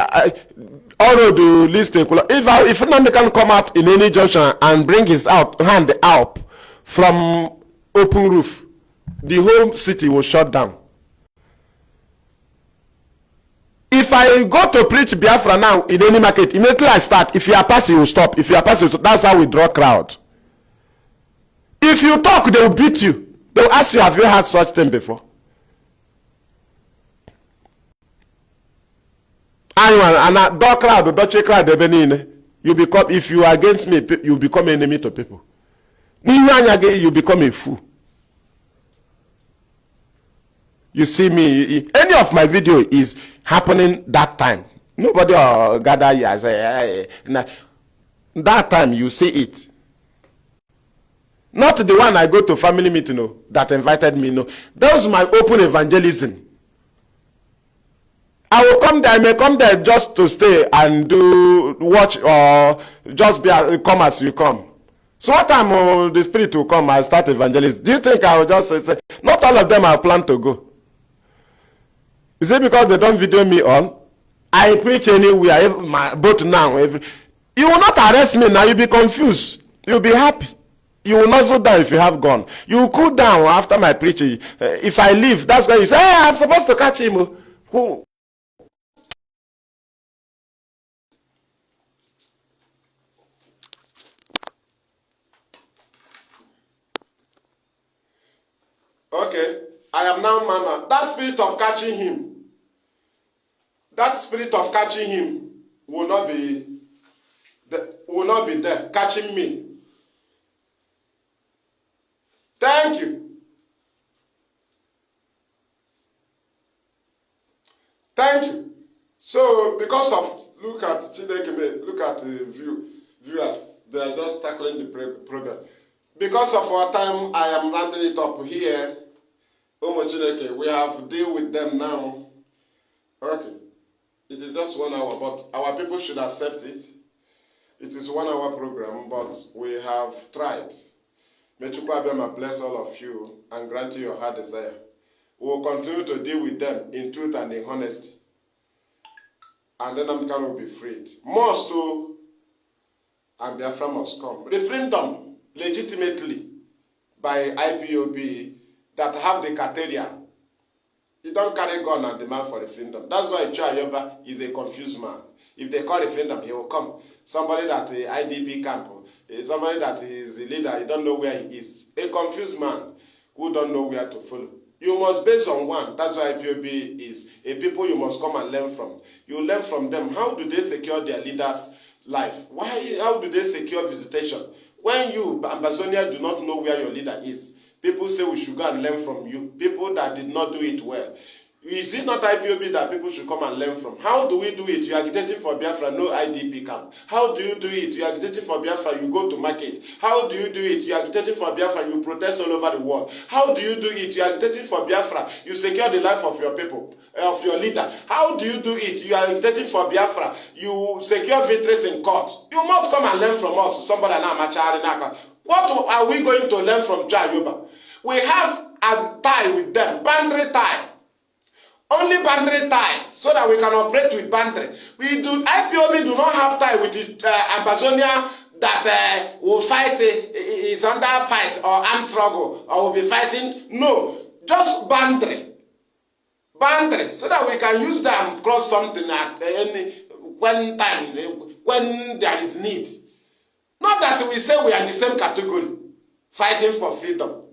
all the list. If Nnamdi can come out in any junction and bring his hand out from open roof, the whole city will shut down. If I go to preach Biafra now in any market, immediately I start. If you are passing, you will stop. If you are passing, that's how we draw crowd. If you talk, they will beat you. They will ask you, have you had such thing before? And draw crowd, don't crowd, you become, if you are against me, you become enemy to people. You become a fool. You see me, any of my video is happening that time. Nobody gather here and say, hey. That time you see it. Not the one I go to family meeting, no, that invited me, no. That was my open evangelism. I will come there. I may come there just to stay and watch, or just come as you come. So what time the Spirit will come, I'll start evangelism. Do you think I will just say, not all of them I plan to go? Is it because they don't video me on? I preach anywhere, both now. You will not arrest me now, you'll be confused. You'll be happy. You will not slow down if you have gone. You will cool down after my preaching. If I leave, that's why you say, hey, I'm supposed to catch him. Who? Okay, I am now man. That spirit of catching him, will not be there. Catching me. Thank you. Thank you. So, because of, look at the viewers, they are just tackling the program. Because of our time, I am rounding it up here. We have to deal with them now. Okay. It is just 1 hour, but our people should accept it. It is 1 hour program, but we have tried. May Chukwabema bless all of you and grant you your heart desire. We will continue to deal with them in truth and in honesty. And then Nnamdi will be freed. Must to, and Biafra must come. Referendum legitimately by IPOB that have the criteria. You don't carry gun and demand for referendum. That's why Ayoba is a confused man. If they call referendum, he will come. Somebody that is IDP camp, somebody that is a leader, you don't know where he is. A confused man who don't know where to follow. You must base on one. That's why IPOB is a people you must come and learn from. You learn from them. How do they secure their leaders' life? How do they secure visitation? When you, Ambazonia, do not know where your leader is, people say we should go and learn from you. People that did not do it well. Is it not IPOB that people should come and learn from? How do we do it? You are agitating for Biafra, no IDP camp. How do you do it? You are agitating for Biafra, you go to market. How do you do it? You are agitating for Biafra, you protest all over the world. How do you do it? You are agitating for Biafra, you secure the life of your people, of your leader. How do you do it? You are agitating for Biafra, you secure victories in court. You must come and learn from us. Somebody now, what are we going to learn from Ayoba? We have a tie with them, boundary tie. Only boundary tie, so that we can operate with boundary. IPOB do not have tie with the Amazonia that will fight, is under fight or armed struggle, or will be fighting. No, just boundary. Boundary, so that we can use them cross something at any when there is need. Not that we say we are in the same category, fighting for freedom.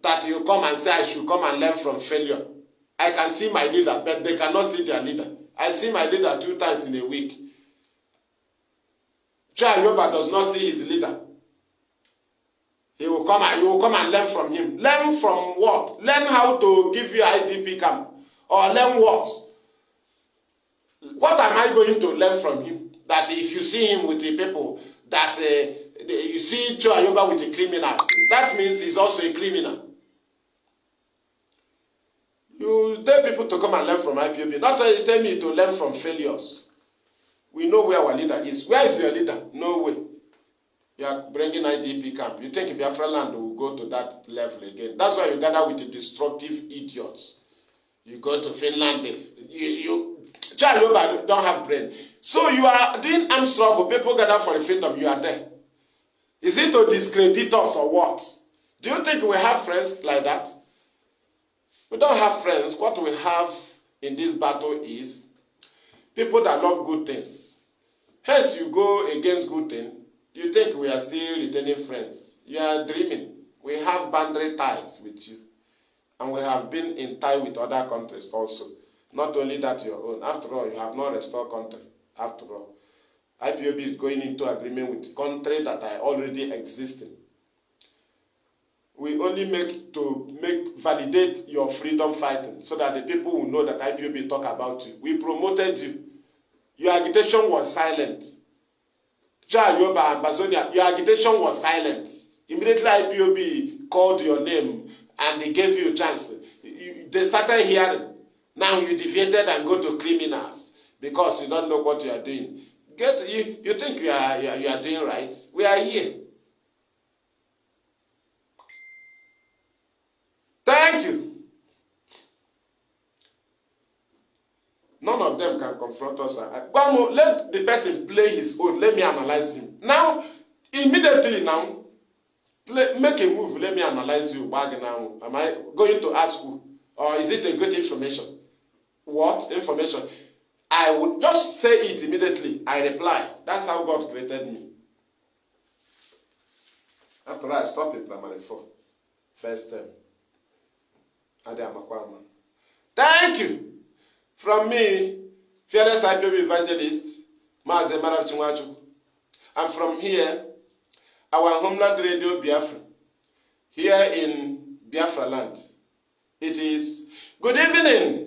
That you come and say I should come and learn from failure. I can see my leader, but they cannot see their leader. I see my leader 2 times in a week. Ayoba does not see his leader. He will come and learn from him. Learn from what? Learn how to give you IDP camp. Or learn what? What am I going to learn from him? That if you see him with the people, that you see Ayoba with the criminals, that means he's also a criminal. You tell people to come and learn from IPOB. Not tell me to learn from failures. We know where our leader is. Where is your leader? No way. You are bringing IDP camp. You think Biafra land will go to that level again. That's why you gather with the destructive idiots. You go to Finland. Ayoba don't have brain. So you are doing armed struggle. People gather for the freedom. You are there. Is it to discredit us or what? Do you think we have friends like that? We don't have friends. What we have in this battle is people that love good things. Hence, you go against good things. You think we are still retaining friends. You are dreaming. We have boundary ties with you. And we have been in tie with other countries also. Not only that your own. After all, you have not restored country. After all. IPOB is going into agreement with countries that are already existing. We only validate your freedom fighting so that the people will know that IPOB talk about you. We promoted you. Your agitation was silent. Ayoba and Bazonia, your agitation was silent. Immediately IPOB called your name and they gave you a chance. They started hearing. Now you deviated and go to criminals because you don't know what you are doing. You think you are doing right? We are here. Thank you. None of them can confront us. Let the person play his own. Let me analyze him. Now, immediately now, make a move. Let me analyze you. Now, am I going to ask you? Or is it a good information? What information? I would just say it immediately. I reply. That's how God created me. After that, I stopped in primary 4. First term. Thank you. From me, fearless Ipob evangelist, Mazi. And from here, our homeland radio Biafra, here in Biafra land. It is good evening.